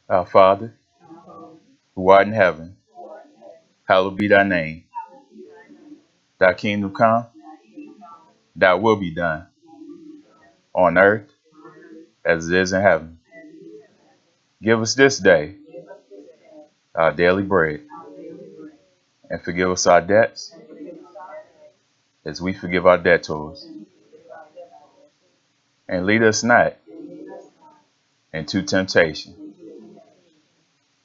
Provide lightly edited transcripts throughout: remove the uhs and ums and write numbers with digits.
Our Father, who art in heaven, hallowed be thy name. Thy kingdom come, thy will be done, on earth as it is in heaven. Give us this day our daily bread, and forgive us our debts as we forgive our debtors. And lead us not into temptation,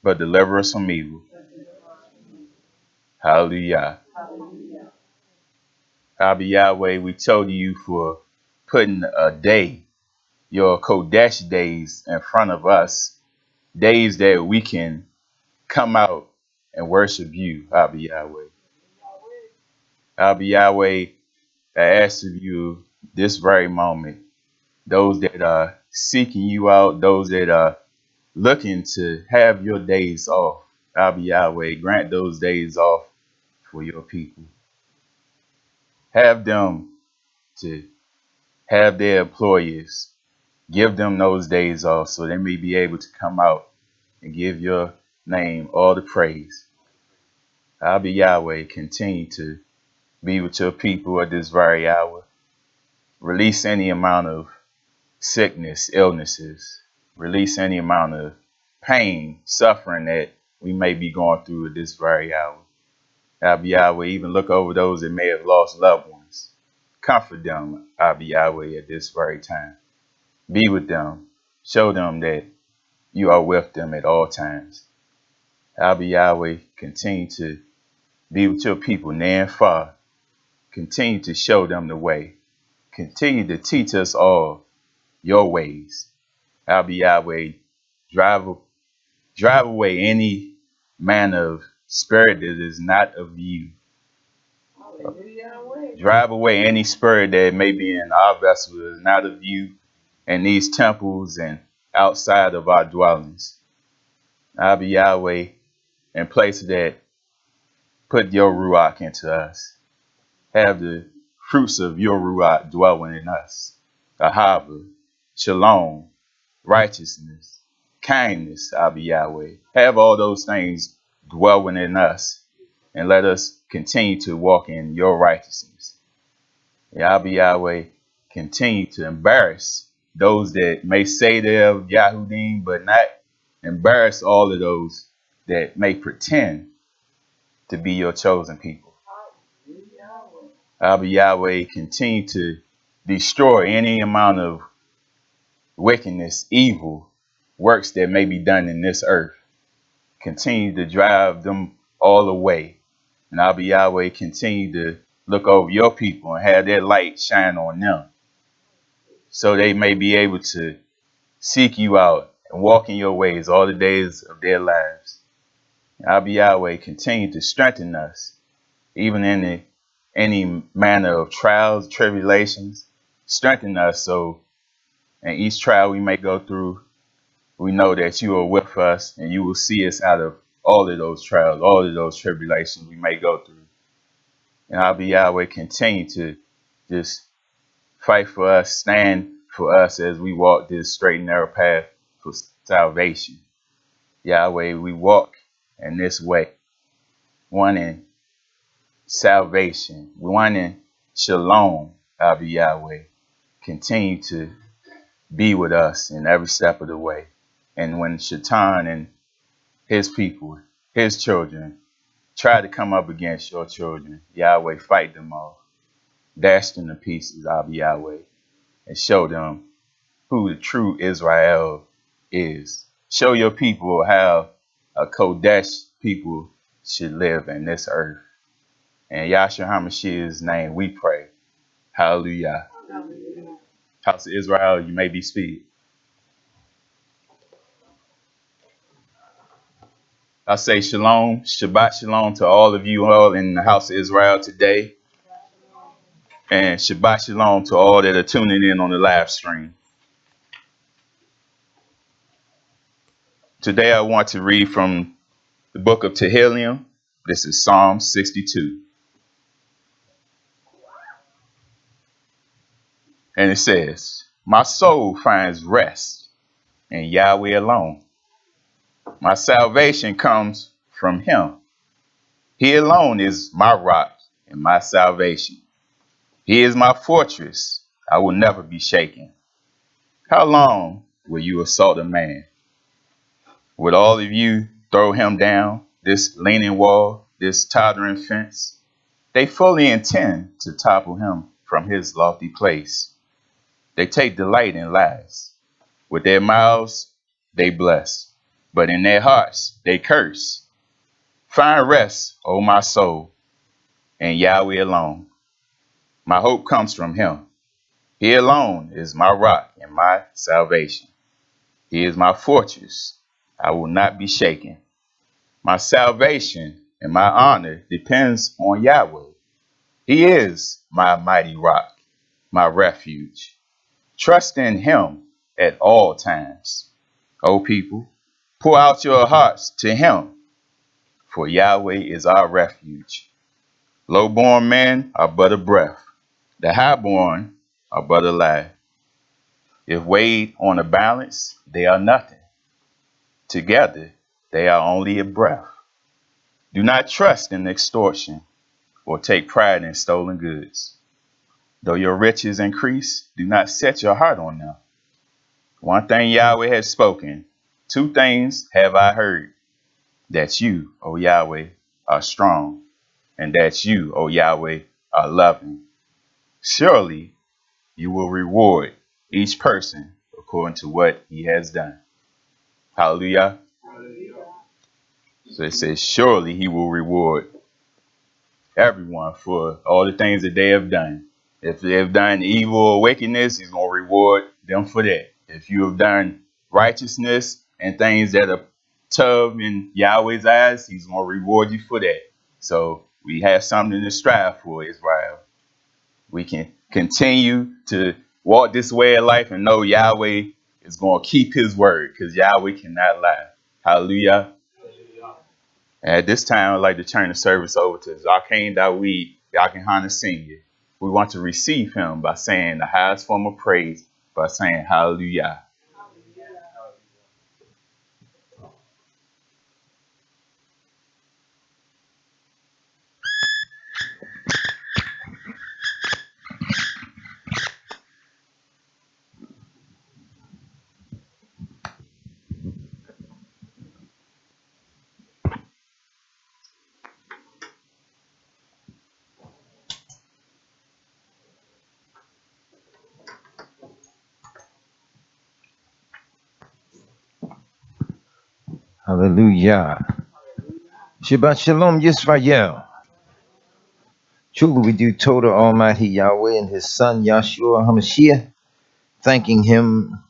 but deliver us from evil. Hallelujah. Abba Yahweh, we told you for putting a day, your Kodesh days, in front of us, days that we can come out and worship you, Abba Yahweh. Abba Yahweh, I ask of you this very moment, those that are seeking you out, those that are looking to have your days off, Abba Yahweh, grant those days off for your people. Have them to have their employers give them those days off so they may be able to come out and give your name all the praise. Abba Yahweh, continue to be with your people at this very hour. Release any amount of sickness, illnesses. Release any amount of pain, suffering that we may be going through at this very hour. Abba Yahweh, even look over those that may have lost loved ones. Comfort them, Abba Yahweh, at this very time. Be with them. Show them that you are with them at all times. Abba Yahweh, continue to be with your people near and far. Continue to show them the way. Continue to teach us all your ways. Abba Yahweh, drive away any manner of spirit that is not of you. Drive away any spirit that may be in our vessel that is not of you, in these temples and outside of our dwellings. Abba Yahweh, in places that put your Ruach into us. Have the fruits of your Ruach dwelling in us. Ahava, Shalom, righteousness, kindness, Abba Yahweh. Have all those things dwelling in us, and let us continue to walk in your righteousness. Abba Yahweh, continue to embarrass those that may say they're Yahudim, but not embarrass all of those that may pretend to be your chosen people. Abba Yahweh, continue to destroy any amount of wickedness, evil works that may be done in this earth. Continue to drive them all away. And Abba Yahweh, continue to look over your people and have that light shine on them, so they may be able to seek you out and walk in your ways all the days of their lives. Abba Yahweh, continue to strengthen us, even in any manner of trials, tribulations. Strengthen us so in each trial we may go through, we know that you are with us and you will see us out of all of those trials, all of those tribulations we may go through. And Abba Yahweh, continue to just fight for us, stand for us as we walk this straight and narrow path for salvation. Yahweh, we walk in this way, wanting salvation, wanting shalom. Abba Yahweh, continue to be with us in every step of the way. And when Shaitan and his people, his children, try to come up against your children, Yahweh, fight them off. Dash them to pieces, Abba Yahweh, and show them who the true Israel is. Show your people how a Kodesh people should live in this earth. In Yahshua HaMashiach's name we pray. Hallelujah. House of Israel, you may be speaking. I say shalom, Shabbat shalom to all of you all in the house of Israel today. And Shabbat shalom to all that are tuning in on the live stream. Today I want to read from the book of Tehillim. This is Psalm 62. And it says, my soul finds rest in Yahweh alone. My salvation comes from him. He alone is my rock and my salvation. He is my fortress. I will never be shaken. How long will you assault a man? Would all of you throw him down, this leaning wall, this tottering fence? They fully intend to topple him from his lofty place. They take delight in lies. With their mouths, they bless, but in their hearts, they curse. Find rest, O my soul, in Yahweh alone. My hope comes from him. He alone is my rock and my salvation. He is my fortress. I will not be shaken. My salvation and my honor depends on Yahweh. He is my mighty rock, my refuge. Trust in him at all times. O people, pour out your hearts to him, for Yahweh is our refuge. Low-born men are but a breath. The highborn are but a lie. If weighed on a balance, they are nothing. Together, they are only a breath. Do not trust in extortion or take pride in stolen goods. Though your riches increase, do not set your heart on them. One thing Yahweh has spoken, two things have I heard, that you, O Yahweh, are strong, and that you, O Yahweh, are loving. Surely you will reward each person according to what he has done. Hallelujah. So it says, surely he will reward everyone for all the things that they have done. If they have done evil or wickedness, he's going to reward them for that. If you have done righteousness and things that are tough in Yahweh's eyes, he's going to reward you for that. So we have something to strive for, Israel. We can continue to walk this way of life and know Yahweh is going to keep his word because Yahweh cannot lie. Hallelujah. At this time, I'd like to turn the service over to Zarkane Dawid, Yakinhana Sr. We want to receive him by saying the highest form of praise, by saying hallelujah. Hallelujah. Shabbat Shalom Yisrael. Truly we do total Almighty Yahweh and His Son Yahshua HaMashiach, thanking Him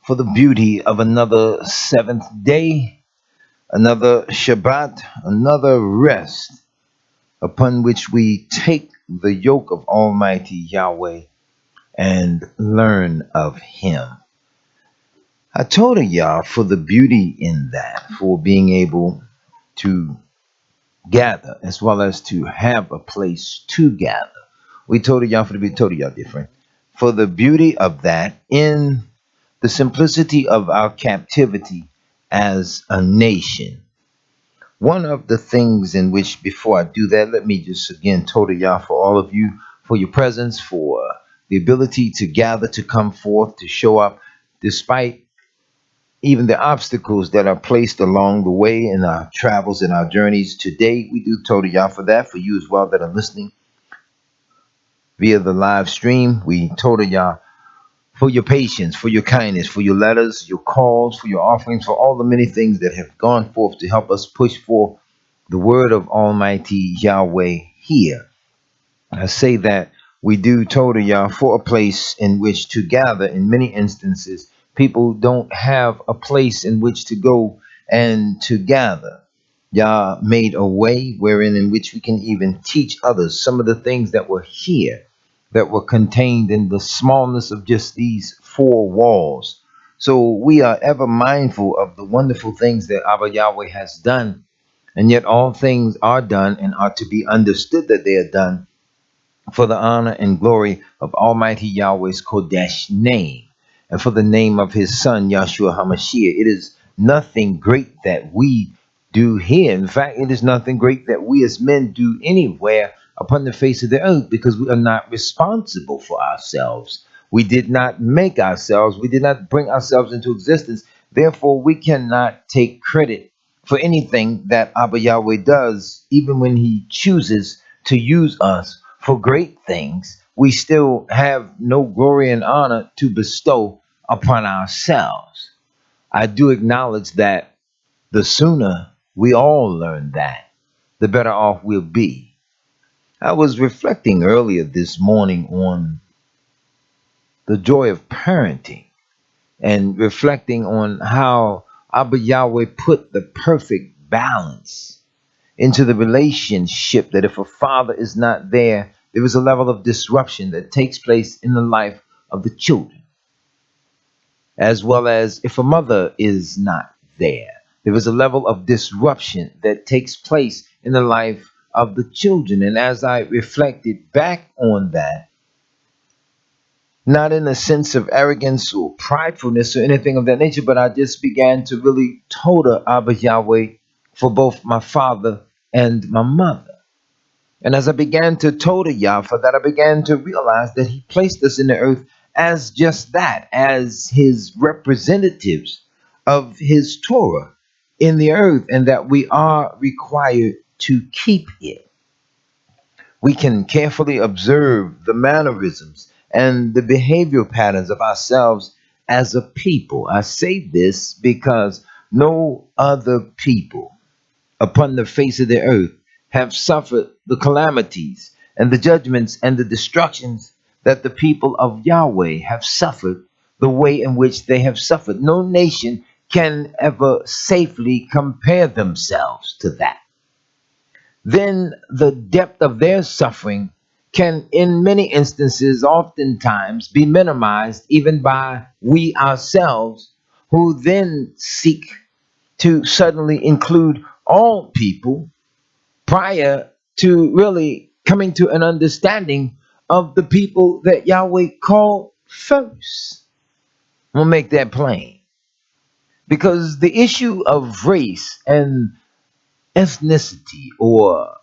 for the beauty of another seventh day, another Shabbat, another rest upon which we take the yoke of Almighty Yahweh and learn of Him. I told Yah for the beauty in that, for being able to gather as well as to have a place to gather. We told y'all for to be told y'all different. For the beauty of that in the simplicity of our captivity as a nation. One of the things in which, before I do that, let me just again total y'all for all of you for your presence, for the ability to gather, to come forth, to show up, despite even the obstacles that are placed along the way in our travels and our journeys today. We do total y'all for that. For you as well that are listening via the live stream, we total y'all for your patience, for your kindness, for your letters, your calls, for your offerings, for all the many things that have gone forth to help us push forth the word of Almighty Yahweh here. I say that we do total Yah for a place in which to gather. In many instances, people don't have a place in which to go and to gather. Yah made a way wherein in which we can even teach others some of the things that were here, that were contained in the smallness of just these four walls. So we are ever mindful of the wonderful things that Abba Yahweh has done, and yet all things are done and are to be understood that they are done for the honor and glory of Almighty Yahweh's Kodesh name, and for the name of his son, Yahshua HaMashiach. It is nothing great that we do here. In fact, it is nothing great that we as men do anywhere upon the face of the earth, because we are not responsible for ourselves. We did not make ourselves, we did not bring ourselves into existence. Therefore, we cannot take credit for anything that Abba Yahweh does, even when He chooses to use us for great things. We still have no glory and honor to bestow upon ourselves. I do acknowledge that the sooner we all learn that, the better off we'll be. I was reflecting earlier this morning on the joy of parenting and reflecting on how Abba Yahweh put the perfect balance into the relationship, that if a father is not there, there is a level of disruption that takes place in the life of the children, as well as if a mother is not there. There is a level of disruption that takes place in the life of the children. And as I reflected back on that, not in a sense of arrogance or pridefulness or anything of that nature, but I just began to really total Abba Yahweh for both my father and my mother. And as I began to total Yah for that, I began to realize that He placed us in the earth as just that, as His representatives of His Torah in the earth, and that we are required to keep it. We can carefully observe the mannerisms and the behavioral patterns of ourselves as a people. I say this because no other people upon the face of the earth have suffered the calamities and the judgments and the destructions that the people of Yahweh have suffered, the way in which they have suffered. No nation can ever safely compare themselves to that. Then the depth of their suffering can, in many instances, oftentimes be minimized even by we ourselves, who then seek to suddenly include all people prior to really coming to an understanding of the people that Yahweh called first. I'm going to make that plain. Because the issue of race and ethnicity or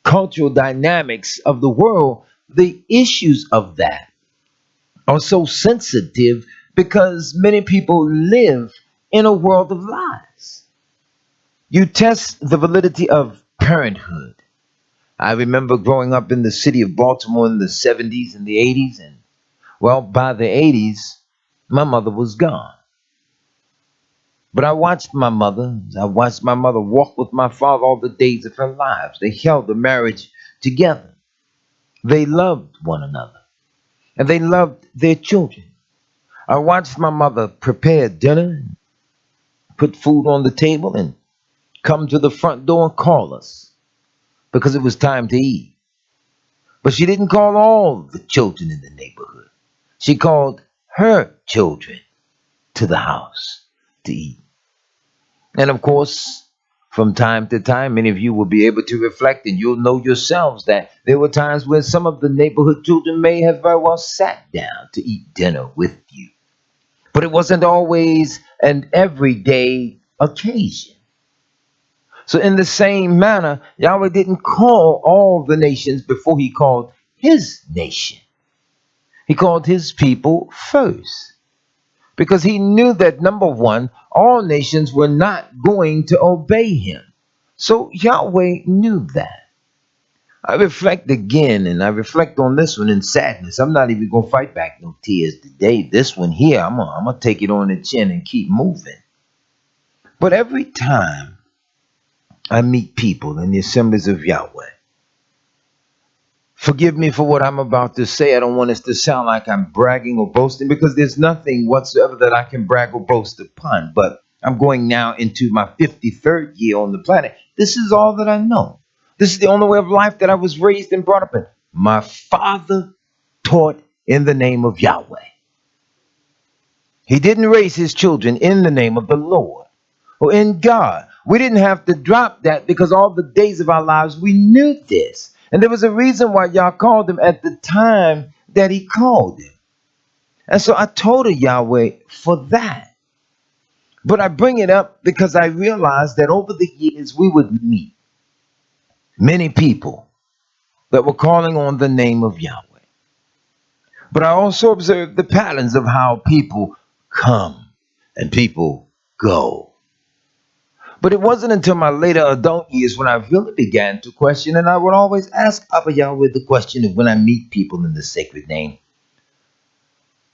cultural dynamics of the world, the issues of that are so sensitive because many people live in a world of lies. You test the validity of parenthood. I remember growing up in the city of Baltimore in the 70s and the 80s, and well, by the 80s, my mother was gone. But I watched my mother. I watched my mother walk with my father all the days of her lives. They held the marriage together. They loved one another, and they loved their children. I watched my mother prepare dinner, put food on the table, and come to the front door and call us because it was time to eat. But she didn't call all the children in the neighborhood. She called her children to the house to eat. And of course, from time to time, many of you will be able to reflect, and you'll know yourselves that there were times when some of the neighborhood children may have very well sat down to eat dinner with you. But it wasn't always an everyday occasion. So in the same manner, Yahweh didn't call all the nations before He called His nation. He called His people first, because He knew that, number one, all nations were not going to obey Him. So Yahweh knew that. I reflect again, and I reflect on this one in sadness. I'm not even going to fight back no tears today. This one here, I'm going to take it on the chin and keep moving. But every time I meet people in the assemblies of Yahweh, forgive me for what I'm about to say. I don't want this to sound like I'm bragging or boasting, because there's nothing whatsoever that I can brag or boast upon. But I'm going now into my 53rd year on the planet. This is all that I know. This is the only way of life that I was raised and brought up in. My father taught in the name of Yahweh. He didn't raise his children in the name of the Lord or in God. We didn't have to drop that, because all the days of our lives we knew this. And there was a reason why Yah called him at the time that He called him. And so I told Yahweh for that. But I bring it up because I realized that over the years we would meet many people that were calling on the name of Yahweh. But I also observed the patterns of how people come and people go. But it wasn't until my later adult years when I really began to question, and I would always ask Abba Yahweh the question of when I meet people in the sacred name,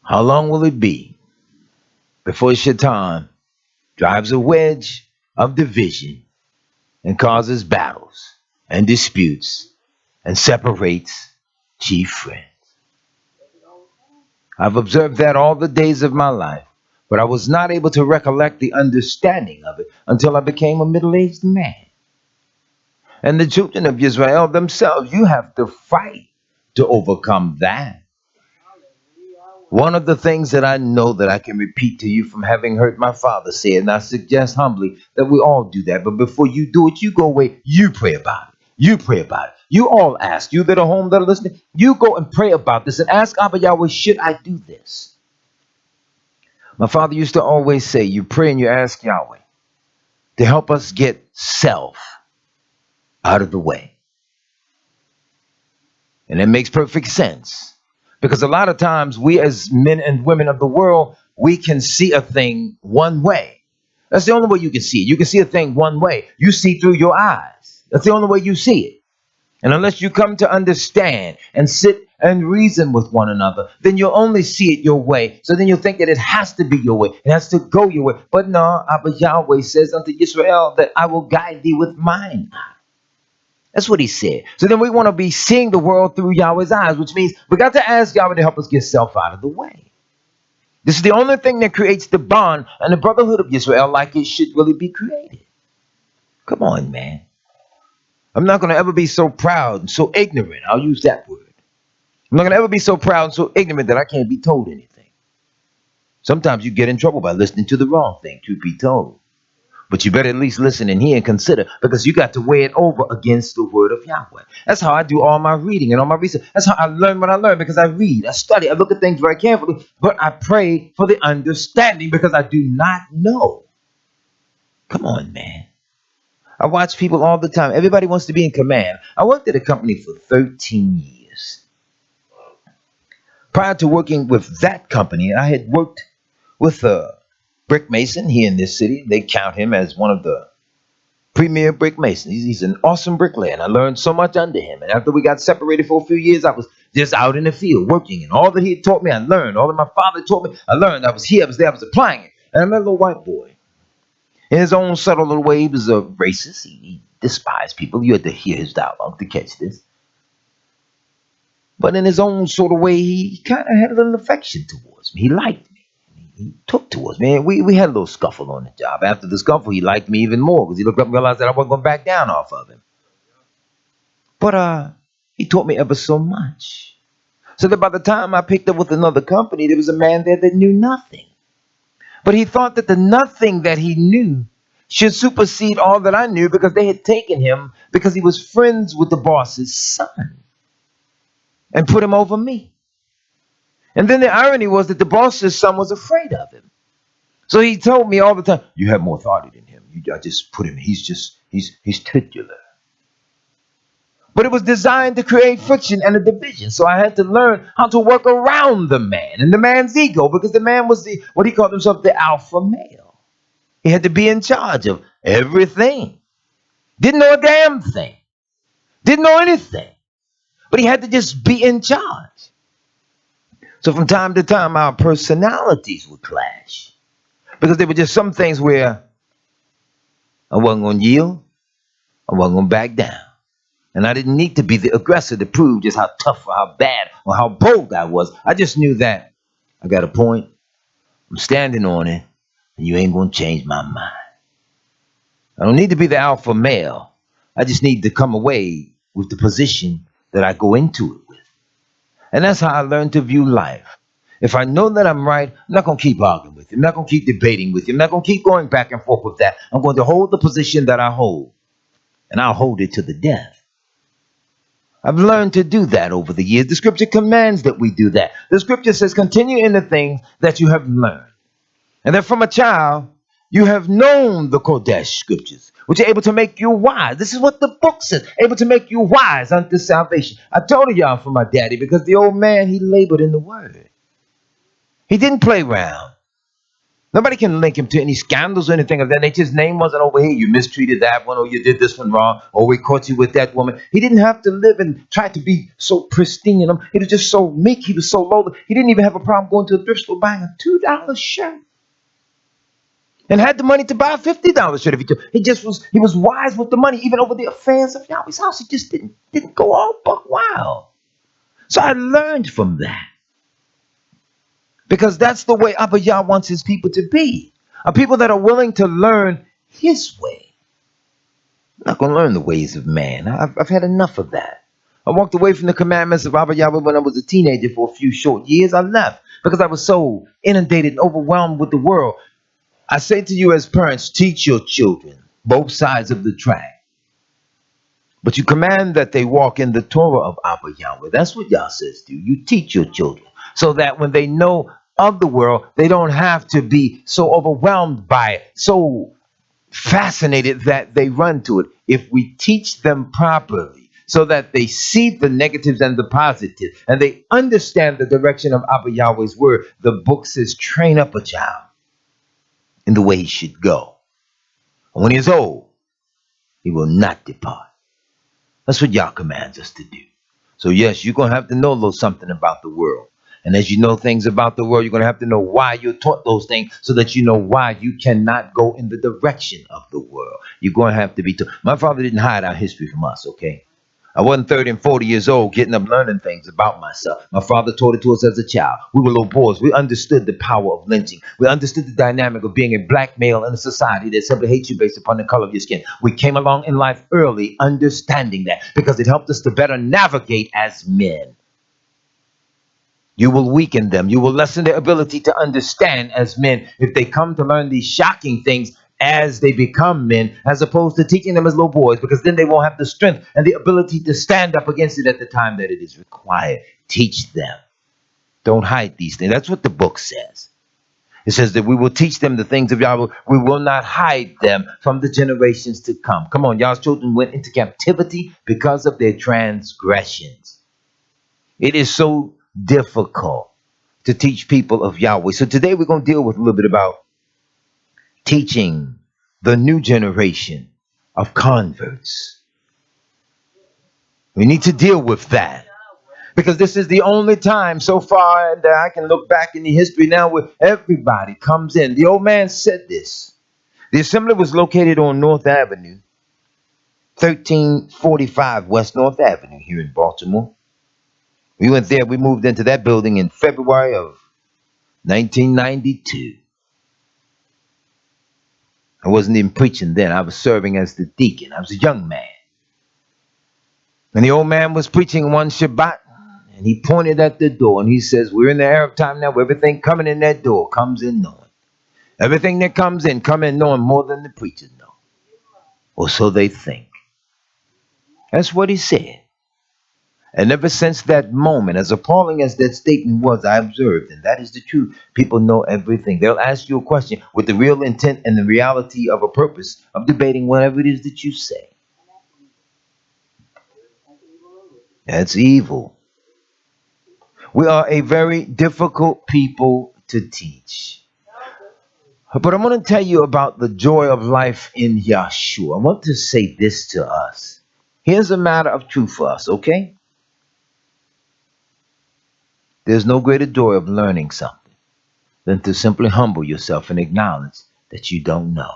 how long will it be before Shaitan drives a wedge of division and causes battles and disputes and separates chief friends? I've observed that all the days of my life, but I was not able to recollect the understanding of it until I became a middle-aged man. And the children of Israel themselves, you have to fight to overcome that. One of the things that I know that I can repeat to you from having heard my father say it, and I suggest humbly that we all do that. But before you do it, you go away, you pray about it. You pray about it. You all ask, you that are home that are listening, you go and pray about this and ask Abba Yahweh, should I do this? My father used to always say, you pray and you ask Yahweh to help us get self out of the way. And it makes perfect sense. Because a lot of times we as men and women of the world, we can see a thing one way. That's the only way you can see it. You can see a thing one way. You see through your eyes. That's the only way you see it. And unless you come to understand and sit and reason with one another, then you'll only see it your way. So then you'll think that it has to be your way. It has to go your way. But no, Abba Yahweh says unto Israel that I will guide thee with mine eye. That's what he said. So then we want to be seeing the world through Yahweh's eyes, which means we got to ask Yahweh to help us get self out of the way. This is the only thing that creates the bond and the brotherhood of Israel like it should really be created. Come on, man. I'm not going to ever be so proud and so ignorant. I'll use that word. I'm not going to ever be so proud and so ignorant that I can't be told anything. Sometimes you get in trouble by listening to the wrong thing, truth be told. But you better at least listen and hear and consider, because you got to weigh it over against the word of Yahweh. That's how I do all my reading and all my research. That's how I learn what I learn, because I read, I study, I look at things very carefully, but I pray for the understanding because I do not know. Come on, man. I watch people all the time. Everybody wants to be in command. I worked at a company for 13 years. Prior to working with that company, I had worked with a brick mason here in this city. They count him as one of the premier brick mason. He's an awesome bricklayer, and I learned so much under him. And after we got separated for a few years, I was just out in the field working, and all that he had taught me, I learned. All that my father taught me, I learned. I was here, I was there, I was applying it. And I met a little white boy. In his own subtle little way, he was a racist. He despised people. You had to hear his dialogue to catch this. But in his own sort of way, he kind of had a little affection towards me. He liked me. He took towards me. And we had a little scuffle on the job. After the scuffle, he liked me even more because he looked up and realized that I wasn't going to back down off of him. But he taught me ever so much. So that by the time I picked up with another company, there was a man there that knew nothing. But he thought that the nothing that he knew should supersede all that I knew, because they had taken him because he was friends with the boss's son and put him over me. And then the irony was that the boss's son was afraid of him. So he told me all the time, you have more authority than him. I just put him, he's titular. But it was designed to create friction and a division. So I had to learn how to work around the man and the man's ego, because the man was what he called himself, the alpha male. He had to be in charge of everything. Didn't know a damn thing. Didn't know anything. But he had to just be in charge. So from time to time, our personalities would clash, because there were just some things where I wasn't going to yield. I wasn't going to back down. And I didn't need to be the aggressor to prove just how tough or how bad or how bold I was. I just knew that I got a point. I'm standing on it, and you ain't going to change my mind. I don't need to be the alpha male. I just need to come away with the position that I go into it with. And that's how I learned to view life. If I know that I'm right, I'm not going to keep arguing with you. I'm not going to keep debating with you. I'm not going to keep going back and forth with that. I'm going to hold the position that I hold, and I'll hold it to the death. I've learned to do that over the years. The scripture commands that we do that. The scripture says, continue in the things that you have learned. And that from a child, You have known the Kodesh scriptures, which are able to make you wise. This is what the book says, able to make you wise unto salvation. I told y'all from my daddy because the old man, he labored in the word. He didn't play around. Nobody can link him to any scandals or anything of that nature. His name wasn't over here. You mistreated that one, or you did this one wrong, or we caught you with that woman. He didn't have to live and try to be so pristine. He was just so meek. He was so low. He didn't even have a problem going to a thrift store buying a $2 shirt. And had the money to buy a $50 shirt if he took. He was wise with the money, even over the affairs of Yahweh's house. He just didn't go all buck wild. So I learned from that. Because that's the way Abba Yah wants his people to be. A people that are willing to learn his way. I'm not going to learn the ways of man. I've had enough of that. I walked away from the commandments of Abba Yahweh when I was a teenager for a few short years. I left because I was so inundated and overwhelmed with the world. I say to you as parents, teach your children both sides of the track. But you command that they walk in the Torah of Abba Yahweh. That's what Yah says to you. You teach your children so that when they know of the world, they don't have to be so overwhelmed by it, so fascinated that they run to it. If we teach them properly so that they see the negatives and the positives, and they understand the direction of Abba Yahweh's word, the book says, train up a child in the way he should go. And when he is old, he will not depart. That's what Yah commands us to do. So yes, you're going to have to know a little something about the world. And as you know things about the world, you're going to have to know why you're taught those things so that you know why you cannot go in the direction of the world. You're going to have to be taught. My father didn't hide our history from us, okay? I wasn't 30 and 40 years old getting up learning things about myself. My father taught it to us as a child. We were little boys. We understood the power of lynching. We understood the dynamic of being a black male in a society that simply hates you based upon the color of your skin. We came along in life early understanding that because it helped us to better navigate as men. You will weaken them. You will lessen their ability to understand as men if they come to learn these shocking things as they become men, as opposed to teaching them as little boys, because then they won't have the strength and the ability to stand up against it at the time that it is required. Teach them. Don't hide these things. That's what the book says. It says that we will teach them the things of Yahweh. We will not hide them from the generations to come. Come on, Yah's children went into captivity because of their transgressions. It is so difficult to teach people of Yahweh. So today we're going to deal with a little bit about teaching the new generation of converts. We need to deal with that because this is the only time so far that I can look back in the history now where everybody comes in. The old man said this. The assembly was located on North Avenue, 1345 West North Avenue here in Baltimore. We went there. We moved into that building in February of 1992. I wasn't even preaching then. I was serving as the deacon. I was a young man. And the old man was preaching one Shabbat, and he pointed at the door, and he says, we're in the Arab time now where everything coming in that door comes in knowing. Everything that comes in, come in knowing more than the preachers know. Or so they think. That's what he said. And ever since that moment, as appalling as that statement was, I observed, and that is the truth, people know everything. They'll ask you a question with the real intent and the reality of a purpose of debating whatever it is that you say. That's evil. We are a very difficult people to teach. But I'm going to tell you about the joy of life in Yahshua. I want to say this to us. Here's a matter of truth for us, okay? There's no greater joy of learning something than to simply humble yourself and acknowledge that you don't know.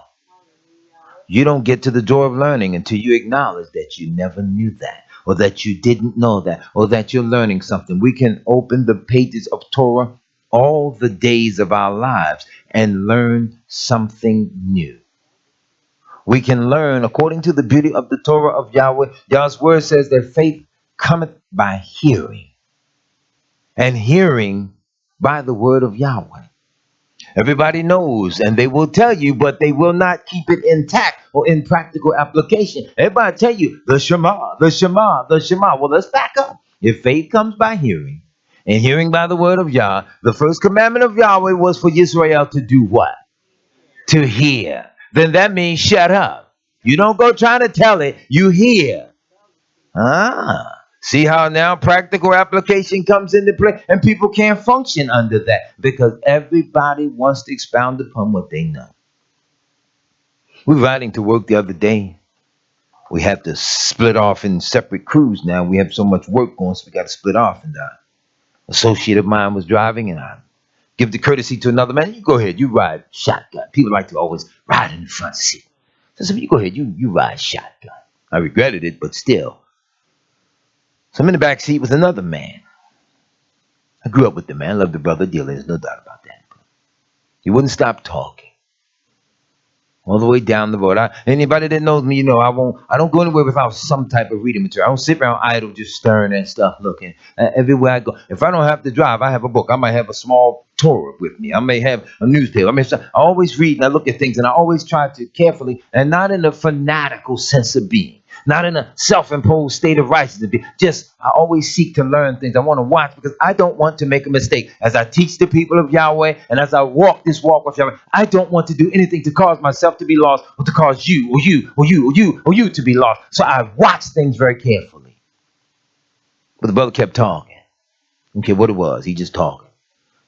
You don't get to the joy of learning until you acknowledge that you never knew that, or that you didn't know that, or that you're learning something. We can open the pages of Torah all the days of our lives and learn something new. We can learn according to the beauty of the Torah of Yahweh. Yah's word says that faith cometh by hearing, and hearing by the word of Yahweh. Everybody knows, and they will tell you, but they will not keep it intact or in practical application. Everybody tell you, the Shema, the Shema, the Shema. Well, let's back up. If faith comes by hearing, and hearing by the word of Yah, the first commandment of Yahweh was for Israel to do what? to hear. Then that means shut up. You don't go trying to tell it, you hear. See how now practical application comes into play, and people can't function under that because everybody wants to expound upon what they know. We were riding to work the other day. We have to split off in separate crews now. We have so much work going, so we got to split off. And associate of mine was driving, and I give the courtesy to another man. You go ahead, you ride shotgun. People like to always ride in the front seat. So I said, you go ahead, you ride shotgun. I regretted it, but still. So I'm in the back seat with another man. I grew up with the man, loved the brother dearly, there's no doubt about that. He wouldn't stop talking. All the way down the road. Anybody that knows me, I don't go anywhere without some type of reading material. I don't sit around idle just staring at stuff, looking. Everywhere I go. If I don't have to drive, I have a book. I might have a small Torah with me. I may have a newspaper. I always read and I look at things, and I always try to carefully, and not in a fanatical sense of being. Not in a self-imposed state of righteousness. Just, I always seek to learn things. I want to watch because I don't want to make a mistake. As I teach the people of Yahweh and as I walk this walk with Yahweh, I don't want to do anything to cause myself to be lost or to cause you or you or you or you or you to be lost. So I watch things very carefully. But the brother kept talking. Okay, what it was, he just talking.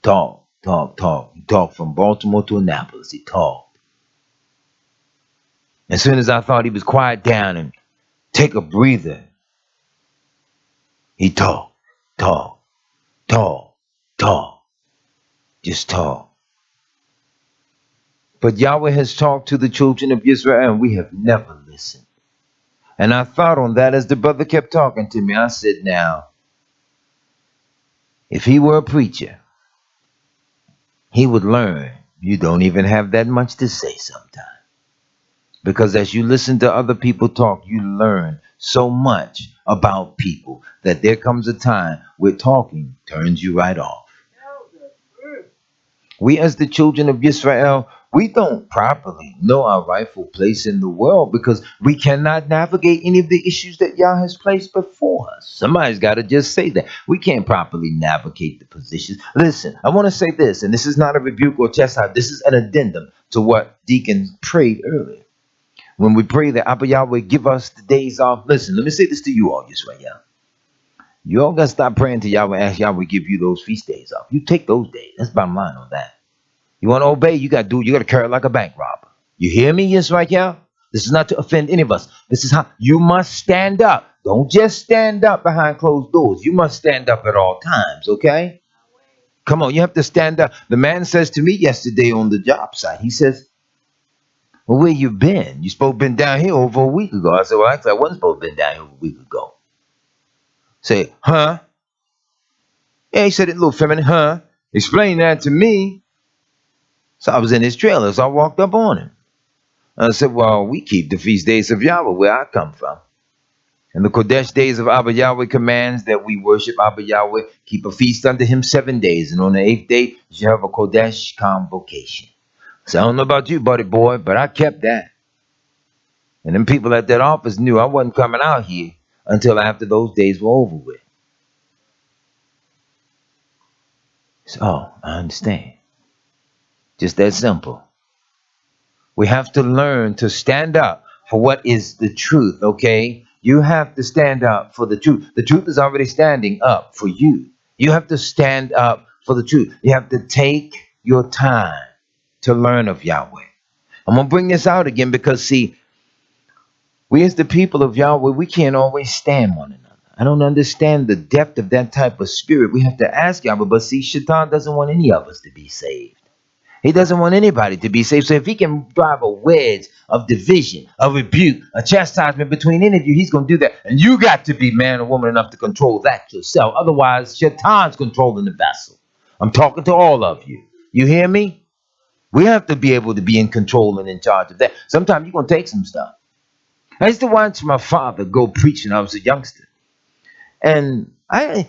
Talk. He talked from Baltimore to Annapolis. He talked. As soon as I thought he was quiet down and take a breather, he talk, just talk. But Yahweh has talked to the children of Israel, and we have never listened. And I thought on that as the brother kept talking to me. I said, now, if he were a preacher, he would learn you don't even have that much to say sometimes. Because as you listen to other people talk, you learn so much about people that there comes a time where talking turns you right off. We as the children of Israel, we don't properly know our rightful place in the world because we cannot navigate any of the issues that Yah has placed before us. Somebody's got to just say that. We can't properly navigate the positions. Listen, I want to say this, and this is not a rebuke or chastise. This is an addendum to what Deacon prayed earlier. When we pray that Abba Yahweh give us the days off, listen, let me say this to you all, Yisrael. You all got to stop praying to Yahweh, ask Yahweh give you those feast days off. You take those days. That's bottom line on that. You want to obey, you got to carry it like a bank robber. You hear me, Yisrael? This is not to offend any of us. This is how you must stand up. Don't just stand up behind closed doors. You must stand up at all times, okay? Come on, you have to stand up. The man says to me yesterday on the job site, he says, well, where you been? You supposed to been down here over a week ago. I said, well, actually, I wasn't supposed to been down here over a week ago. Say, huh? Yeah, he said it a little feminine, huh? Explain that to me. So I was in his trailer, so I walked up on him. I said, well, we keep the feast days of Yahweh where I come from. And the Kodesh days of Abba Yahweh commands that we worship Abba Yahweh, keep a feast unto him 7 days. And on the 8th day, you shall have a Kodesh convocation. So I don't know about you, buddy boy, but I kept that. And them people at that office knew I wasn't coming out here until after those days were over with. So, oh, I understand. Just that simple. We have to learn to stand up for what is the truth, okay? You have to stand up for the truth. The truth is already standing up for you. You have to stand up for the truth. You have to take your time to learn of Yahweh. I'm going to bring this out again because, see, we as the people of Yahweh, we can't always stand one another. I don't understand the depth of that type of spirit. We have to ask Yahweh, but see, Shaitan doesn't want any of us to be saved. He doesn't want anybody to be saved. So if he can drive a wedge of division, a rebuke, a chastisement between any of you, he's going to do that. And you got to be man or woman enough to control that yourself. Otherwise, Shaitan's controlling the vessel. I'm talking to all of you. You hear me? We have to be able to be in control and in charge of that. Sometimes you're going to take some stuff. I used to watch my father go preaching. I was a youngster. And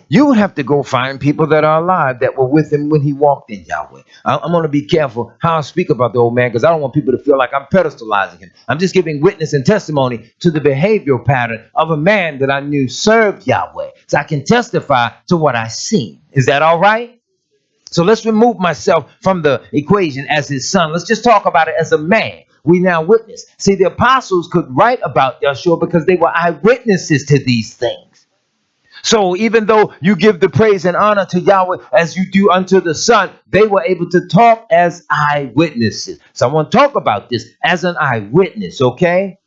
you would have to go find people that are alive that were with him when he walked in Yahweh. I'm going to be careful how I speak about the old man because I don't want people to feel like I'm pedestalizing him. I'm just giving witness and testimony to the behavioral pattern of a man that I knew served Yahweh. So I can testify to what I seen. Is that all right? So let's remove myself from the equation as his son. Let's just talk about it as a man. We now witness. See, the apostles could write about Yahshua because they were eyewitnesses to these things. So even though you give the praise and honor to Yahweh as you do unto the Son, they were able to talk as eyewitnesses. So I want to talk about this as an eyewitness, okay?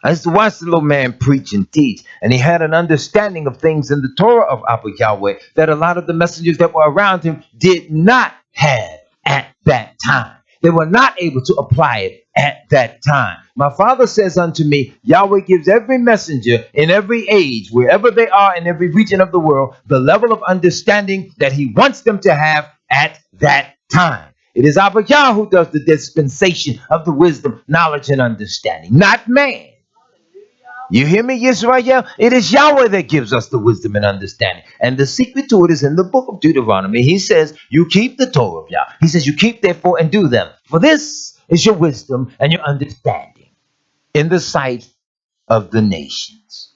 I used to watch the little man preach and teach, and he had an understanding of things in the Torah of Abba Yahweh that a lot of the messengers that were around him did not have at that time. They were not able to apply it at that time. My father says unto me, Yahweh gives every messenger in every age, wherever they are in every region of the world, the level of understanding that he wants them to have at that time. It is Abba Yah who does the dispensation of the wisdom, knowledge, and understanding, not man. You hear me, Yisrael? It is Yahweh that gives us the wisdom and understanding. And the secret to it is in the book of Deuteronomy. He says, you keep the Torah of Yah. He says, you keep therefore and do them. For this is your wisdom and your understanding in the sight of the nations.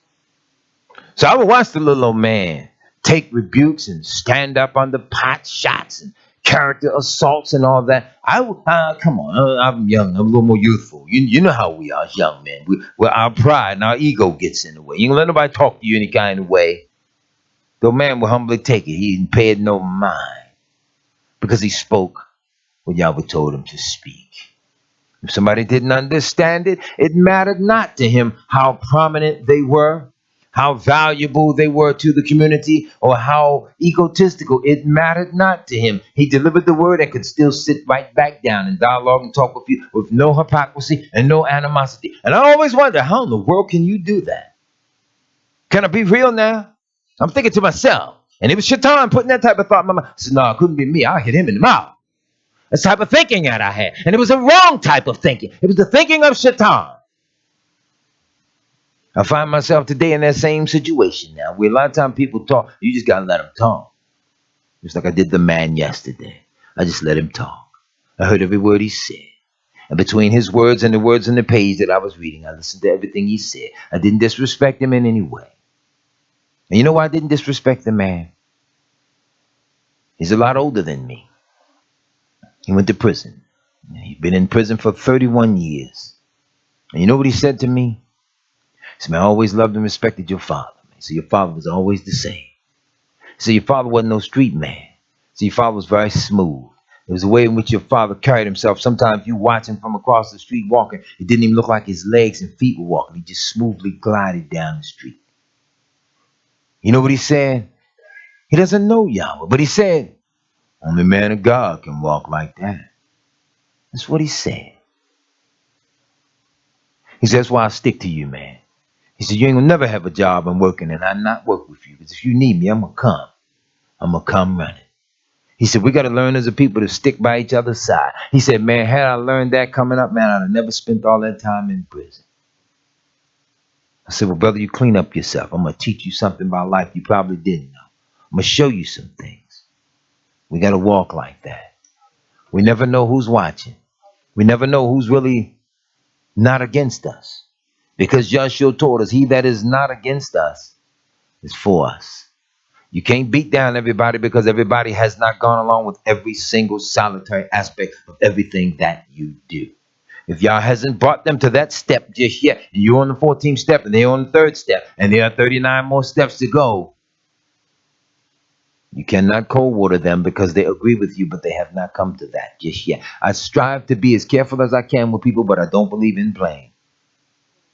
So I would watch the little old man take rebukes and stand up under pot shots and character assaults and all that. Come on, I'm young, I'm a little more youthful. You know how we are as young men. Well, our pride and our ego gets in the way. You don't let nobody talk to you any kind of way. The man will humbly take it. He didn't pay it no mind because he spoke what Yahweh told him to speak. If somebody didn't understand it, it mattered not to him how prominent they were, how valuable they were to the community, or how egotistical. It mattered not to him. He delivered the word and could still sit right back down and dialogue and talk with you with no hypocrisy and no animosity. And I always wonder, how in the world can you do that? Can I be real now? I'm thinking to myself, and it was Shaitan putting that type of thought in my mind. I said, no, it couldn't be me. I'll hit him in the mouth. That's the type of thinking that I had. And it was a wrong type of thinking. It was the thinking of Shaitan. I find myself today in that same situation now, where a lot of times people talk, you just got to let them talk. Just like I did the man yesterday. I just let him talk. I heard every word he said. And between his words and the words on the page that I was reading, I listened to everything he said. I didn't disrespect him in any way. And you know why I didn't disrespect the man? He's a lot older than me. He went to prison. He'd been in prison for 31 years. And you know what he said to me? He said, man, I always loved and respected your father. Man. So your father was always the same. So your father wasn't no street man. So your father was very smooth. There was a way in which your father carried himself. Sometimes you watch him from across the street walking. It didn't even look like his legs and feet were walking. He just smoothly glided down the street. You know what he said? He doesn't know Yahweh, but he said, only man of God can walk like that. That's what he said. He said, that's why I stick to you, man. He said, you ain't gonna never have a job and working and I not work with you. Because if you need me, I'm gonna come. I'm gonna come running. He said, we gotta learn as a people to stick by each other's side. He said, man, had I learned that coming up, man, I'd have never spent all that time in prison. I said, well, brother, you clean up yourself. I'm gonna teach you something about life you probably didn't know. I'm gonna show you some things. We gotta walk like that. We never know who's watching. We never know who's really not against us. Because Yahshua told us, he that is not against us is for us. You can't beat down everybody because everybody has not gone along with every single solitary aspect of everything that you do. If Yah hasn't brought them to that step just yet, and you're on the 14th step and they're on the 3rd step, and there are 39 more steps to go, you cannot cold water them because they agree with you, but they have not come to that just yet. I strive to be as careful as I can with people, but I don't believe in playing.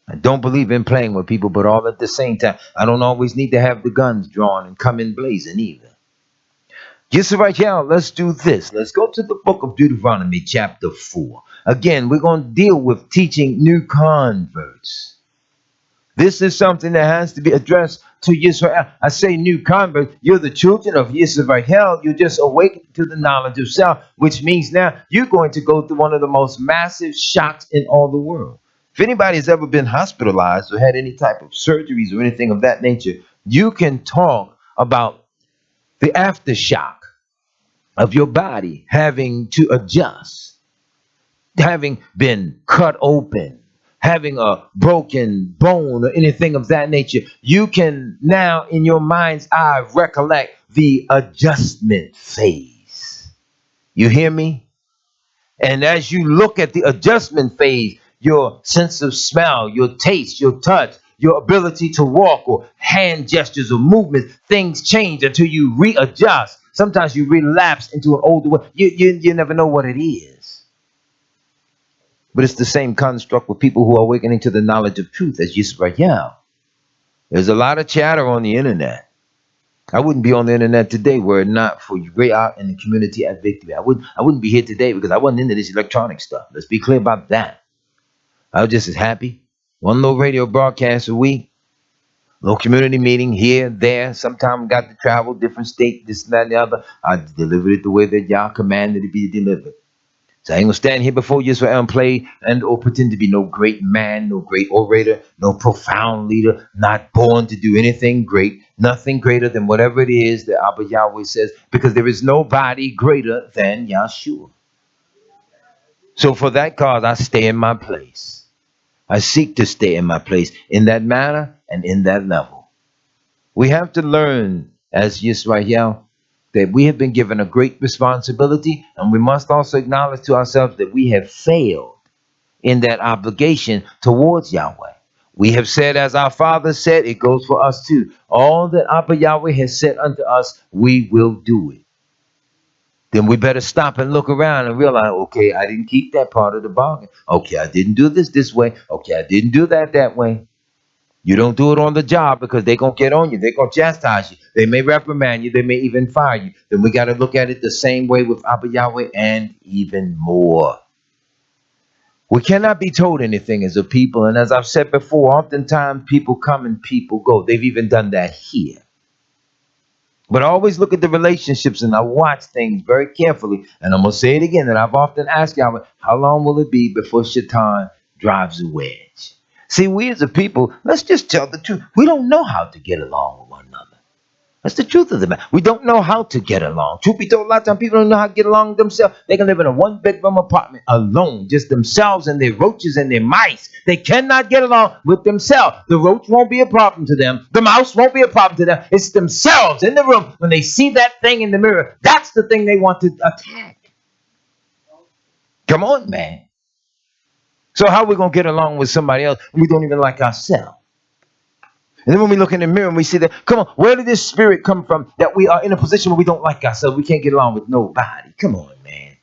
I don't believe in playing with people, but all at the same time, I don't always need to have the guns drawn and come in blazing either. Just right now, let's do this. Let's go to the book of Deuteronomy, chapter 4. Again, we're going to deal with teaching new converts. This is something that has to be addressed to Yisrael. I say new convert. You're the children of Yisrael. You're just awakened to the knowledge of self, which means now you're going to go through one of the most massive shocks in all the world. If anybody has ever been hospitalized or had any type of surgeries or anything of that nature, you can talk about the aftershock of your body having to adjust, having been cut open, having a broken bone or anything of that nature. You can now in your mind's eye recollect the adjustment phase. You hear me? And as you look at the adjustment phase, your sense of smell, your taste, your touch, your ability to walk or hand gestures or movements, things change until you readjust. Sometimes you relapse into an older way. You never know what it is. But it's the same construct with people who are awakening to the knowledge of truth as Yisrael. There's a lot of chatter on the internet. I wouldn't be on the internet today were it not for you way out in the community at Victory. I wouldn't be here today because I wasn't into this electronic stuff. Let's be clear about that. I was just as happy. One little radio broadcast a week, little community meeting here, there. Sometimes got to travel, different state, this and that and the other. I delivered it the way that y'all commanded it to be delivered. So I ain't gonna stand here before you and play and or pretend to be no great man, no great orator, no profound leader, not born to do anything great, nothing greater than whatever it is that Abba Yahweh says, because there is nobody greater than Yahshua. So for that cause, I stay in my place. I seek to stay in my place in that manner and in that level. We have to learn as Yisrael that we have been given a great responsibility, and we must also acknowledge to ourselves that we have failed in that obligation towards Yahweh. We have said, as our Father said, it goes for us too. All that Abba Yahweh has said unto us, we will do it. Then we better stop and look around and realize, okay, I didn't keep that part of the bargain. Okay, I didn't do this way. Okay, I didn't do that way. You don't do it on the job because they're going to get on you. They're going to chastise you. They may reprimand you. They may even fire you. Then we got to look at it the same way with Abba Yahweh and even more. We cannot be told anything as a people. And as I've said before, oftentimes people come and people go. They've even done that here. But I always look at the relationships and I watch things very carefully. And I'm going to say it again that I've often asked Yahweh, how long will it be before Shaitan drives a wedge? See, we as a people, let's just tell the truth. We don't know how to get along with one another. That's the truth of the matter. We don't know how to get along. Truth be told, a lot of times people don't know how to get along with themselves. They can live in a one-bedroom apartment alone, just themselves and their roaches and their mice. They cannot get along with themselves. The roach won't be a problem to them. The mouse won't be a problem to them. It's themselves in the room. When they see that thing in the mirror, that's the thing they want to attack. Come on, man. So how are we going to get along with somebody else when we don't even like ourselves? And then when we look in the mirror and we see that, come on, where did this spirit come from that we are in a position where we don't like ourselves? We can't get along with nobody. Come on, man.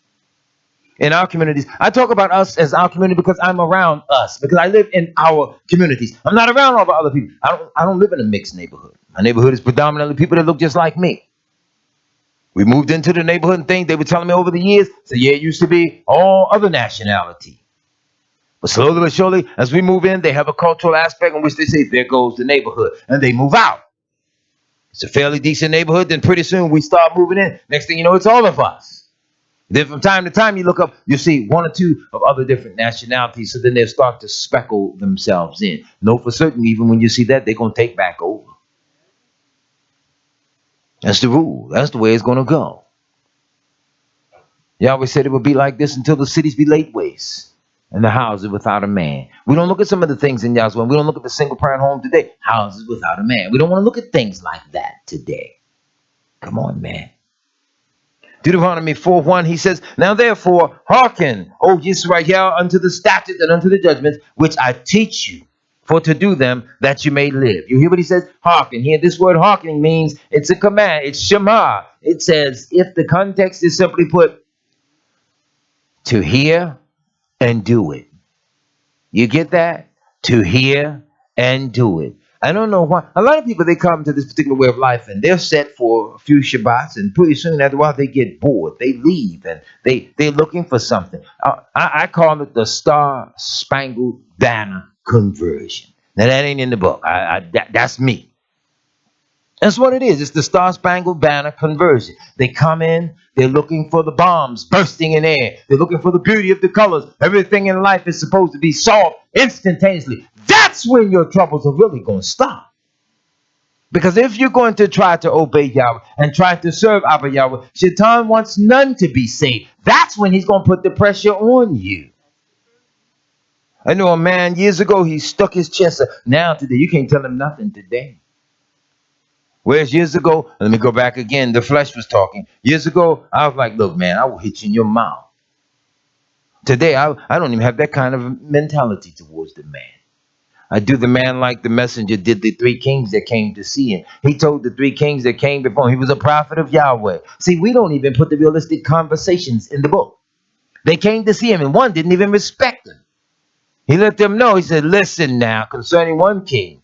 In our communities, I talk about us as our community because I'm around us, because I live in our communities. I'm not around all the other people. I don't live in a mixed neighborhood. My neighborhood is predominantly people that look just like me. We moved into the neighborhood and things they were telling me over the years. So yeah, it used to be all other nationality. But slowly but surely, as we move in, they have a cultural aspect in which they say, there goes the neighborhood. And they move out. It's a fairly decent neighborhood. Then pretty soon we start moving in. Next thing you know, it's all of us. Then from time to time, you look up, you see one or two of other different nationalities. So then they'll start to speckle themselves in. Know for certain, even when you see that, they're going to take back over. That's the rule. That's the way it's going to go. Yahweh said it would be like this until the cities be laid waste and the houses without a man. We don't look at some of the things in Yahweh. We don't look at the single parent home today. Houses without a man. We don't want to look at things like that today. Come on, man. Deuteronomy 4:1, he says, now therefore hearken, O Yisrael, unto the statutes and unto the judgments which I teach you, for to do them that you may live. You hear what he says? Hearken. Here, this word hearkening means it's a command. It's Shema. It says, if the context is simply put, to hear and do it. You get that? To hear and do it. I don't know why. A lot of people, they come to this particular way of life and they're set for a few Shabbats, and pretty soon after a while they get bored. They leave and they're looking for something. I call it the Star Spangled Banner conversion. Now that ain't in the book. That's me. That's what it is. It's the Star Spangled Banner conversion. They come in, they're looking for the bombs bursting in air. They're looking for the beauty of the colors. Everything in life is supposed to be solved instantaneously. That's when your troubles are really going to stop. Because if you're going to try to obey Yahweh and try to serve Abba Yahweh, Shaitan wants none to be saved. That's when he's going to put the pressure on you. I know a man years ago, he stuck his chest up. Now today, you can't tell him nothing today. Whereas years ago, let me go back again, the flesh was talking. Years ago, I was like, look, man, I will hit you in your mouth. Today, I don't even have that kind of mentality towards the man. I do the man like the messenger did the three kings that came to see him. He told the three kings that came before him, he was a prophet of Yahweh. See, we don't even put the realistic conversations in the book. They came to see him, and one didn't even respect him. He let them know. He said, listen now, concerning one king,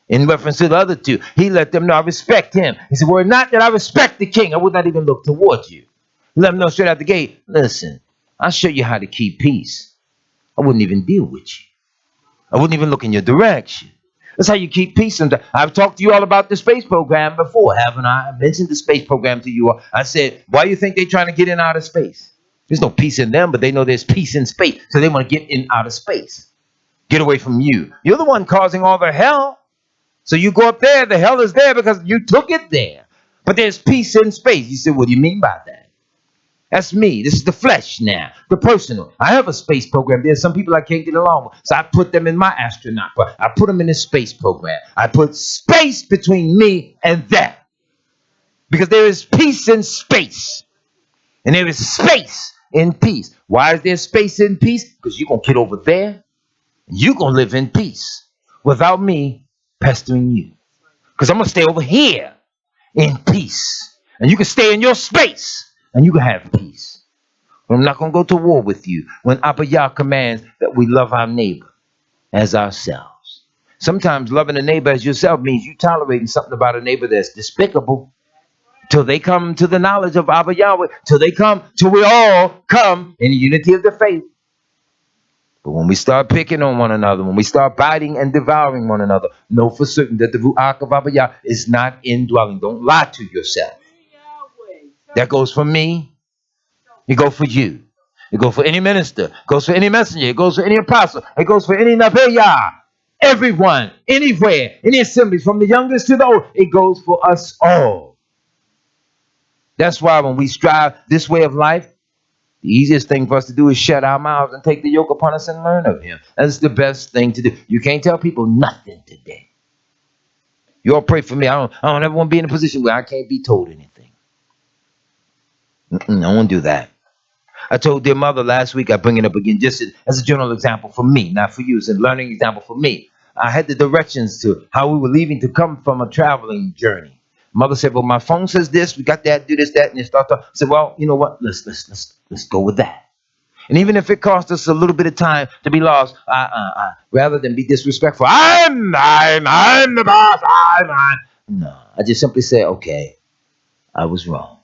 in reference to the other two, he let them know, I respect him. He said, were it not that I respect the king, I would not even look towards you. He let them know straight out the gate, listen, I'll show you how to keep peace. I wouldn't even deal with you. I wouldn't even look in your direction. That's how you keep peace. And I've talked to you all about the space program before, haven't I? I mentioned the space program to you all. I said, why do you think they're trying to get in outer space? There's no peace in them, but they know there's peace in space. So they want to get in outer space. Get away from you. You're the one causing all the hell. So you go up there, the hell is there because you took it there. But there's peace in space. You said, what do you mean by that? That's me. This is the flesh now, the personal. I have a space program. There's some people I can't get along with. So I put them in my astronaut. But I put them in a space program. I put space between me and them. Because there is peace in space. And there is space in peace. Why is there space in peace? Because you're going to get over there. And you're going to live in peace. Without me pestering you. Because I'm going to stay over here in peace. And you can stay in your space. And you can have peace. I'm not going to go to war with you when Abba Yah commands that we love our neighbor as ourselves. Sometimes loving a neighbor as yourself means you tolerating something about a neighbor that's despicable till they come to the knowledge of Abba Yahweh, till we all come in the unity of the faith. But when we start picking on one another, when we start biting and devouring one another, know for certain that the Ruach of Abba Yah is not indwelling. Don't lie to yourself. That goes for me. It goes for you. It goes for any minister. It goes for any messenger. It goes for any apostle. It goes for any nabeya. Everyone, anywhere, any assemblies, from the youngest to the old. It goes for us all. That's why when we strive this way of life, the easiest thing for us to do is shut our mouths and take the yoke upon us and learn of him. That's the best thing to do. You can't tell people nothing today. You all pray for me. I don't ever want to be in a position where I can't be told anything. I won't do that. I told their mother last week, I bring it up again just as a general example for me, not for you. It's a learning example for me. I had the directions to how we were leaving to come from a traveling journey. Mother said, well, my phone says this, we got that, do this, that, and you start to. I said, well, you know what? Let's go with that. And even if it cost us a little bit of time to be lost, rather than be disrespectful, I'm the boss, I'm. No, I just simply said, okay, I was wrong.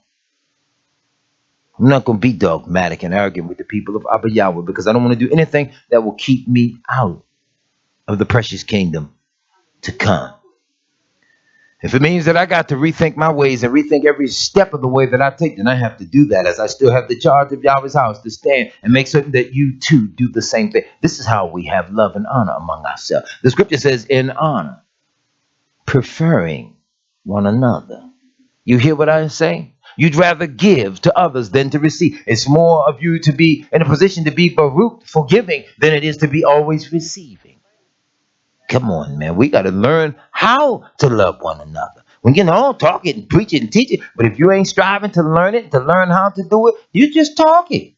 I'm not going to be dogmatic and arrogant with the people of Abba Yahweh because I don't want to do anything that will keep me out of the precious kingdom to come. If it means that I got to rethink my ways and rethink every step of the way that I take, then I have to do that as I still have the charge of Yahweh's house to stand and make certain that you too do the same thing. This is how we have love and honor among ourselves. The scripture says in honor, preferring one another. You hear what I say? You'd rather give to others than to receive. It's more of you to be in a position to be Baruch, forgiving, than it is to be always receiving. Come on, man. We got to learn how to love one another. We can all talk it and preach it and teach it, but if you ain't striving to learn it, to learn how to do it, you just talking.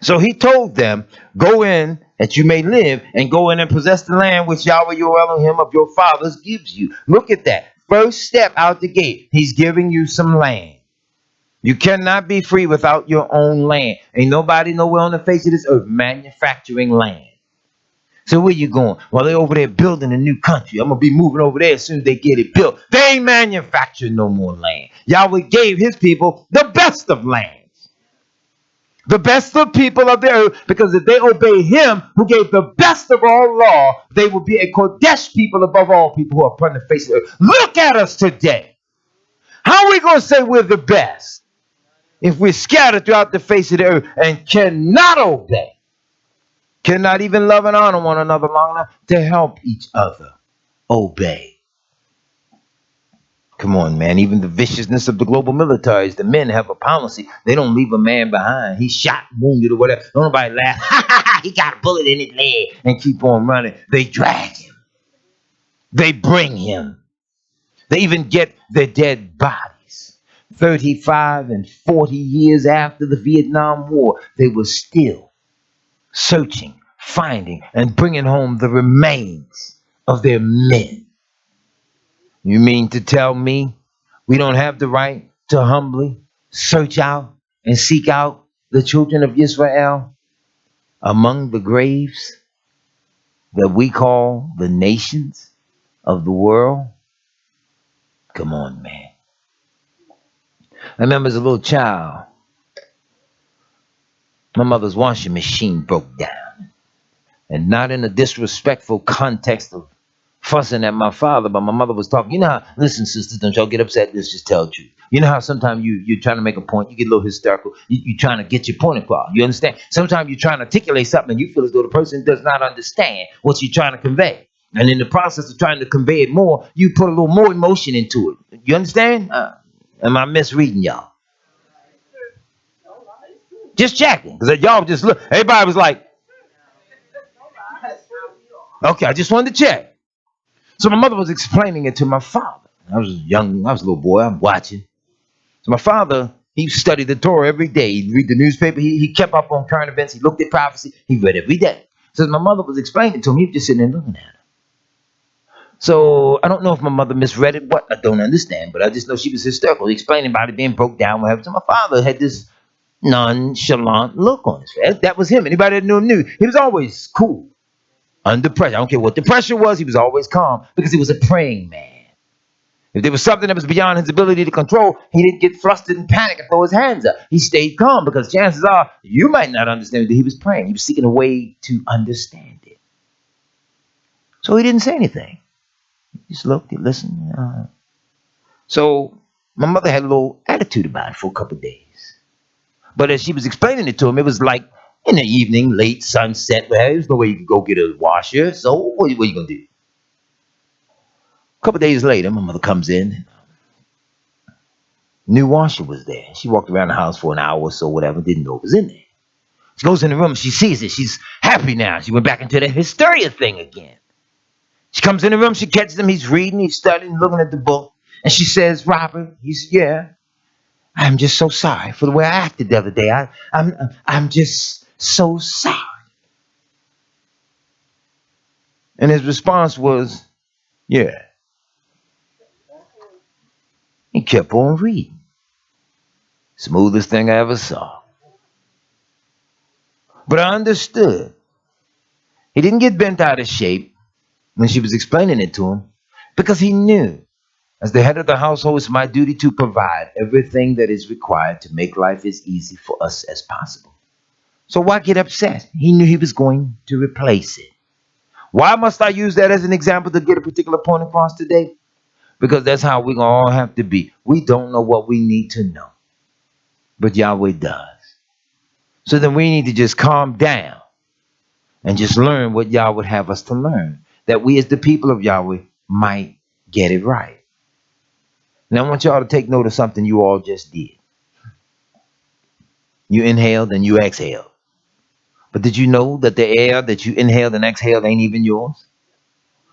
So he told them, go in that you may live and go in and possess the land which Yahweh your Elohim of your fathers gives you. Look at that. First step out the gate. He's giving you some land. You cannot be free without your own land. Ain't nobody nowhere on the face of this earth manufacturing land. So where you going? Well, they're over there building a new country. I'm going to be moving over there as soon as they get it built. They ain't manufacturing no more land. Yahweh gave his people the best of lands. The best of people of the earth, because if they obey him who gave the best of all law, they will be a Kodesh people above all people who are upon the face of the earth. Look at us today. How are we going to say we're the best if we're scattered throughout the face of the earth and cannot obey, cannot even love and honor one another long enough to help each other obey? Come on, man. Even the viciousness of the global militaries, the men have a policy. They don't leave a man behind. He's shot, wounded, or whatever. Don't nobody laugh. Ha ha ha, he got a bullet in his leg and keep on running. They drag him. They bring him. They even get their dead bodies. 35 and 40 years after the Vietnam War, they were still searching, finding, and bringing home the remains of their men. You mean to tell me we don't have the right to humbly search out and seek out the children of Israel among the graves that we call the nations of the world? Come on, man. I remember as a little child, my mother's washing machine broke down. And not in a disrespectful context of fussing at my father, but my mother was talking. You know how, listen, sisters, don't y'all get upset. Let's just tell the truth. You know how sometimes you're trying to make a point, you get a little hysterical, you're trying to get your point across. You understand? Sometimes you're trying to articulate something and you feel as though the person does not understand what you're trying to convey. And in the process of trying to convey it more, you put a little more emotion into it. You understand? Am I misreading y'all? Just checking. Because y'all just look, everybody was like, okay, I just wanted to check. So my mother was explaining it to my father. I was young, I was a little boy, I'm watching. So my father, he studied the Torah every day. He'd read the newspaper, he kept up on current events, he looked at prophecy, he read every day. So as my mother was explaining to him, he was just sitting there looking at her. So I don't know if my mother misread it, what, I don't understand, but I just know she was hysterical, explaining about it being broke down, whatever. So my father had this nonchalant look on his face. That was him. Anybody that knew, he was always cool. Under pressure. I don't care what the pressure was, he was always calm because he was a praying man. If there was something that was beyond his ability to control, he didn't get flustered and panic and throw his hands up. He stayed calm because chances are you might not understand that he was praying. He was seeking a way to understand it. So he didn't say anything. He just looked, he listened. So my mother had a little attitude about it for a couple of days. But as she was explaining it to him, it was like in the evening, late sunset. Well, there's no way you could go get a washer. So what are you going to do? A couple of days later, my mother comes in. New washer was there. She walked around the house for an hour or so, whatever, didn't know it was in there. She goes in the room, she sees it. She's happy now. She went back into that hysteria thing again. She comes in the room, she catches him, he's reading, he's studying, looking at the book. And she says, Robert, he said, yeah, I'm just so sorry for the way I acted the other day. I'm just so sorry. And his response was, yeah. He kept on reading. Smoothest thing I ever saw. But I understood. He didn't get bent out of shape when she was explaining it to him because he knew, as the head of the household, it's my duty to provide everything that is required to make life as easy for us as possible. So why get upset? He knew he was going to replace it. Why must I use that as an example to get a particular point across today? Because that's how we're going to all have to be. We don't know what we need to know, but Yahweh does. So then we need to just calm down and just learn what Yahweh would have us to learn, that we as the people of Yahweh might get it right. Now I want y'all to take note of something you all just did. You inhaled and you exhaled. But did you know that the air that you inhaled and exhaled ain't even yours?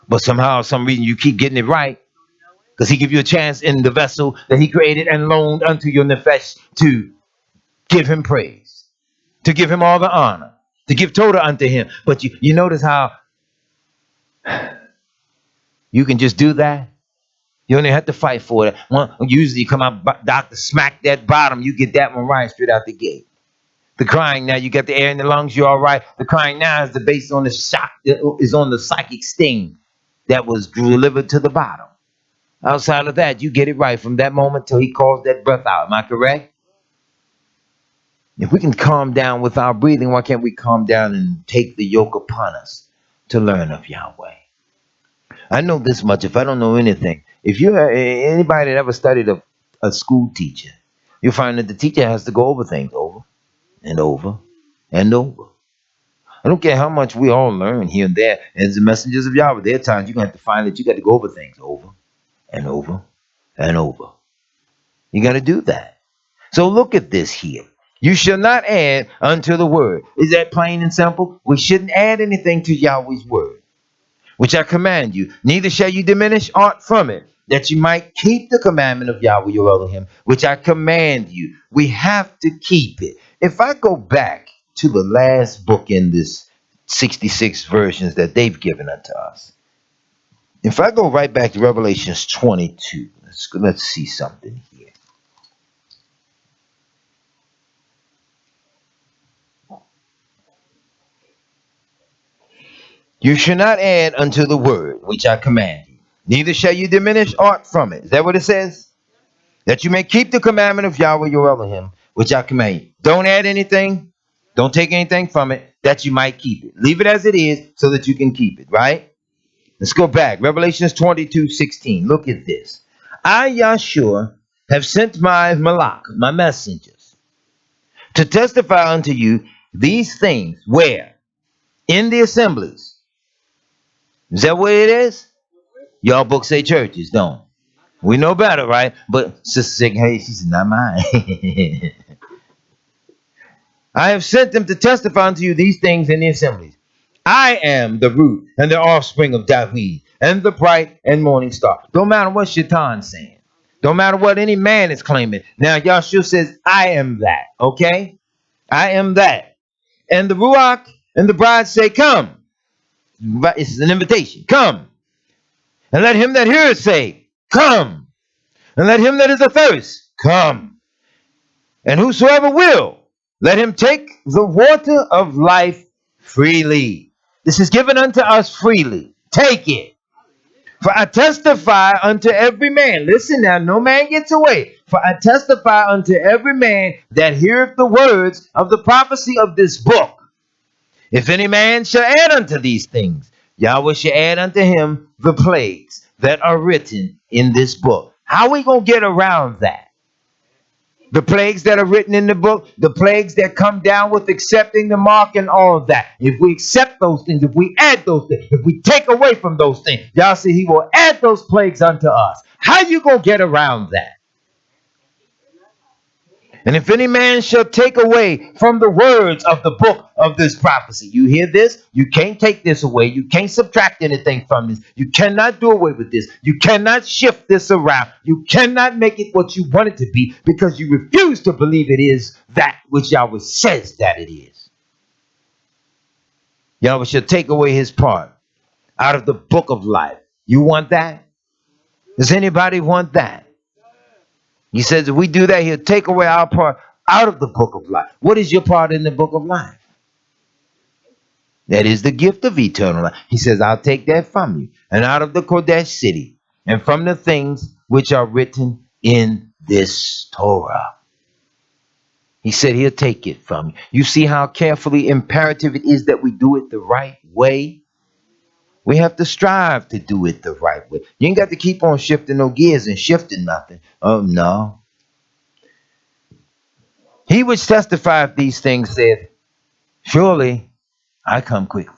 But somehow, some reason, you keep getting it right because he give you a chance in the vessel that he created and loaned unto your nefesh to give him praise, to give him all the honor, to give Torah unto him. But you notice how you can just do that? You only have to fight for it. Usually you come out, doctor, smack that bottom, you get that one right straight out the gate. The crying now, you got the air in the lungs, you're all right. The crying now is based on the shock, is on the psychic sting that was delivered to the bottom. Outside of that, you get it right from that moment till he calls that breath out. Am I correct? If we can calm down with our breathing, why can't we calm down and take the yoke upon us to learn of Yahweh? I know this much. If I don't know anything, if you're anybody that ever studied a school teacher, you'll find that the teacher has to go over things over and over and over. I don't care how much we all learn here and there. As the messengers of Yahweh, there are times you're going to have to find that you got to go over things over and over and over. You got to do that. So look at this here. You shall not add unto the word. Is that plain and simple? We shouldn't add anything to Yahweh's word, which I command you. Neither shall you diminish aught from it. that you might keep the commandment of Yahweh your Elohim, which I command you. We have to keep it. If I go back to the last book in this 66 versions that they've given unto us, if I go right back to Revelations 22, let's see something here. You shall not add unto the word which I command you, neither shall you diminish aught from it. Is that what it says? That you may keep the commandment of Yahweh your Elohim, which I command you. Don't add anything. Don't take anything from it, that you might keep it. Leave it as it is so that you can keep it, right? Let's go back. Revelations 22:16. Look at this. I, Yahshua, have sent my malach, my messengers, to testify unto you these things. Where? In the assemblies. Is that what it is? Y'all books say churches, don't? We know better, right? But Sister Sig, hey, she said, not mine. I have sent them to testify unto you these things in the assemblies. I am the root and the offspring of David and the bright and morning star. Don't matter what Shaitan's saying. Don't matter what any man is claiming. Now, Yahshua says, I am that, okay? I am that. And the Ruach and the bride say, come. It's an invitation. Come. And let him that heareth say, come. And let him that is athirst, come. And whosoever will, let him take the water of life freely. This is given unto us freely. Take it. For I testify unto every man. Listen now, no man gets away. For I testify unto every man that heareth the words of the prophecy of this book. If any man shall add unto these things, Yahweh shall add unto him the plagues that are written in this book. How are we going to get around that? The plagues that are written in the book, the plagues that come down with accepting the mark and all of that. If we accept those things, if we add those things, if we take away from those things, y'all see he will add those plagues unto us. How you going to get around that? And if any man shall take away from the words of the book of this prophecy, you hear this? You can't take this away. You can't subtract anything from this. You cannot do away with this. You cannot shift this around. You cannot make it what you want it to be because you refuse to believe it is that which Yahweh says that it is. Yahweh shall take away his part out of the book of life. You want that? Does anybody want that? He says if we do that, he'll take away our part out of the book of life. What is your part in the book of life? That is the gift of eternal life. He says, I'll take that from you and out of the Kodesh city and from the things which are written in this Torah. He said he'll take it from you. You see how carefully imperative it is that we do it the right way? We have to strive to do it the right way. You ain't got to keep on shifting no gears and shifting nothing. Oh, no. He which testifieth these things said, surely I come quickly.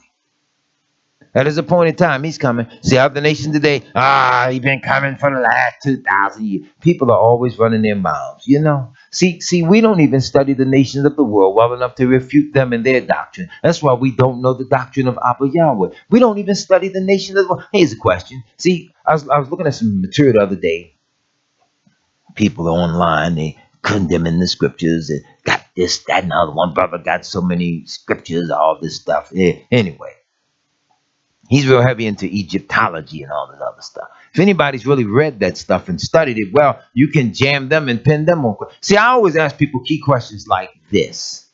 At his appointed time, he's coming. See how the nation today, he's been coming for the last 2,000 years. People are always running their mouths, you know. See, we don't even study the nations of the world well enough to refute them and their doctrine. That's why we don't know the doctrine of Abba Yahweh. We don't even study the nations of the world. Here's a question. See, I was looking at some material the other day. People are online, they condemning the scriptures and got this, that, and the other. One brother got so many scriptures, all this stuff. Yeah. Anyway. He's real heavy into Egyptology and all this other stuff. If anybody's really read that stuff and studied it well, you can jam them and pin them on. See, I always ask people key questions like this.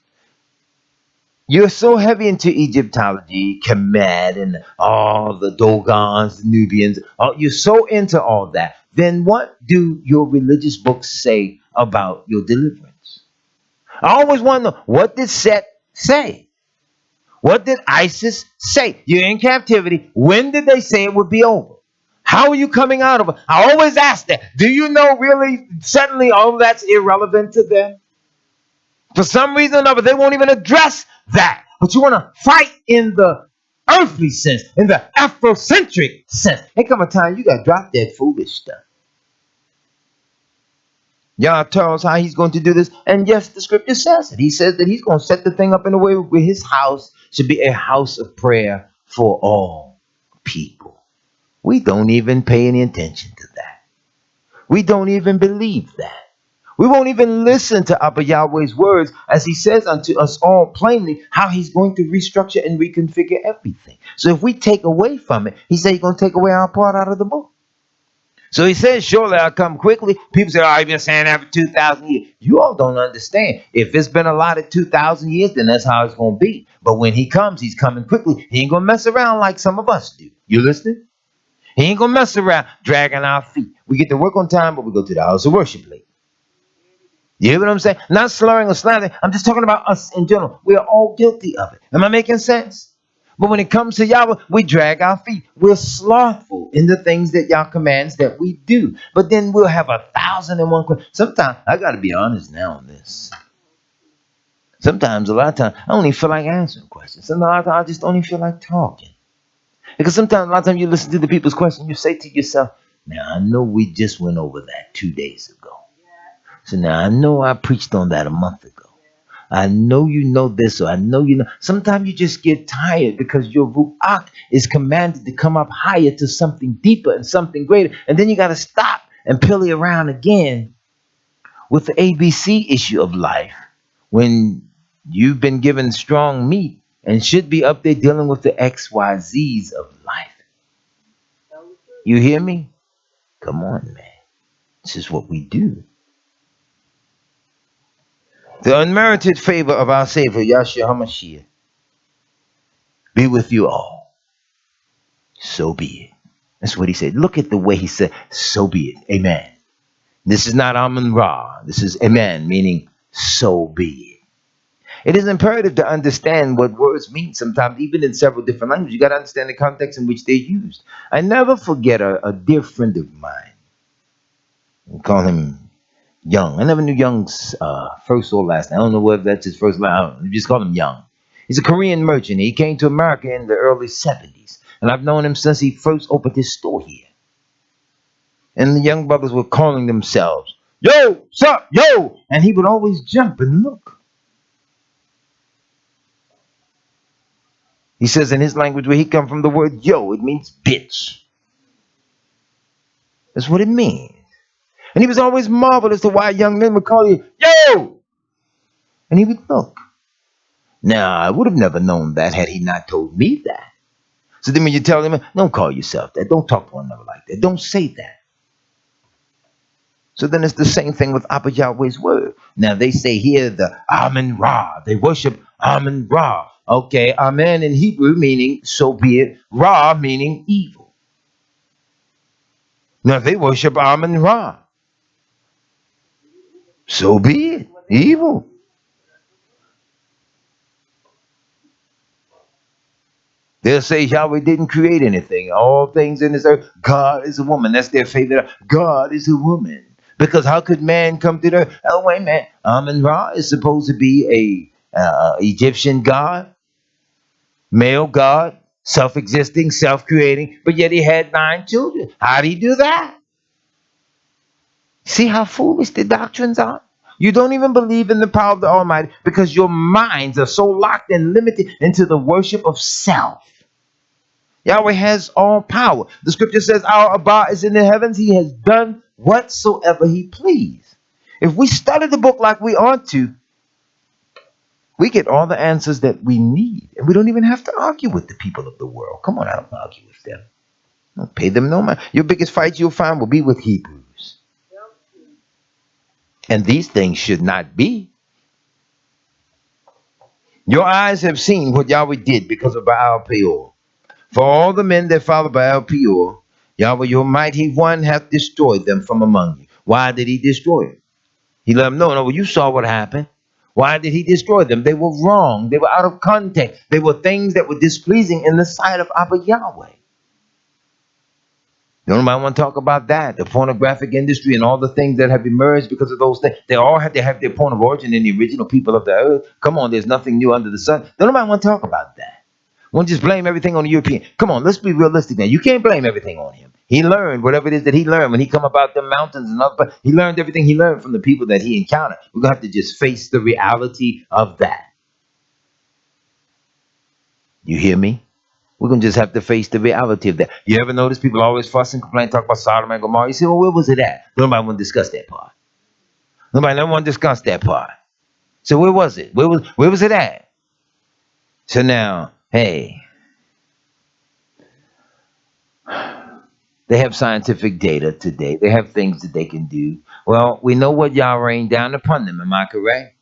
You're so heavy into Egyptology, Kemet, and all the Dogons, the Nubians. You're so into all that. Then what do your religious books say about your deliverance? I always want to know, what did Set say? What did ISIS say? You're in captivity. When did they say it would be over? How are you coming out of it? I always ask that. Do you know really, suddenly all that's irrelevant to them? For some reason or another, they won't even address that. But you want to fight in the earthly sense, in the Afrocentric sense. There come a time you got to drop that foolish stuff. Yah tells how he's going to do this. And yes, the scripture says it. He says that he's going to set the thing up in a way where his house should be a house of prayer for all people. We don't even pay any attention to that. We don't even believe that. We won't even listen to Abba Yahweh's words as he says unto us all plainly how he's going to restructure and reconfigure everything. So if we take away from it, he said he's going to take away our part out of the book. So he says, surely I'll come quickly. People say, oh, I've been saying that for 2,000 years. You all don't understand. If it's been allotted 2,000 years, then that's how it's going to be. But when he comes, he's coming quickly. He ain't going to mess around like some of us do. You listening? He ain't going to mess around dragging our feet. We get to work on time, but we go to the house of worship late. You hear what I'm saying? Not slurring or slandering. I'm just talking about us in general. We are all guilty of it. Am I making sense? But when it comes to Yahweh, we drag our feet. We're slothful in the things that Yah commands that we do. But then we'll have 1,001 questions. Sometimes, I got to be honest now on this. Sometimes, a lot of times, I don't even feel like answering questions. Sometimes, a lot of times, I just don't even feel like talking. Because sometimes, a lot of times, you listen to the people's questions, you say to yourself, now, I know we just went over that 2 days ago. So now, I know I preached on that a month ago. I know you know this, or I know you know. Sometimes you just get tired because your ruach is commanded to come up higher to something deeper and something greater. And then you got to stop and pilly around again with the ABC issue of life when you've been given strong meat and should be up there dealing with the XYZs of life. You hear me? Come on, man. This is what we do. The unmerited favor of our Savior, Yahshua HaMashiach, be with you all. So be it. That's what he said. Look at the way he said, so be it. Amen. This is not Amun Ra. This is Amen, meaning so be it. It is imperative to understand what words mean sometimes, even in several different languages. You got to understand the context in which they're used. I never forget a dear friend of mine. We call him Young. I never knew Young's first or last name. I don't know whether that's his first name. We just call him Young. He's a Korean merchant. He came to America in the early 70s. And I've known him since he first opened his store here. And the young brothers were calling themselves, yo, sup, yo. And he would always jump and look. He says in his language where he come from, the word yo, it means bitch. That's what it means. And he was always marveled as to why young men would call you, yo. And he would look. Now, I would have never known that had he not told me that. So then when you tell him, don't call yourself that. Don't talk to one another like that. Don't say that. So then it's the same thing with Abba Yahweh's word. Now they say here the Amen Ra. They worship Amen Ra. Okay, Amen in Hebrew meaning so be it. Ra meaning evil. Now they worship Amen Ra. So be it. Evil. They'll say Yahweh didn't create anything. All things in this earth, God is a woman. That's their favorite. God is a woman. Because how could man come to the earth? Oh, wait, man. Amen Ra is supposed to be a Egyptian god, male god, self-existing, self-creating, but yet he had 9 children. How did he do that? See how foolish the doctrines are? You don't even believe in the power of the Almighty because your minds are so locked and limited into the worship of self. Yahweh has all power. The scripture says our Abba is in the heavens. He has done whatsoever he pleased. If we study the book like we ought to, we get all the answers that we need. And we don't even have to argue with the people of the world. Come on, I don't argue with them. Don't pay them no mind. Your biggest fight you'll find will be with Hebrews. And these things should not be. Your eyes have seen what Yahweh did because of Baal Peor. For all the men that follow Baal Peor, Yahweh, your mighty one, hath destroyed them from among you. Why did he destroy them? He let them know, no, well, you saw what happened. Why did he destroy them? They were wrong. They were out of context. They were things that were displeasing in the sight of Abba Yahweh. Nobody want to talk about that. The pornographic industry and all the things that have emerged because of those things. They all have to have their point of origin in the original people of the earth. Come on, there's nothing new under the sun. Nobody want to talk about that. Won't just blame everything on the European. Come on, let's be realistic now. You can't blame everything on him. He learned whatever it is that he learned when he come about the mountains and other. He learned everything he learned from the people that he encountered. We're gonna have to just face the reality of that. You hear me? We're going to just have to face the reality of that. You ever notice people always fuss and complain, talk about Sodom and Gomorrah? You say, well, where was it at? Nobody want to discuss that part. Nobody never want to discuss that part. So where was it? Where was it at? So now, hey, they have scientific data today. They have things that they can do. Well, we know what y'all rained down upon them. Am I correct?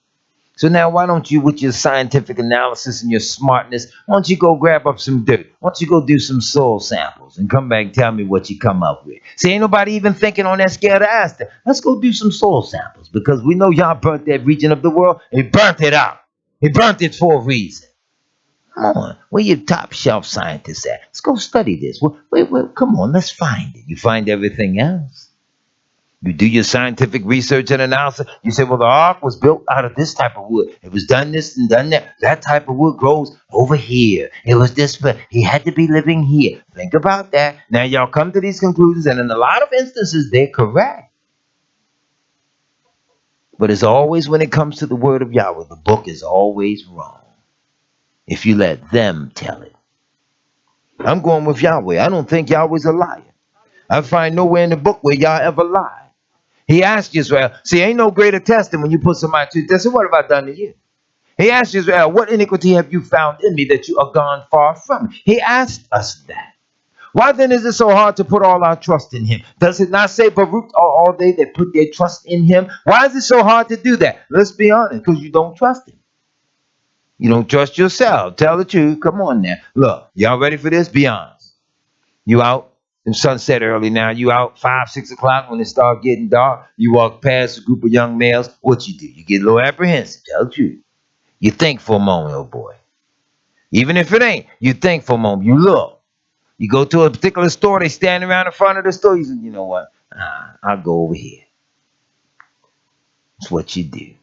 So now why don't you, with your scientific analysis and your smartness, why don't you go grab up some dirt? Why don't you go do some soil samples and come back and tell me what you come up with? See, ain't nobody even thinking on that scale to ask that. Let's go do some soil samples because we know y'all burnt that region of the world. It burnt it out. It burnt it for a reason. Come on, where your top shelf scientists at? Let's go study this. Wait, come on, let's find it. You find everything else. You do your scientific research and analysis. You say, well, the ark was built out of this type of wood. It was done this and done that. That type of wood grows over here. It was this, but he had to be living here. Think about that. Now, y'all come to these conclusions, and in a lot of instances, they're correct. But as always, when it comes to the word of Yahweh, the book is always wrong if you let them tell it. I'm going with Yahweh. I don't think Yahweh's a liar. I find nowhere in the book where Yah ever lied. He asked Israel, see, ain't no greater test than when you put somebody to the test. And what have I done to you? He asked Israel, what iniquity have you found in me that you are gone far from me? He asked us that. Why then is it so hard to put all our trust in him? Does it not say, Baruch are all they that put their trust in him? Why is it so hard to do that? Let's be honest, because you don't trust him. You don't trust yourself. Tell the truth. Come on now. Look, y'all ready for this? Be honest. You out? The sunset early now. You out 5, 6 o'clock when it start getting dark. You walk past a group of young males. What you do? You get a little apprehensive. Tell the truth. You think for a moment, oh boy. Even if it ain't, you think for a moment. You look. You go to a particular store. They stand around in front of the store. You say, you know what? I'll go over here. That's what you do.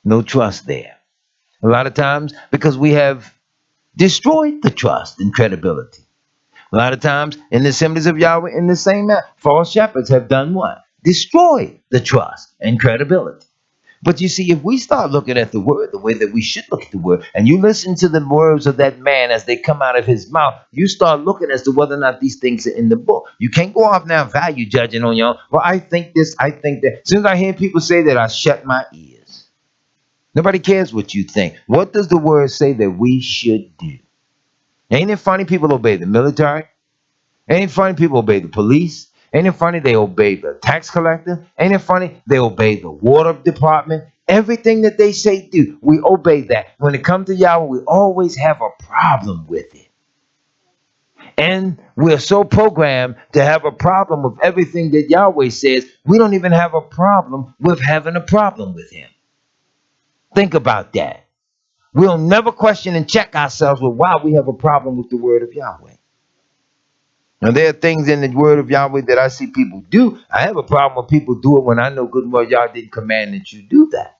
No trust there. A lot of times because we have destroyed the trust and credibility. A lot of times in the assemblies of Yahweh, in the same manner, false shepherds have done what? Destroyed the trust and credibility. But you see, if we start looking at the word the way that we should look at the word, and you listen to the words of that man as they come out of his mouth, you start looking as to whether or not these things are in the book. You can't go off now value judging on your own. Well, I think this, I think that. As soon as I hear people say that, I shut my ears. Nobody cares what you think. What does the word say that we should do? Ain't it funny people obey the military? Ain't it funny people obey the police? Ain't it funny they obey the tax collector? Ain't it funny they obey the water department? Everything that they say do, we obey that. When it comes to Yahweh, we always have a problem with it. And we're so programmed to have a problem with everything that Yahweh says, we don't even have a problem with having a problem with him. Think about that. We'll never question and check ourselves with why we have a problem with the word of Yahweh. Now, there are things in the word of Yahweh that I see people do. I have a problem when people do it when I know good and well Yah didn't command that you do that.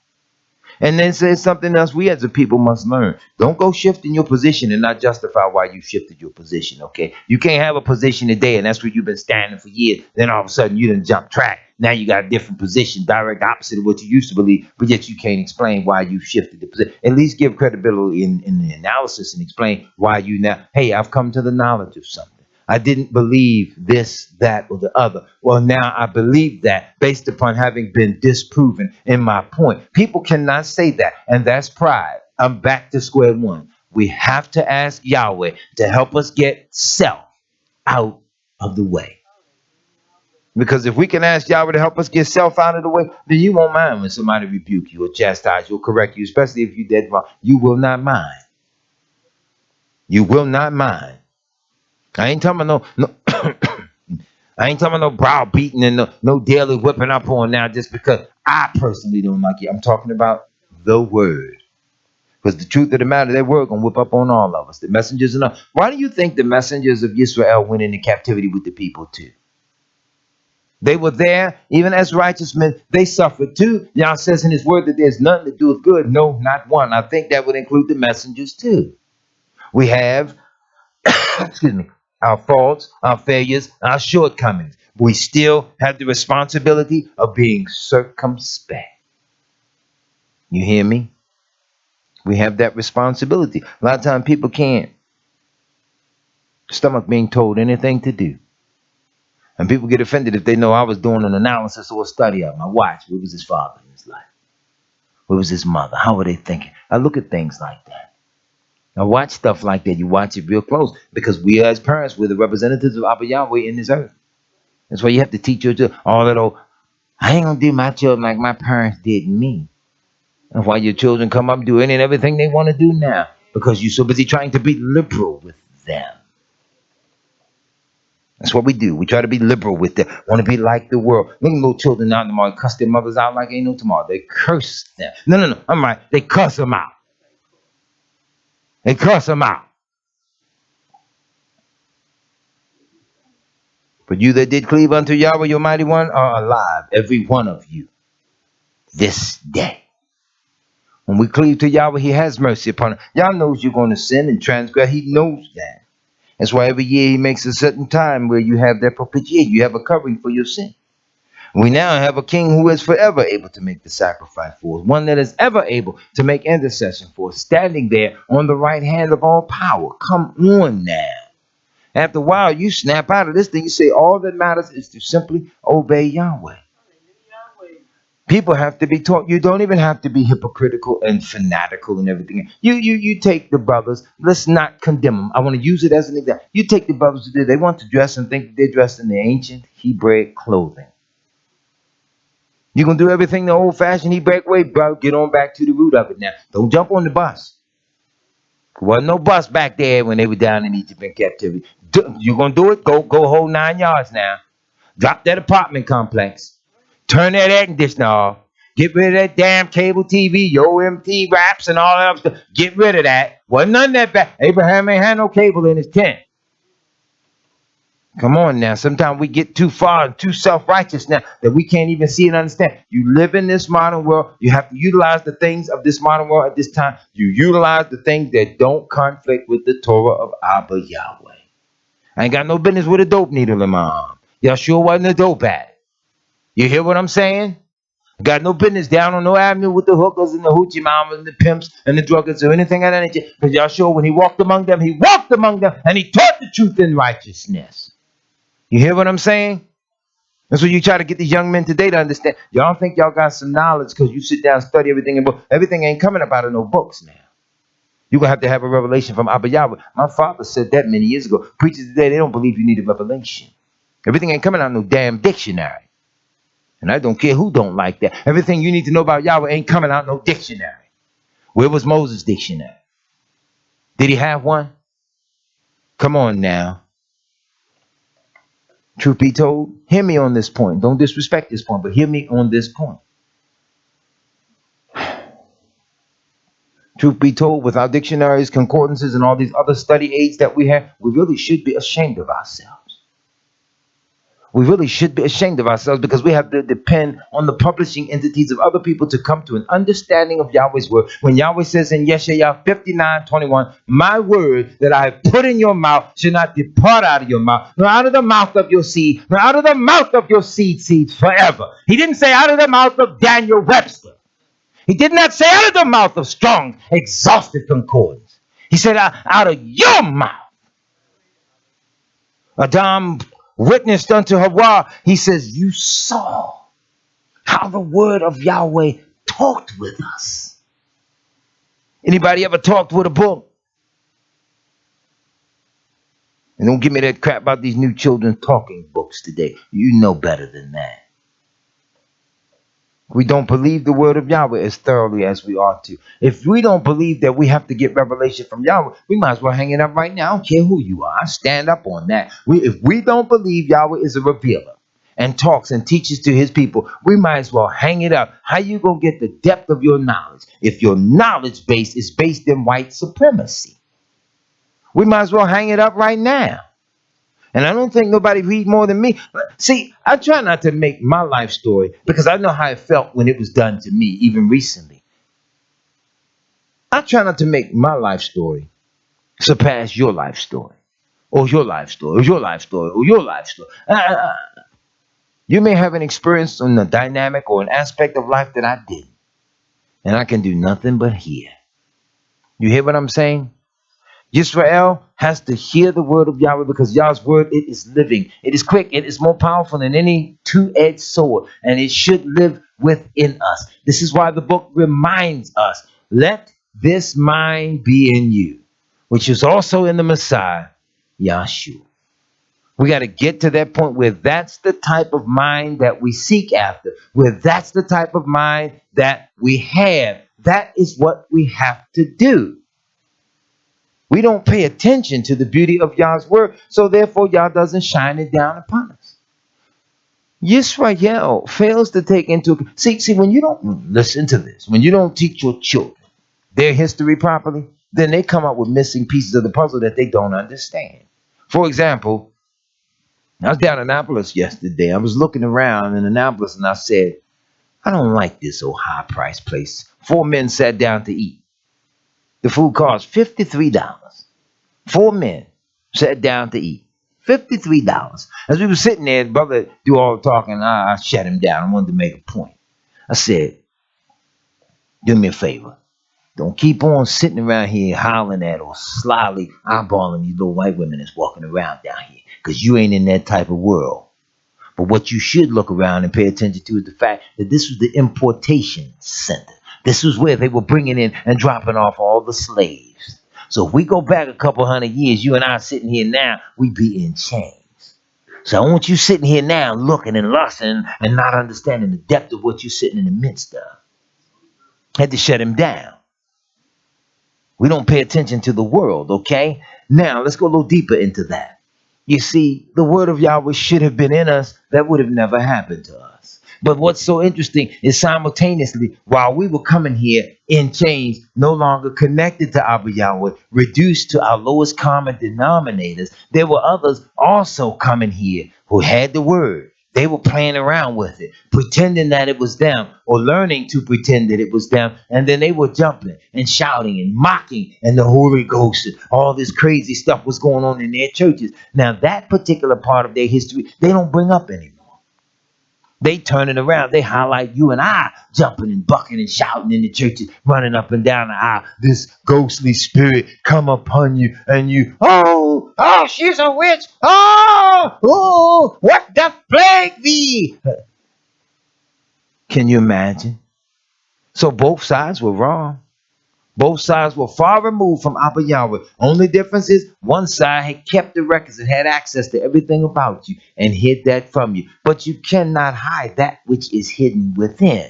And then says something else we as a people must learn. Don't go shifting your position and not justify why you shifted your position, okay? You can't have a position today and that's where you've been standing for years. Then all of a sudden you done jump track. Now you got a different position, direct opposite of what you used to believe, but yet you can't explain why you shifted the position. At least give credibility in the analysis and explain why you now, hey, I've come to the knowledge of something. I didn't believe this, that, or the other. Well, now I believe that based upon having been disproven in my point. People cannot say that, and that's pride. I'm back to square one. We have to ask Yahweh to help us get self out of the way. Because if we can ask Yahweh to help us get self out of the way, then you won't mind when somebody rebuke you or chastise you or correct you, especially if you're dead wrong. You will not mind. You will not mind. I ain't talking about no I ain't talking about no browbeating and no daily whipping up on now just because I personally don't like it. I'm talking about the word. Because the truth of the matter, that word gonna whip up on all of us. The messengers and all. Why do you think the messengers of Israel went into captivity with the people too? They were there, even as righteous men, they suffered too. Yah says in his word that there's none that doeth good. No, not one. I think that would include the messengers too. We have excuse me, our faults, our failures, our shortcomings. We still have the responsibility of being circumspect. You hear me? We have that responsibility. A lot of times people can't stomach being told anything to do. And people get offended if they know I was doing an analysis or a study of him. I watched. Where was his father in his life? Where was his mother? How were they thinking? I look at things like that. I watch stuff like that. You watch it real close because we as parents, we're the representatives of Abba Yahweh in this earth. That's why you have to teach your children all that old, I ain't gonna do my children like my parents did me. That's why your children come up and do any and everything they want to do now because you're so busy trying to be liberal with them. That's what we do. We try to be liberal with them. Want to be like the world. Look at little children out tomorrow cuss their mothers out like ain't no tomorrow. They curse them. No. I'm right. They cuss them out. They cuss them out. But you that did cleave unto Yahweh, your mighty one, are alive, every one of you, this day. When we cleave to Yahweh, he has mercy upon us. Y'all knows you're going to sin and transgress. He knows that. That's why every year he makes a certain time where you have that propitiation. You have a covering for your sin. We now have a king who is forever able to make the sacrifice for us, one that is ever able to make intercession for us, standing there on the right hand of all power. Come on now. After a while, you snap out of this thing. You say all that matters is to simply obey Yahweh. People have to be taught. You don't even have to be hypocritical and fanatical and everything. You take the brothers. Let's not condemn them. I want to use it as an example. You take the brothers today. They want to dress and think they're dressed in the ancient Hebraic clothing. You're going to do everything the old-fashioned Hebraic way, bro. Get on back to the root of it now. Don't jump on the bus. There wasn't no bus back there when they were down in Egypt in captivity. You're going to do it? Go whole 9 yards now. Drop that apartment complex. Turn that air conditioner off. Get rid of that damn cable TV, your MT wraps and all that other stuff. Get rid of that. Wasn't none of that back. Abraham ain't had no cable in his tent. Come on now. Sometimes we get too far and too self-righteous now that we can't even see and understand. You live in this modern world. You have to utilize the things of this modern world at this time. You utilize the things that don't conflict with the Torah of Abba Yahweh. I ain't got no business with a dope needle in my arm. Y'all sure wasn't a dope addict. You hear what I'm saying? Got no business down on no avenue with the hookers and the hoochie mamas and the pimps and the druggists or anything of that nature. Because y'all sure when he walked among them and he taught the truth in righteousness. You hear what I'm saying? That's what you try to get these young men today to understand. Y'all think y'all got some knowledge because you sit down and study everything in books. Everything ain't coming up out of no books now. You're going to have a revelation from Abba Yahweh. My father said that many years ago. Preachers today, they don't believe you need a revelation. Everything ain't coming out of no damn dictionary. And I don't care who don't like that. Everything you need to know about Yahweh ain't coming out no dictionary. Where was Moses' dictionary? Did he have one? Come on now. Truth be told, hear me on this point. Don't disrespect this point, but hear me on this point. Truth be told, with our dictionaries, concordances, and all these other study aids that we have, we really should be ashamed of ourselves. We really should be ashamed of ourselves because we have to depend on the publishing entities of other people to come to an understanding of Yahweh's word. When Yahweh says in Yeshayah 59:21, my word that I have put in your mouth should not depart out of your mouth, nor out of the mouth of your seed, nor out of the mouth of your seeds forever. He didn't say out of the mouth of Daniel Webster. He did not say out of the mouth of strong, exhaustive concordance. He said out of your mouth. Adam witnessed unto Hawa, he says, you saw how the word of Yahweh talked with us. Anybody ever talked with a book? And don't give me that crap about these new children talking books today. You know better than that. We don't believe the word of Yahweh as thoroughly as we ought to. If we don't believe that we have to get revelation from Yahweh, we might as well hang it up right now. I don't care who you are. I stand up on that. If we don't believe Yahweh is a revealer and talks and teaches to his people, we might as well hang it up. How you going to get the depth of your knowledge if your knowledge base is based in white supremacy? We might as well hang it up right now. And I don't think nobody read more than me. See, I try not to make my life story because I know how it felt when it was done to me, even recently. I try not to make my life story surpass your life story, or your life story, or your life story, or your life story. You may have an experience on a dynamic or an aspect of life that I didn't, and I can do nothing but hear. You hear what I'm saying? Israel has to hear the word of Yahweh because Yahweh's word, it is living. It is quick. It is more powerful than any two-edged sword, and it should live within us. This is why the book reminds us, let this mind be in you, which is also in the Messiah, Yahshua. We got to get to that point where that's the type of mind that we seek after, where that's the type of mind that we have. That is what we have to do. We don't pay attention to the beauty of Yah's word, so therefore Yah doesn't shine it down upon us. Yisrael fails to take into see when you don't listen to this, when you don't teach your children their history properly, then they come up with missing pieces of the puzzle that they don't understand. For example, I was down in Annapolis yesterday. I was looking around in Annapolis and I said, I don't like this old high price place. 4 men sat down to eat. The food cost $53. 4 men sat down to eat. $53. As we were sitting there, the brother do all the talking. I shut him down. I wanted to make a point. I said, do me a favor. Don't keep on sitting around here hollering at or slyly eyeballing these little white women that's walking around down here. Because you ain't in that type of world. But what you should look around and pay attention to is the fact that this was the importation center. This was where they were bringing in and dropping off all the slaves. So if we go back a couple hundred years, you and I sitting here now, we be in chains. So I want you sitting here now looking and lusting and not understanding the depth of what you're sitting in the midst of. Had to shut him down. We don't pay attention to the world, okay? Now, let's go a little deeper into that. You see, the word of Yahweh should have been in us. That would have never happened to us. But what's so interesting is simultaneously, while we were coming here in chains, no longer connected to Abba Yahweh, reduced to our lowest common denominators, there were others also coming here who had the word. They were playing around with it, pretending that it was them, or learning to pretend that it was them. And then they were jumping and shouting and mocking, and the Holy Ghost and all this crazy stuff was going on in their churches. Now, that particular part of their history, they don't bring up anymore. They turn it around. They highlight you and I jumping and bucking and shouting in the churches, running up and down the aisle. This ghostly spirit come upon you, and you, oh, she's a witch. Oh, what doth plague thee? Can you imagine? So both sides were wrong. Both sides were far removed from Abba Yahweh. Only difference is one side had kept the records and had access to everything about you and hid that from you. But you cannot hide that which is hidden within.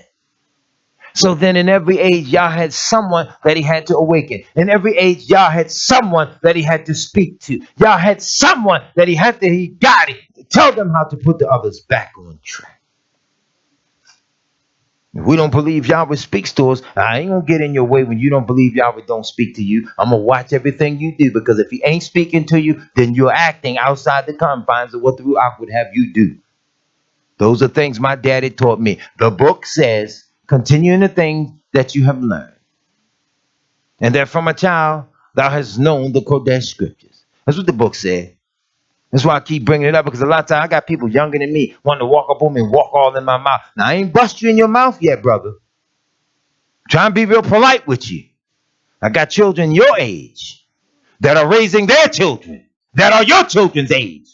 So then in every age, Yah had someone that he had to awaken. In every age, Yah had someone that he had to speak to. Yah had someone that he guided to tell them how to put the others back on track. If we don't believe Yahweh speaks to us, I ain't gonna get in your way when you don't believe Yahweh don't speak to you. I'm gonna watch everything you do, because if he ain't speaking to you, then you're acting outside the confines of what the Ruach would have you do. Those are things my daddy taught me. The book says, continue in the things that you have learned, and that from a child thou hast known the Kodesh scriptures. That's what the book said. That's why I keep bringing it up, because a lot of times I got people younger than me wanting to walk up on me and walk all in my mouth. Now, I ain't bust you in your mouth yet, brother. Try and be real polite with you. I got children your age that are raising their children that are your children's age.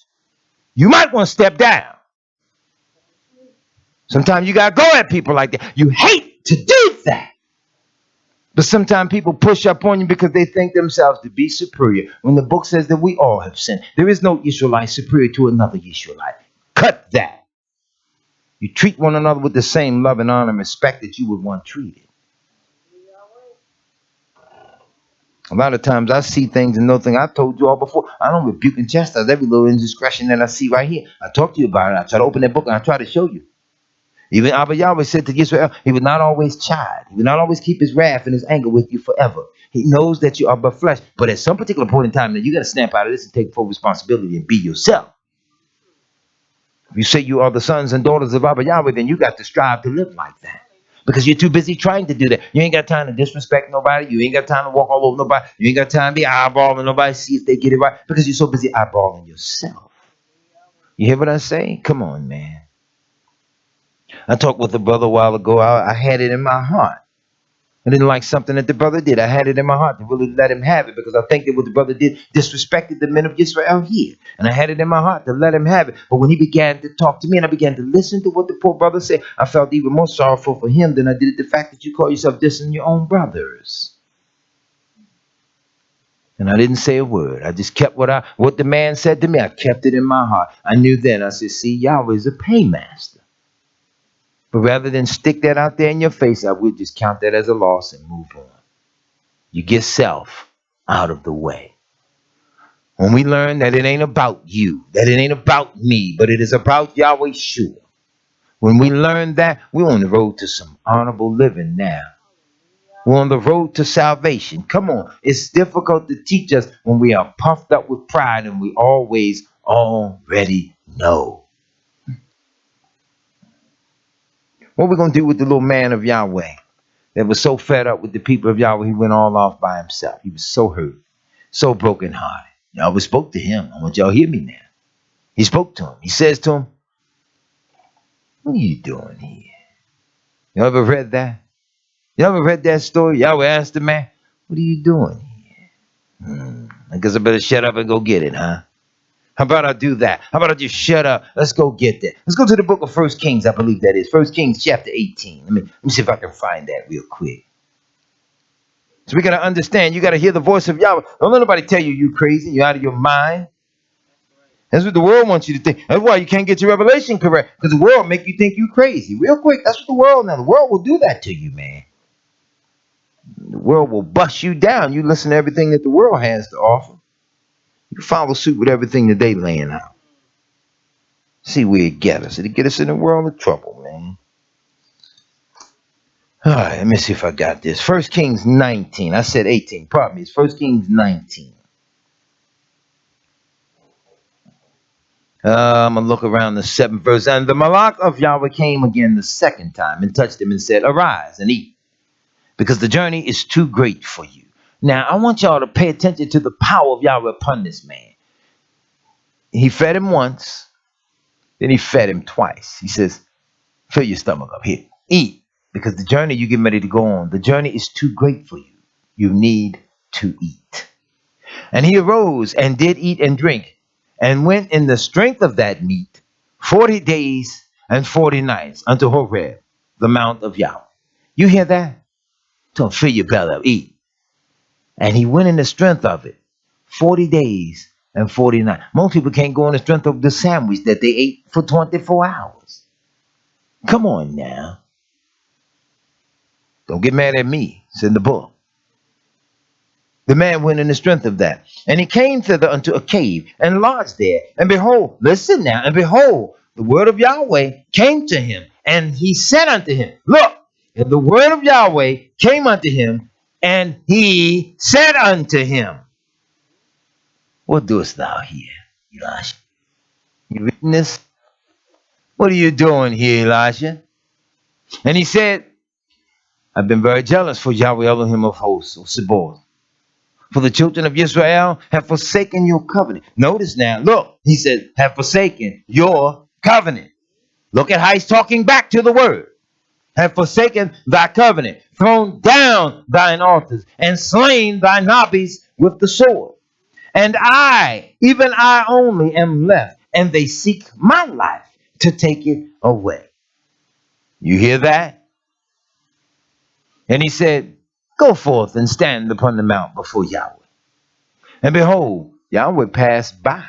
You might want to step down. Sometimes you got to go at people like that. You hate to do that. But sometimes people push up on you because they think themselves to be superior, when the book says that we all have sinned. There is no Israelite superior to another Israelite. Cut that. You treat one another with the same love and honor and respect that you would want treated. A lot of times I see things and know things. I told you all before. I don't rebuke and chastise every little indiscretion that I see right here. I talk to you about it. I try to open that book and I try to show you. Even Abba Yahweh said to Israel, he would not always chide. He would not always keep his wrath and his anger with you forever. He knows that you are but flesh. But at some particular point in time, that you got to snap out of this and take full responsibility and be yourself. If you say you are the sons and daughters of Abba Yahweh, then you got to strive to live like that. Because you're too busy trying to do that. You ain't got time to disrespect nobody. You ain't got time to walk all over nobody. You ain't got time to be eyeballing nobody, see if they get it right. Because you're so busy eyeballing yourself. You hear what I say? Come on, man. I talked with a brother a while ago. I had it in my heart. I didn't like something that the brother did. I had it in my heart to really let him have it because I think that what the brother did disrespected the men of Israel here. And I had it in my heart to let him have it. But when he began to talk to me and I began to listen to what the poor brother said, I felt even more sorrowful for him than I did the fact that you call yourself dissing your own brothers. And I didn't say a word. I just kept what the man said to me. I kept it in my heart. I knew then. I said, see, Yahweh is a paymaster. But rather than stick that out there in your face, I would just count that as a loss and move on. You get self out of the way. When we learn that it ain't about you, that it ain't about me, but it is about Yahweh Shua. When we learn that, we're on the road to some honorable living now. We're on the road to salvation. Come on. It's difficult to teach us when we are puffed up with pride and we always already know. What are we going to do with the little man of Yahweh that was so fed up with the people of Yahweh, he went all off by himself? He was so hurt, so brokenhearted. Yahweh spoke to him. I want y'all to hear me now. He spoke to him. He says to him, what are you doing here? You ever read that? You ever read that story? Yahweh asked the man, what are you doing here? I guess I better shut up and go get it, huh? How about I do that? How about I just shut up? Let's go get that. Let's go to the book of First Kings, I believe that is. First Kings chapter 18. Let me see if I can find that real quick. So we got to understand, you got to hear the voice of Yahweh. Don't let nobody tell you you crazy, you're out of your mind. That's what the world wants you to think. That's why you can't get your revelation correct, because the world make you think you crazy. Real quick, that's what the world now. The world will do that to you, man. The world will bust you down. You listen to everything that the world has to offer. You follow suit with everything that they laying out. See where it get us. It'll get us in a world of trouble, man. All right, let me see if I got this. First Kings 19. I said 18. Pardon me. It's First Kings 19. I'm going to look around the 7th verse. And the Malach of Yahweh came again the second time and touched him and said, arise and eat, because the journey is too great for you. Now, I want y'all to pay attention to the power of Yahweh upon this man. He fed him once, then he fed him twice. He says, fill your stomach up here. Eat, because the journey you're getting ready to go on, the journey is too great for you. You need to eat. And he arose and did eat and drink, and went in the strength of that meat 40 days and 40 nights unto Horeb, the mount of Yahweh. You hear that? Don't fill your belly up, eat. And he went in the strength of it 40 days and 40 nights. Most people can't go in the strength of the sandwich that they ate for 24 hours. Come on now. Don't get mad at me. It's in the book. The man went in the strength of that. And he came thither unto a cave and lodged there. And behold, listen now, and behold, the word of Yahweh came to him. And he said unto him, look, and the word of Yahweh came unto him, and he said unto him, what doest thou here, Elisha? You reading this? What are you doing here, Elisha? And he said, I've been very jealous for Yahweh Elohim of hosts, of Sabaoth. For the children of Israel have forsaken your covenant. Notice now, look, he said, have forsaken your covenant. Look at how he's talking back to the word. Have forsaken thy covenant, thrown down thine altars, and slain thy nobbies with the sword. And I, even I only, am left, and they seek my life to take it away. You hear that? And he said, go forth and stand upon the mount before Yahweh. And behold, Yahweh passed by,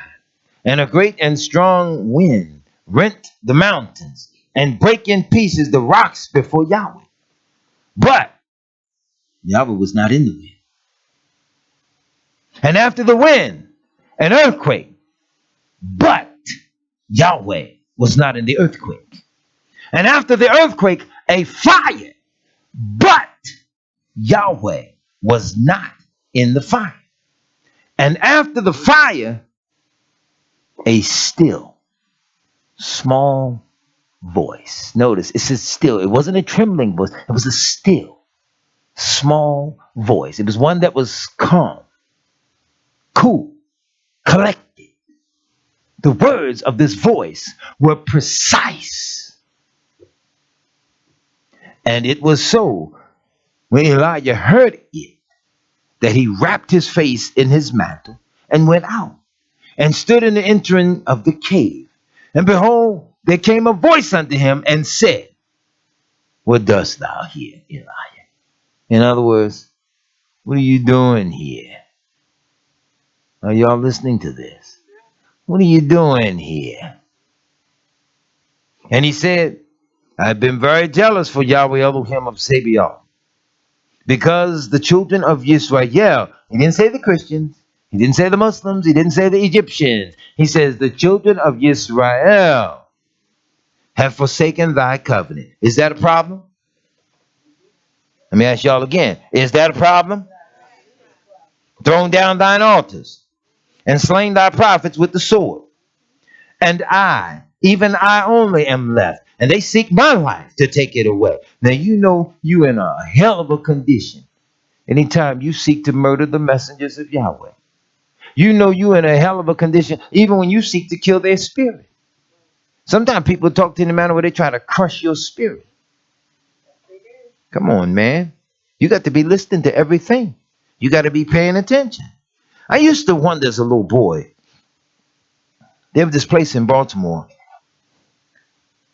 and a great and strong wind rent the mountains and brake in pieces the rocks before Yahweh. But Yahweh was not in the wind. And after the wind, an earthquake. But Yahweh was not in the earthquake. And after the earthquake, a fire. But Yahweh was not in the fire. And after the fire, a still, small voice. Notice it says still. It wasn't a trembling voice. It was a still, small voice. It was one that was calm, cool, collected. The words of this voice were precise. And it was so When Elijah heard it, that he wrapped his face in his mantle and went out and stood in the entering of the cave. And behold, there came a voice unto him and said, what dost thou here, Elijah? In other words, what are you doing here? Are y'all listening to this? What are you doing here? And he said, I've been very jealous for Yahweh Elohim of Sabaoth, because the children of Israel, he didn't say the Christians, he didn't say the Muslims, he didn't say the Egyptians. He says the children of Israel have forsaken thy covenant. Is that a problem? Let me ask y'all again. Is that a problem? Thrown down thine altars and slain thy prophets with the sword. And I, even I only am left. And they seek my life to take it away. Now you know you in a hell of a condition anytime you seek to murder the messengers of Yahweh. You know you in a hell of a condition even when you seek to kill their spirit. Sometimes people talk to you in a manner where they try to crush your spirit. Come on, man. You got to be listening to everything. You got to be paying attention. I used to wonder as a little boy, there was this place in Baltimore.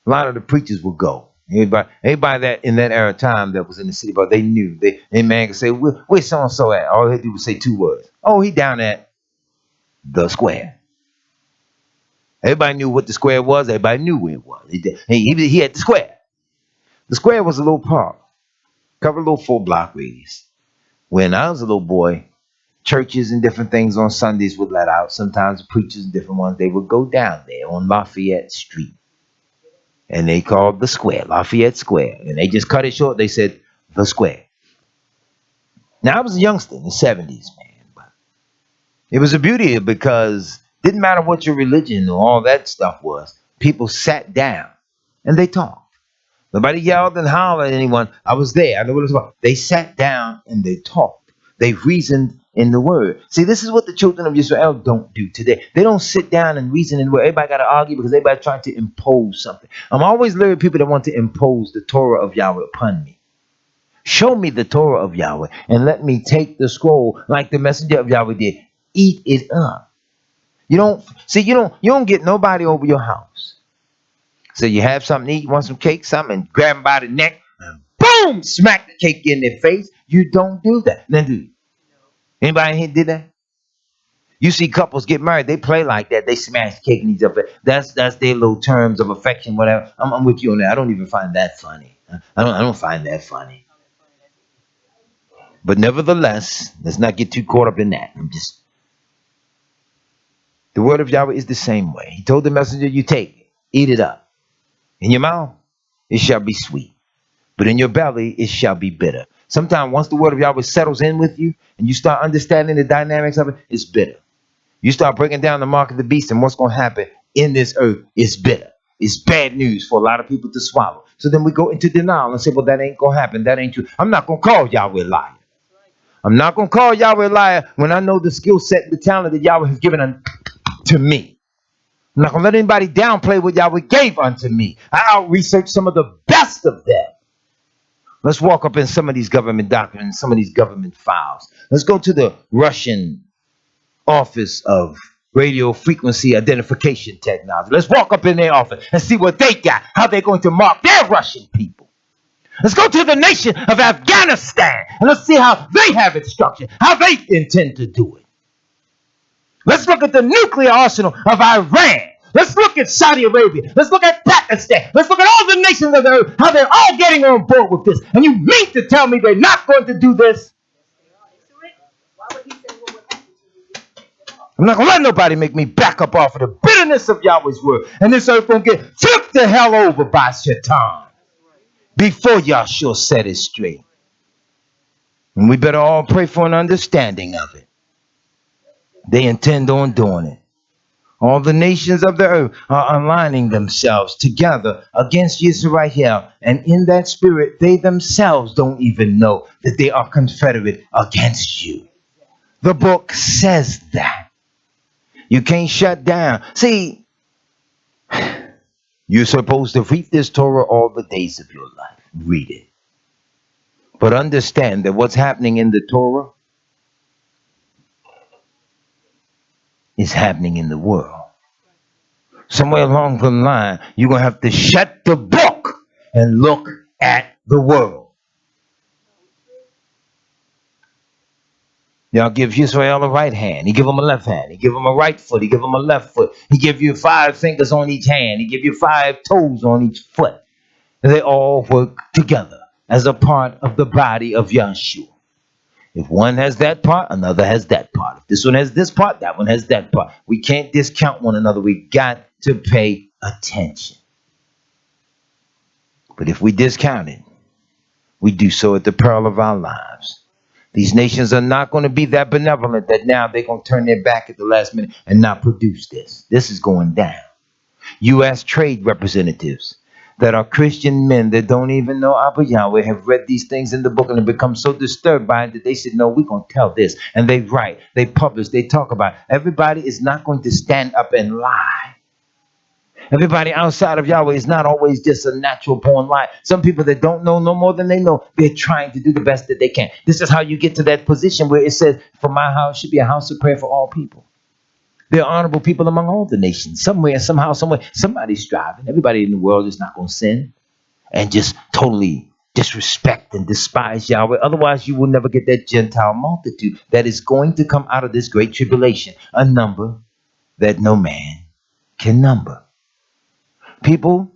A lot of the preachers would go. Everybody that in that era of time that was in the city, but they knew. They man could say, where's so-and-so at? All they do was say two words. Oh, he down at the square. Everybody knew what the square was. Everybody knew where it was. He had the square. The square was a little park, covered a little 4-block radius. When I was a little boy, churches and different things on Sundays would let out. Sometimes the preachers and different ones, they would go down there on Lafayette Street. And they called the square, Lafayette Square. And they just cut it short. They said, the square. Now, I was a youngster in the 70s, man. But it was a beauty because it didn't matter what your religion or all that stuff was. People sat down and they talked. Nobody yelled and hollered at anyone. I was there. I know what it was about. They sat down and they talked. They reasoned in the word. See, this is what the children of Israel don't do today. They don't sit down and reason in the word. Everybody got to argue because everybody's trying to impose something. I'm always leery of people that want to impose the Torah of Yahweh upon me. Show me the Torah of Yahweh and let me take the scroll like the messenger of Yahweh did. Eat it up. You don't get nobody over your house. So you have something to eat, you want some cake, something, and grab them by the neck, and boom, smack the cake in their face. You don't do that. Then do you? Anybody here did that? You see couples get married, they play like that. They smash cake in each other. That's their little terms of affection, whatever. I'm with you on that. I don't even find that funny. I don't find that funny. But nevertheless, let's not get too caught up in that. The word of Yahweh is the same way. He told the messenger, you take it, eat it up. In your mouth, it shall be sweet. But in your belly, it shall be bitter. Sometimes once the word of Yahweh settles in with you and you start understanding the dynamics of it, it's bitter. You start breaking down the mark of the beast and what's going to happen in this earth, it's bitter. It's bad news for a lot of people to swallow. So then we go into denial and say, well, that ain't going to happen. That ain't true. I'm not going to call Yahweh a liar. I'm not going to call Yahweh a liar when I know the skill set, the talent that Yahweh has given unto me. I'm not going to let anybody downplay what Yahweh gave unto me. I'll research some of the best of them. Let's walk up in some of these government documents, some of these government files. Let's go to the Russian Office of Radio Frequency Identification Technology. Let's walk up in their office and see what they got, how they're going to mark their Russian people. Let's go to the nation of Afghanistan and let's see how they have it structured, how they intend to do it. Let's look at the nuclear arsenal of Iran. Let's look at Saudi Arabia. Let's look at Pakistan. Let's look at all the nations of the earth, how they're all getting on board with this. And you mean to tell me they're not going to do this? I'm not going to let nobody make me back up off of the bitterness of Yahweh's word. And this earth going to get flipped the hell over by Shaitan before Yahshua set it straight. And we better all pray for an understanding of it. They intend on doing it. All the nations of the earth are aligning themselves together against Yisrael. And in that spirit, they themselves don't even know that they are confederate against you. The book says that. You can't shut down. See, you're supposed to read this Torah all the days of your life. Read it. But understand that what's happening in the Torah is happening in the world. Somewhere along the line, you're going to have to shut the book and look at the world. Y'all give Israel a right hand. He give him a left hand. He give him a right foot. He give him a left foot. He give you 5 fingers on each hand. He give you 5 toes on each foot. And they all work together as a part of the body of Yahshua. If one has that part, another has that part. If this one has this part, that one has that part. We can't discount one another. We got to pay attention. But if we discount it, we do so at the peril of our lives. These nations are not going to be that benevolent that now they're going to turn their back at the last minute and not produce this. This is going down. U.S. trade representatives that are Christian men that don't even know Abba Yahweh have read these things in the book and have become so disturbed by it that they said, no, we're going to tell this. And they write, they publish, they talk about it. Everybody is not going to stand up and lie. Everybody outside of Yahweh is not always just a natural born lie. Some people that don't know no more than they know, they're trying to do the best that they can. This is how you get to that position where it says, for my house should be a house of prayer for all people. There are honorable people among all the nations. Somewhere, somehow, somewhere, somebody's striving. Everybody in the world is not going to sin and just totally disrespect and despise Yahweh. Otherwise, you will never get that Gentile multitude that is going to come out of this great tribulation, a number that no man can number. People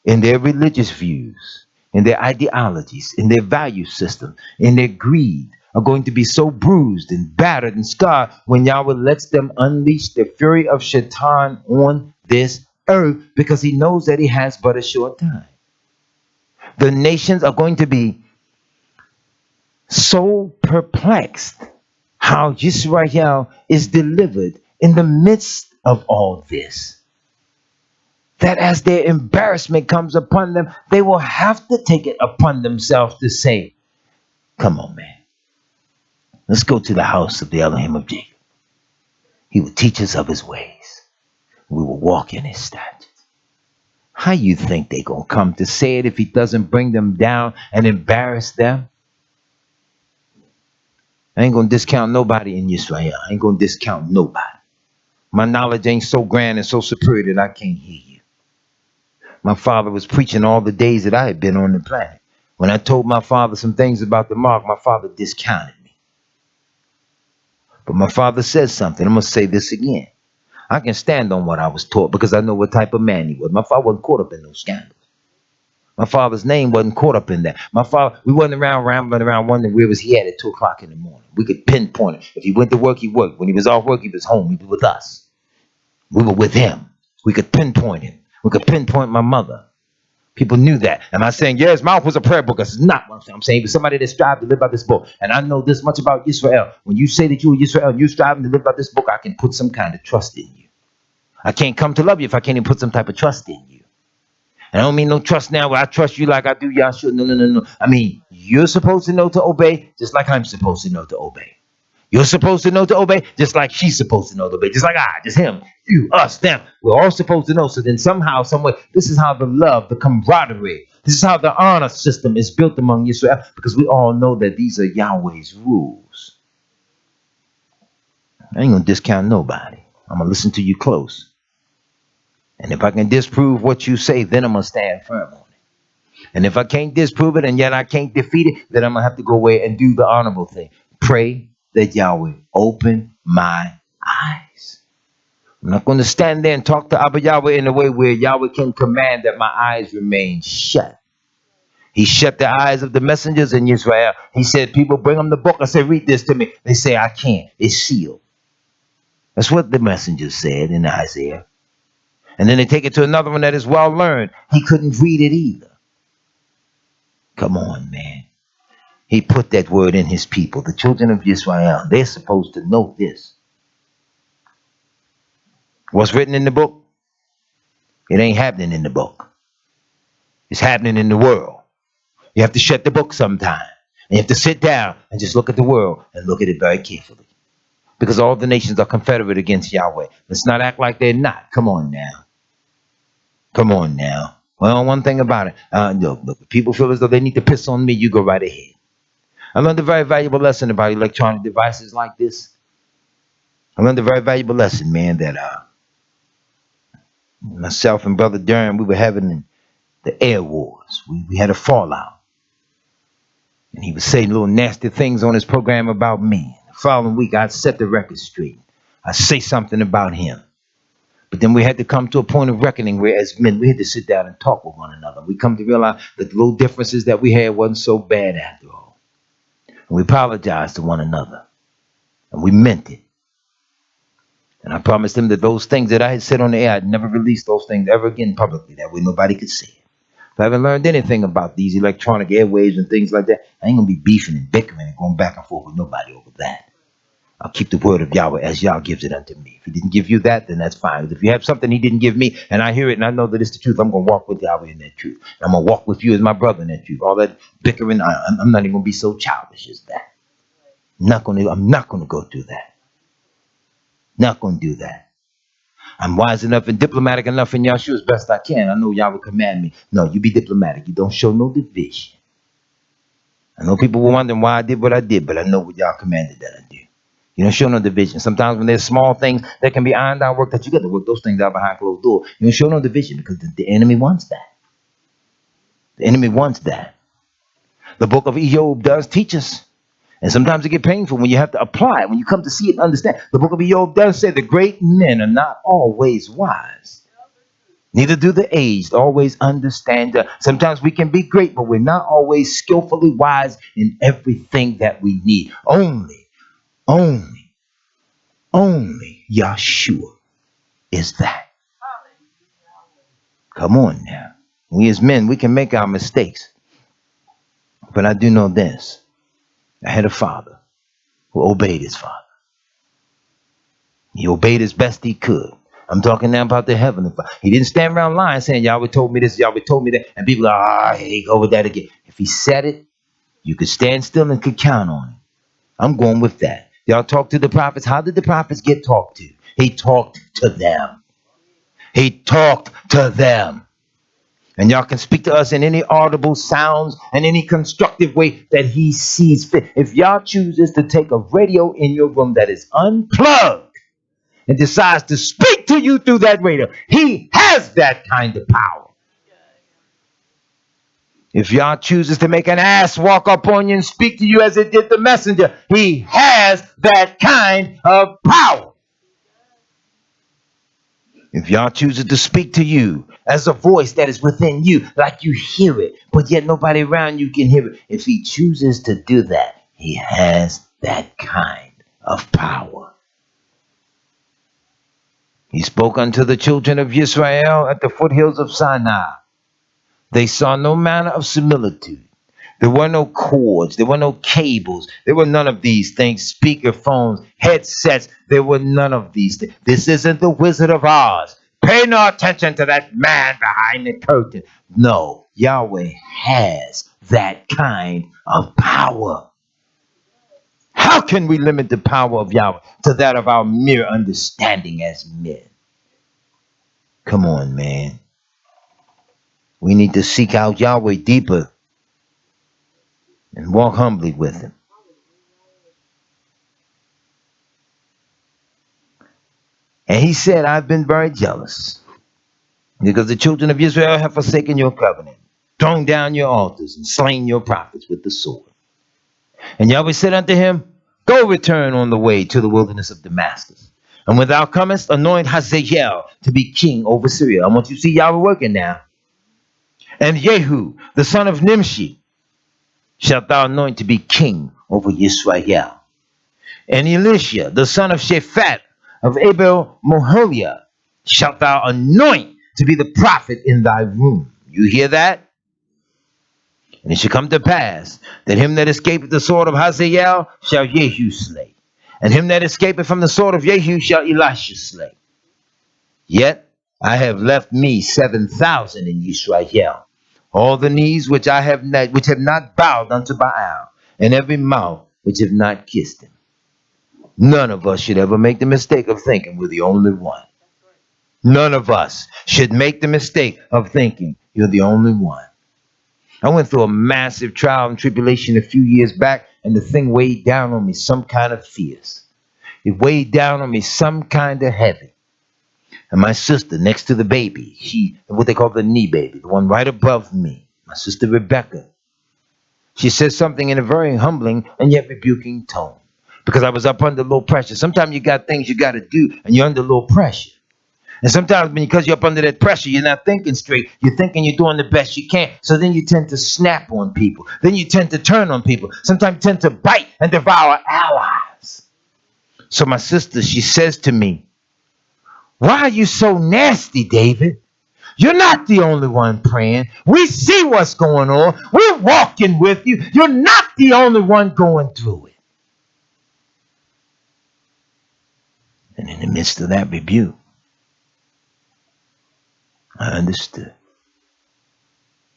in their religious views, in their ideologies, in their value system, in their greed, are going to be so bruised and battered and scarred when Yahweh lets them unleash the fury of Shaitan on this earth, because he knows that he has but a short time. The nations are going to be so perplexed how Yisrael is delivered in the midst of all this, that as their embarrassment comes upon them, they will have to take it upon themselves to say, come on, man. Let's go to the house of the Elohim of Jacob. He will teach us of his ways. We will walk in his statutes. How you think they going to come to say it if he doesn't bring them down and embarrass them? I ain't going to discount nobody in Israel. I ain't going to discount nobody. My knowledge ain't so grand and so superior that I can't hear you. My father was preaching all the days that I had been on the planet. When I told my father some things about the mark, my father discounted me. But my father said something. I'm going to say this again. I can stand on what I was taught because I know what type of man he was. My father wasn't caught up in those scandals. My father's name wasn't caught up in that. My father, we wasn't rambling around wondering where was he at 2 o'clock in the morning. We could pinpoint it. If he went to work, he worked. When he was off work, he was home. He was with us. We were with him. We could pinpoint him. We could pinpoint my mother. People knew that. Am I saying, yeah, his mouth was a prayer book? That's not what I'm saying. I'm saying, but somebody that strived to live by this book. And I know this much about Israel. When you say that you are Israel and you're striving to live by this book, I can put some kind of trust in you. I can't come to love you if I can't even put some type of trust in you. And I don't mean no trust now where I trust you like I do Yahshua. No. I mean, you're supposed to know to obey just like I'm supposed to know to obey. You're supposed to know to obey just like she's supposed to know to obey. Just like I, just him, you, us, them. We're all supposed to know. So then somehow, someway, this is how the love, the camaraderie, this is how the honor system is built among Israel, because we all know that these are Yahweh's rules. I ain't going to discount nobody. I'm going to listen to you close. And if I can disprove what you say, then I'm going to stand firm on it. And if I can't disprove it and yet I can't defeat it, then I'm going to have to go away and do the honorable thing. Pray that Yahweh open my eyes. I'm not going to stand there and talk to Abba Yahweh in a way where Yahweh can command that my eyes remain shut. He shut the eyes of the messengers in Israel. He said, people bring them the book. I said, read this to me. They say, I can't. It's sealed. That's what the messengers said in Isaiah. And then they take it to another one that is well learned. He couldn't read it either. Come on, man. He put that word in his people, the children of Israel. They're supposed to know this. What's written in the book? It ain't happening in the book. It's happening in the world. You have to shut the book sometime. And you have to sit down and just look at the world and look at it very carefully. Because all the nations are confederate against Yahweh. Let's not act like they're not. Come on now. Come on now. Well, one thing about it. Look, if people feel as though they need to piss on me, you go right ahead. I learned a very valuable lesson about electronic devices like this. I learned a very valuable lesson, man, that myself and Brother Durham, we were having the air wars. We had a fallout. And he was saying little nasty things on his program about me. The following week, I'd set the record straight. I'd say something about him. But then we had to come to a point of reckoning where, as men, we had to sit down and talk with one another. We come to realize that the little differences that we had wasn't so bad after all. And we apologized to one another. And we meant it. And I promised him that those things that I had said on the air, I'd never release those things ever again publicly. That way nobody could see it. If I haven't learned anything about these electronic airwaves and things like that, I ain't going to be beefing and bickering and going back and forth with nobody over that. I'll keep the word of Yahweh as Yah gives it unto me. If he didn't give you that, then that's fine. But if you have something he didn't give me, and I hear it and I know that it's the truth, I'm going to walk with Yahweh in that truth. And I'm going to walk with you as my brother in that truth. All that bickering, I'm not even going to be so childish as that. I'm not going to go through that. Not going to do that. I'm wise enough and diplomatic enough in Yahshua as best I can. I know Yah will command me. No, you be diplomatic. You don't show no division. I know people were wondering why I did what I did, but I know what Yah commanded that I do. You don't show no division. Sometimes when there's small things that can be ironed out work that you got to work those things out behind closed doors. You don't show no division because the enemy wants that. The enemy wants that. The book of Job does teach us. And sometimes it gets painful when you have to apply it, when you come to see it and understand. The book of Job does say the great men are not always wise. Neither do the aged always understand. Sometimes we can be great, but we're not always skillfully wise in everything that we need. Only Yahshua is that. Come on now. We as men, we can make our mistakes. But I do know this. I had a father who obeyed his father. He obeyed as best he could. I'm talking now about the heavenly Father. He didn't stand around lying saying, Yahweh told me this, Yahweh told me that. And people are, here you go with that again. If he said it, you could stand still and could count on it. I'm going with that. Y'all talk to the prophets. How did the prophets get talked to? He talked to them. He talked to them. And y'all can speak to us in any audible sounds and any constructive way that he sees fit. If y'all chooses to take a radio in your room that is unplugged and decides to speak to you through that radio, he has that kind of power. If Yah chooses to make an ass walk up on you and speak to you as it did the messenger, he has that kind of power. If Yah chooses to speak to you as a voice that is within you, like you hear it, but yet nobody around you can hear it, if he chooses to do that, he has that kind of power. He spoke unto the children of Israel at the foothills of Sinai. They saw no manner of similitude. There were no cords. There were no cables. There were none of these things. Speaker phones, headsets. There were none of these things. This isn't the Wizard of Oz. Pay no attention to that man behind the curtain. No, Yahweh has that kind of power. How can we limit the power of Yahweh to that of our mere understanding as men? Come on, man. We need to seek out Yahweh deeper and walk humbly with him. And he said, I've been very jealous because the children of Israel have forsaken your covenant, thrown down your altars, and slain your prophets with the sword. And Yahweh said unto him, go return on the way to the wilderness of Damascus. And when thou comest, anoint Hazael to be king over Syria. I want you to see Yahweh working now. And Jehu, the son of Nimshi, shalt thou anoint to be king over Israel. And Elisha, the son of Shaphat of Abel Moholiah, shalt thou anoint to be the prophet in thy room. You hear that? And it shall come to pass that him that escapeth the sword of Hazael shall Jehu slay, and him that escapeth from the sword of Jehu shall Elisha slay. Yet I have left me 7,000 in Israel, all the knees which have not bowed unto Baal, and every mouth which have not kissed him. None of us should ever make the mistake of thinking we're the only one. None of us should make the mistake of thinking you're the only one. I went through a massive trial and tribulation a few years back, and the thing weighed down on me some kind of fierce. It weighed down on me some kind of heavy. And my sister next to the baby, she, what they call the knee baby, the one right above me, my sister Rebecca, she said something in a very humbling and yet rebuking tone. Because I was up under low pressure. Sometimes you got things you got to do and you're under low pressure. And sometimes because you're up under that pressure, you're not thinking straight. You're thinking you're doing the best you can. So then you tend to snap on people. Then you tend to turn on people. Sometimes you tend to bite and devour allies. So my sister, she says to me, "Why are you so nasty, David? You're not the only one praying. We see what's going on. We're walking with you. You're not the only one going through it." And in the midst of that rebuke, I understood.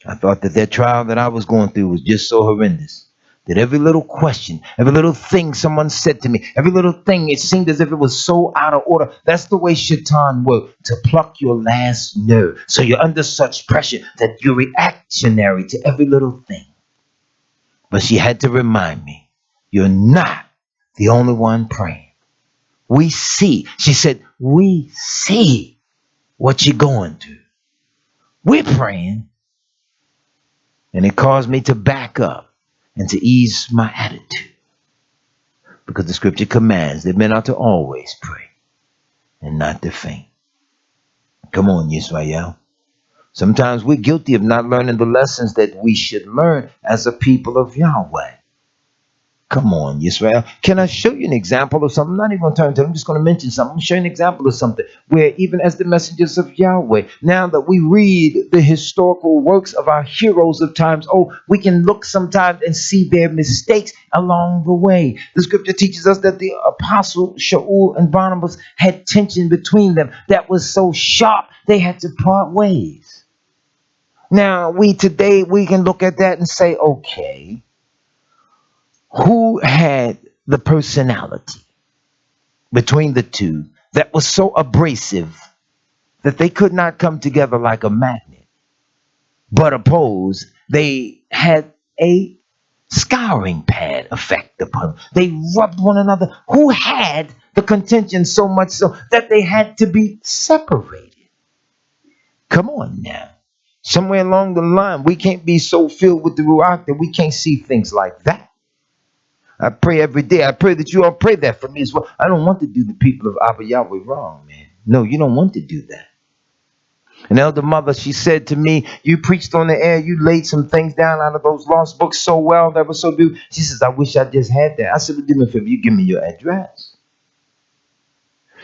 I thought that trial that I was going through was just so horrendous that every little question, every little thing someone said to me, every little thing, it seemed as if it was so out of order. That's the way Shaitan worked, to pluck your last nerve. So you're under such pressure that you're reactionary to every little thing. But she had to remind me, you're not the only one praying. We see. She said, we see what you're going through. We're praying. And it caused me to back up and to ease my attitude. Because the scripture commands that men ought to always pray and not to faint. Come on, Yisrael. Sometimes we're guilty of not learning the lessons that we should learn as a people of Yahweh. Come on, Yisrael. Can I show you an example of something? I'm not even going to turn to it. I'm just going to mention something. I'm going to show you an example of something where even as the messengers of Yahweh, now that we read the historical works of our heroes of times, we can look sometimes and see their mistakes along the way. The scripture teaches us that the apostle Shaul and Barnabas had tension between them that was so sharp they had to part ways. Now, today we can look at that and say, okay, who had the personality between the two that was so abrasive that they could not come together like a magnet, but opposed, they had a scouring pad effect upon them. They rubbed one another. Who had the contention so much so that they had to be separated? Come on now. Somewhere along the line, we can't be so filled with the Ruach that we can't see things like that. I pray every day. I pray that you all pray that for me as well. I don't want to do the people of Abba Yahweh wrong, man. No, you don't want to do that. An elder mother, she said to me, you preached on the air. You laid some things down out of those lost books so well. That was so beautiful. She says, I wish I just had that. I said, well, do me a favor. You give me your address.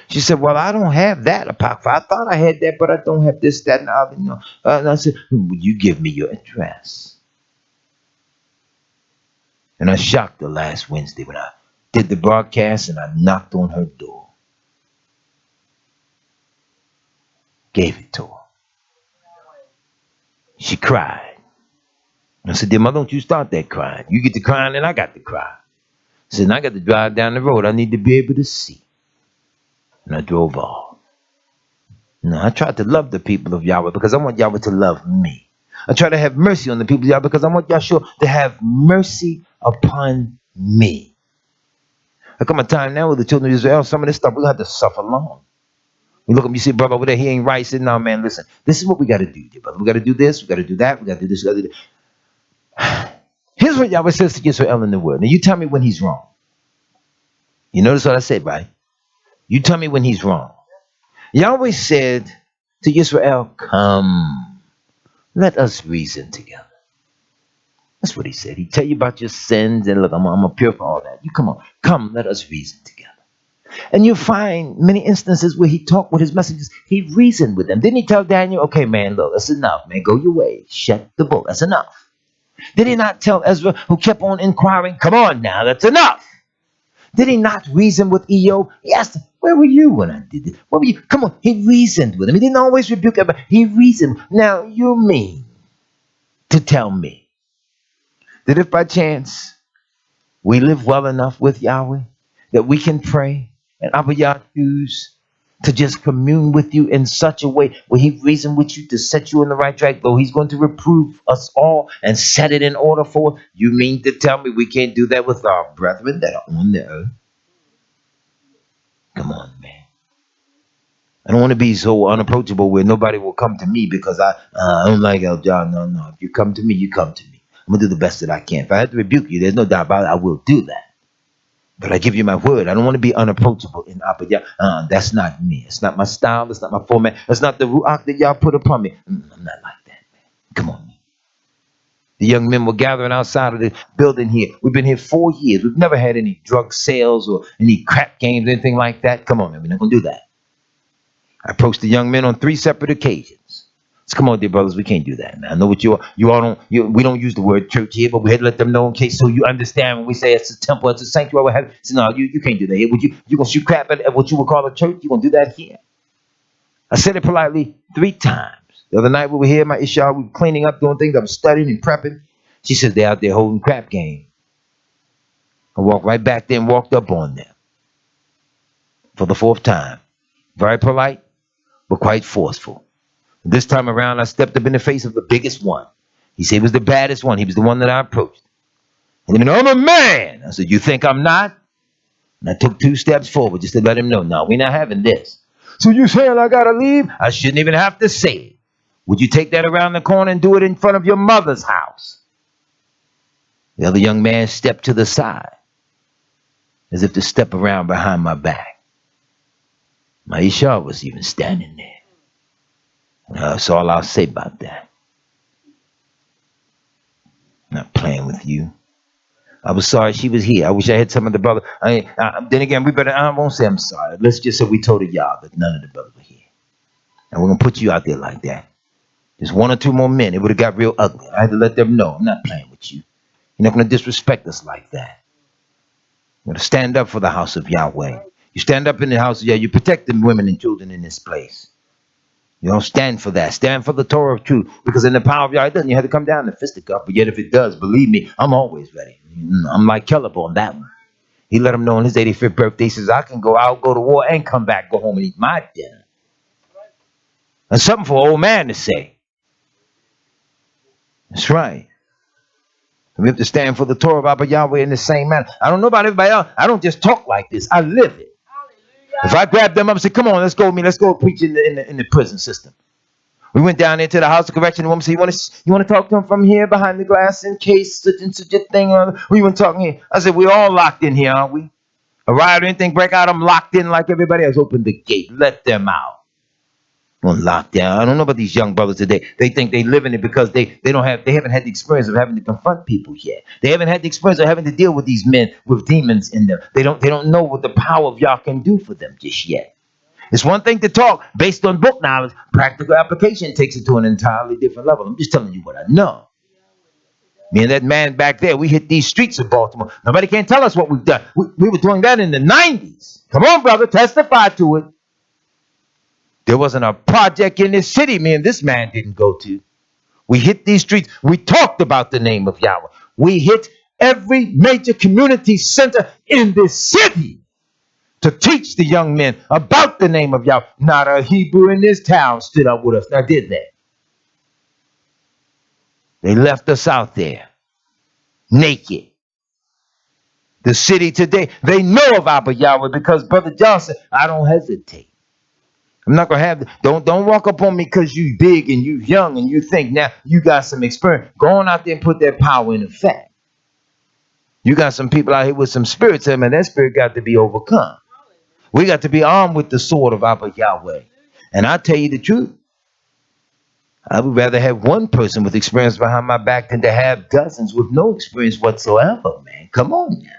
She said, well, I don't have that, Apocrypha. I thought I had that, but I don't have this, that, and the other. No. And I said, well, you give me your address. And I shocked her last Wednesday when I did the broadcast and I knocked on her door. Gave it to her. She cried. I said, dear mother, don't you start that crying. You get to crying and I got to cry. I said, and I got to drive down the road. I need to be able to see. And I drove off. Now, I tried to love the people of Yahweh because I want Yahweh to love me. I try to have mercy on the people of Yahweh because I want Yahshua to have mercy upon me. There come a time now with the children of Israel, some of this stuff we'll have to suffer long. You look at him, you see, brother over there, he ain't right. Say, no, man, listen, this is what we got to do, dear brother. We got to do this, we got to do that, we got to do this, we got to do that. Here's what Yahweh says to Israel in the word. Now, you tell me when he's wrong. You notice what I said, right? You tell me when he's wrong. Yahweh said to Israel, come, let us reason together. That's what he said. He tell you about your sins, and look, I'm going to purify all that. You come, let us reason together. And you find many instances where he talked with his messengers. He reasoned with them. Didn't he tell Daniel, okay, man, look, that's enough, man. Go your way. Shut the book. That's enough. Did he not tell Ezra, who kept on inquiring, come on now, that's enough? Did he not reason with Eo? He asked him, where were you when I did this? Where were you? Come on. He reasoned with him. He didn't always rebuke him, but he reasoned. Now, you mean to tell me that if by chance we live well enough with Yahweh, that we can pray and Abba Yah choose to just commune with you in such a way where he reasoned with you to set you in the right track, though he's going to reprove us all and set it in order for us. You mean to tell me we can't do that with our brethren that are on the earth? Come on, man. I don't want to be so unapproachable where nobody will come to me because I don't like El John. No, no. If you come to me, you come to me. I'm going to do the best that I can. If I have to rebuke you, there's no doubt about it. I will do that. But I give you my word. I don't want to be unapproachable in Abba. That's not me. It's not my style. It's not my format. It's not the ruach that y'all put upon me. I'm not like that, man. Come on, man. The young men were gathering outside of the building here. We've been here 4 years. We've never had any drug sales or any crap games, anything like that. Come on, man. We're not going to do that. I approached the young men on 3 separate occasions. So come on, dear brothers, we can't do that, man. I know what you all don't. We don't use the word church here, but we had to let them know in case so you understand when we say it's a temple, it's a sanctuary. So no, you can't do that here. Would you gonna shoot crap at what you would call a church? You gonna do that here? I said it politely 3 times. The other night we were here, my Isha, we were cleaning up, doing things. I was studying and prepping. She says they're out there holding crap game. I walked right back there and walked up on them for the 4th time. Very polite, but quite forceful. This time around, I stepped up in the face of the biggest one. He said he was the baddest one. He was the one that I approached. And he said, I'm a man. I said, you think I'm not? And I took 2 steps forward just to let him know, no, we're not having this. So you saying I gotta leave? I shouldn't even have to say it. Would you take that around the corner and do it in front of your mother's house? The other young man stepped to the side, as if to step around behind my back. Maisha was even standing there. That's all I'll say about that. Not playing with you. I was sorry she was here. I wish I had some of the brothers. Then again, I won't say I'm sorry. Let's just say we told y'all that none of the brothers were here. And we're going to put you out there like that. Just 1 or 2 more men. It would have got real ugly. I had to let them know I'm not playing with you. You're not going to disrespect us like that. You're going to stand up for the house of Yahweh. You stand up in the house of Yahweh. You protect the women and children in this place. You don't stand for that. Stand for the Torah of truth. Because in the power of Yahweh, it doesn't. You have to come down and fist it up. But yet if it does, believe me, I'm always ready. I'm like Caleb on that one. He let him know on his 85th birthday, he says, I'll go to war and come back, go home and eat my dinner. That's something for an old man to say. That's right. We have to stand for the Torah of Abba Yahweh in the same manner. I don't know about everybody else. I don't just talk like this. I live it. If I grab them up and say, come on, let's go preach in the prison system. We went down there to the house of correction. The woman said, you want to talk to him from here behind the glass in case such and such a thing? We want to talk here. I said, we're all locked in here, aren't we? A riot or anything break out, I'm locked in like everybody else. Open the gate. Let them out. On lockdown. I don't know about these young brothers today. They think they live in it because they haven't had the experience of having to confront people yet. They haven't had the experience of having to deal with these men with demons in them. They don't know what the power of Yah can do for them just yet. It's one thing to talk based on book knowledge. Practical application takes it to an entirely different level. I'm just telling you what I know. Me and that man back there, we hit these streets of Baltimore. Nobody can tell us what we've done. We were doing that in the 90s. Come on, brother, testify to it. There wasn't a project in this city me and this man didn't go to. We hit these streets. We talked about the name of Yahweh. We hit every major community center in this city to teach the young men about the name of Yahweh. Not a Hebrew in this town stood up with us. Now, did they? They left us out there naked. The city today, they know of Abba Yahweh because Brother Johnson, I don't hesitate. I'm not gonna have don't walk up on me because you big and you young and you think now you got some experience. Go on out there and put that power in effect. You got some people out here with some spirits in them, and that spirit got to be overcome. We got to be armed with the sword of Abba Yahweh. And I tell you the truth, I would rather have one person with experience behind my back than to have dozens with no experience whatsoever, man. Come on now.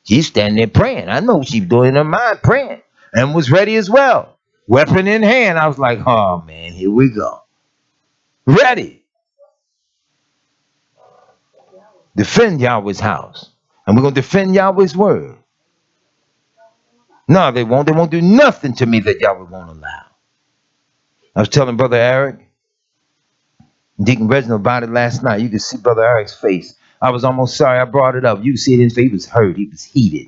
She's standing there praying. I know what she's doing in her mind, praying, and was ready as well. Weapon in hand. I was like, oh man, here we go. Ready. Defend Yahweh's house. And we're going to defend Yahweh's word. No, they won't. They won't do nothing to me that Yahweh won't allow. I was telling Brother Eric, Deacon Reginald about it last night. You could see Brother Eric's face. I was almost sorry I brought it up. You could see it in his face. He was hurt. He was heated.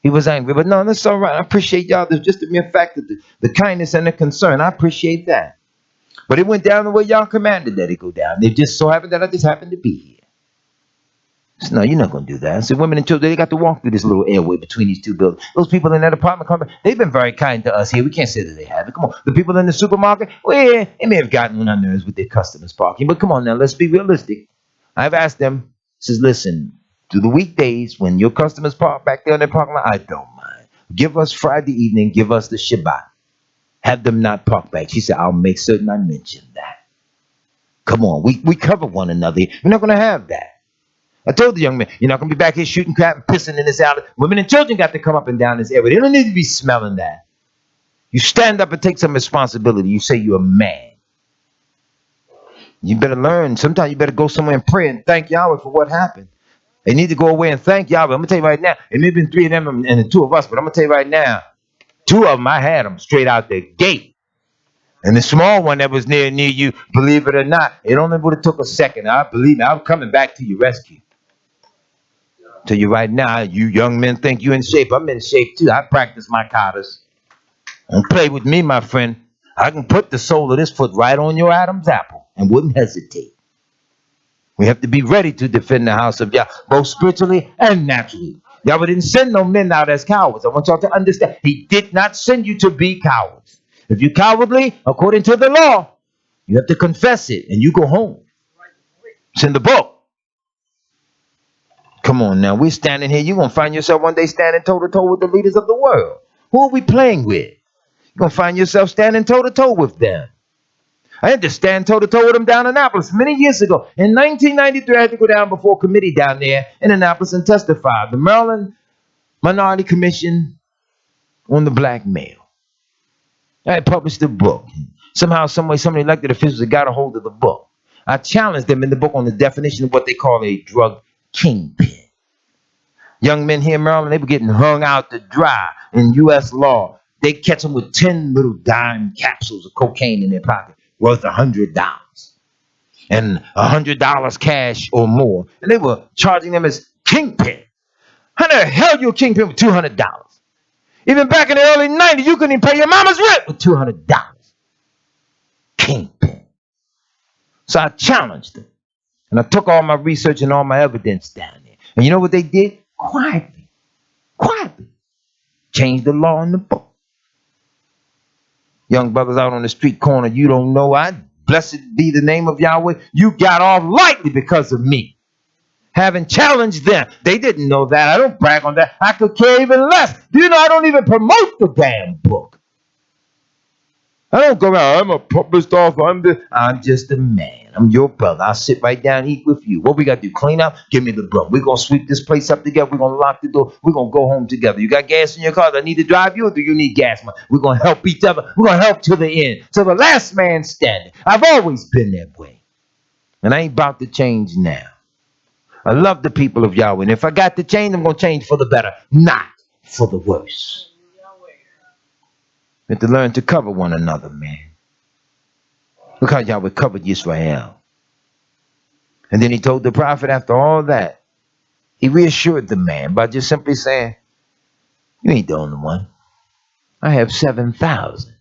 He was angry, but no, that's all right. I appreciate y'all. There's just the mere fact that the kindness and the concern. I appreciate that. But it went down the way y'all commanded that it go down. It just so happened that I just happened to be here. So, no, you're not going to do that. So women and children, they got to walk through this little airway between these two buildings. Those people in that apartment complex, they've been very kind to us here. We can't say that they haven't. Come on. The people in the supermarket, well, yeah, they may have gotten on our nerves with their customers parking. But come on now, let's be realistic. I've asked them, says, listen, do the weekdays when your customers park back there in their parking lot, I don't mind. Give us Friday evening, give us the Shabbat. Have them not park back. She said, I'll make certain I mention that. Come on, we cover one another. We're not going to have that. I told the young man, you're not going to be back here shooting crap and pissing in this alley. Women and children got to come up and down this area. They don't need to be smelling that. You stand up and take some responsibility. You say you're a man. You better learn. Sometimes you better go somewhere and pray and thank Yahweh for what happened. They need to go away and thank Yahweh. I'm going to tell you right now, it may have been 3 of them and the 2 of us, but I'm going to tell you right now, 2 of them, I had them straight out the gate. And the small one that was near you, believe it or not, it only would have took a second. I believe me, I'm coming back to your rescue. Tell you right now, you young men think you in shape. I'm in shape too. I practice my katas. Don't play with me, my friend. I can put the sole of this foot right on your Adam's apple and wouldn't hesitate. We have to be ready to defend the house of Yah, both spiritually and naturally. Yahweh didn't send no men out as cowards. I want y'all to understand. He did not send you to be cowards. If you're cowardly, according to the law, you have to confess it and you go home. It's in the book. Come on now, we're standing here. You're going to find yourself one day standing toe-to-toe with the leaders of the world. Who are we playing with? You're going to find yourself standing toe-to-toe with them. I had to stand toe-to-toe with them down in Annapolis many years ago. In 1993, I had to go down before a committee down there in Annapolis and testify. The Maryland Minority Commission on the black male. I had published a book. Somehow, someway, some elected officials had got a hold of the book. I challenged them in the book on the definition of what they call a drug kingpin. Young men here in Maryland, they were getting hung out to dry in U.S. law. They catch them with 10 little dime capsules of cocaine in their pocket, worth $100. And $100 cash or more. And they were charging them as kingpin. How the hell you a kingpin with $200? Even back in the early 90s, you couldn't even pay your mama's rent with $200. Kingpin. So I challenged them. And I took all my research and all my evidence down there. And you know what they did? Quietly. Change the law in the book. Young brothers out on the street corner, you don't know I. Blessed be the name of Yahweh. You got off lightly because of me. Having challenged them. They didn't know that. I don't brag on that. I could care even less. Do you know I don't even promote the damn book? I don't go around, I'm a published author. I'm just a man. I'm your brother. I'll sit right down and eat with you. What we got to do? Clean up? Give me the broom. We're going to sweep this place up together. We're going to lock the door. We're going to go home together. You got gas in your car? Do I need to drive you or do you need gas money? We're going to help each other. We're going to help to the end. To the last man standing. I've always been that way. And I ain't about to change now. I love the people of Yahweh. And if I got to change, I'm going to change for the better, not for the worse. We have to learn to cover one another, man. Look how Yahweh covered Israel. And then he told the prophet after all that, he reassured the man by just simply saying, you ain't the only one. I have 7,000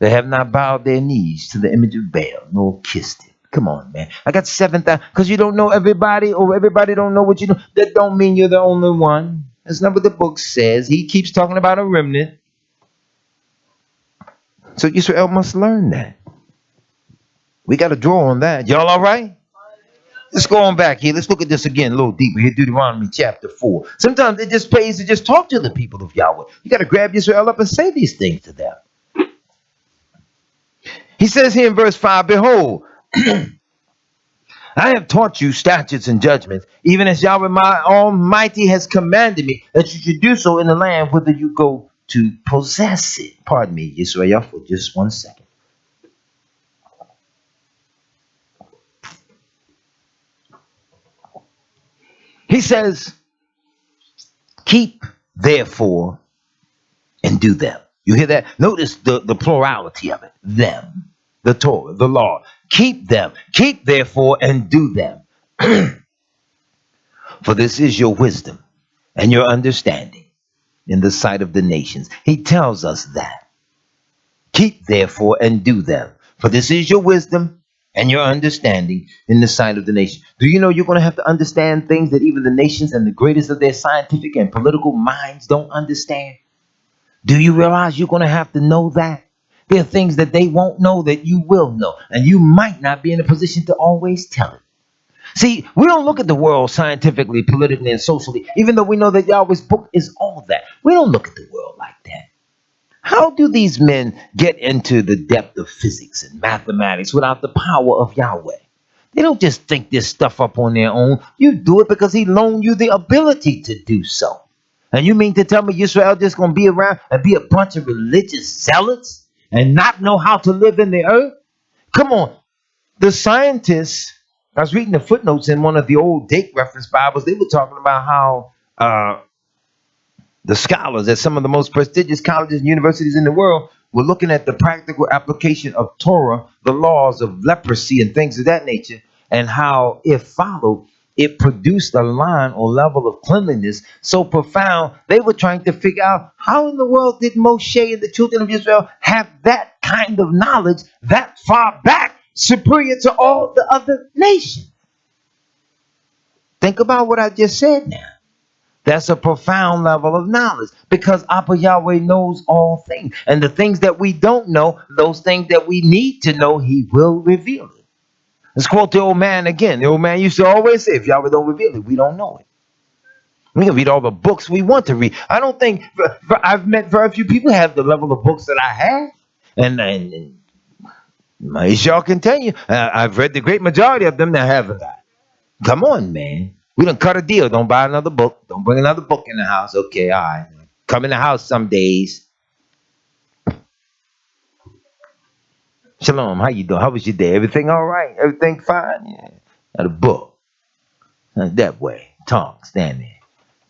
that have not bowed their knees to the image of Baal nor kissed it. Come on, man. I got 7,000. Because you don't know everybody or everybody don't know what you know. That don't mean you're the only one. That's not what the book says. He keeps talking about a remnant. So Israel must learn that. We got to draw on that. Y'all all right? Let's go on back here. Let's look at this again a little deeper here. Deuteronomy chapter 4. Sometimes it just pays to just talk to the people of Yahweh. You got to grab Israel up and say these things to them. He says here in verse 5, behold, I have taught you statutes and judgments, even as Yahweh my Almighty has commanded me that you should do so in the land whither you go to possess it. Pardon me, Israel, for just 1 second. He says, keep therefore and do them. You hear that? Notice the plurality of it. Them, the Torah, the law. Keep them. Keep therefore and do them. For this is your wisdom and your understanding. in the sight of the nations. He tells us that. Keep therefore and do them, for this is your wisdom and your understanding in the sight of the nation. Do you know you're going to have to understand things that even the nations and the greatest of their scientific and political minds don't understand? Do you realize you're going to have to know that? There are things that they won't know that you will know, and you might not be in a position to always tell it. See, we don't look at the world scientifically, politically, and socially, even though we know that Yahweh's book is all that. We don't look at the world like that. How do these men get into the depth of physics and mathematics without the power of Yahweh? They don't just think this stuff up on their own. You do it because he loaned you the ability to do so. And you mean to tell me Israel just going to be around and be a bunch of religious zealots and not know how to live in the earth? Come on. The scientists, I was reading the footnotes in one of the old date reference Bibles. They were talking about how the scholars at some of the most prestigious colleges and universities in the world were looking at the practical application of Torah, the laws of leprosy and things of that nature, and how, if followed, it produced a line or level of cleanliness so profound, they were trying to figure out how in the world did Moshe and the children of Israel have that kind of knowledge that far back, superior to all the other nations. Think about what I just said now. That's a profound level of knowledge because Abba Yahweh knows all things. And the things that we don't know, those things that we need to know, he will reveal it. Let's quote the old man again. The old man used to always say, if Yahweh don't reveal it, we don't know it. We can read all the books we want to read. I don't think, I've met very few people who have the level of books that I have. And y'all can tell you, I've read the great majority of them that haven't I. Come on, man. We done cut a deal. Don't buy another book. Don't bring another book in the house. Okay, all right. Come in the house some days. Shalom, how you doing? How was your day? Everything all right? Everything fine? Yeah. Got a book. That way. Talk, stand there.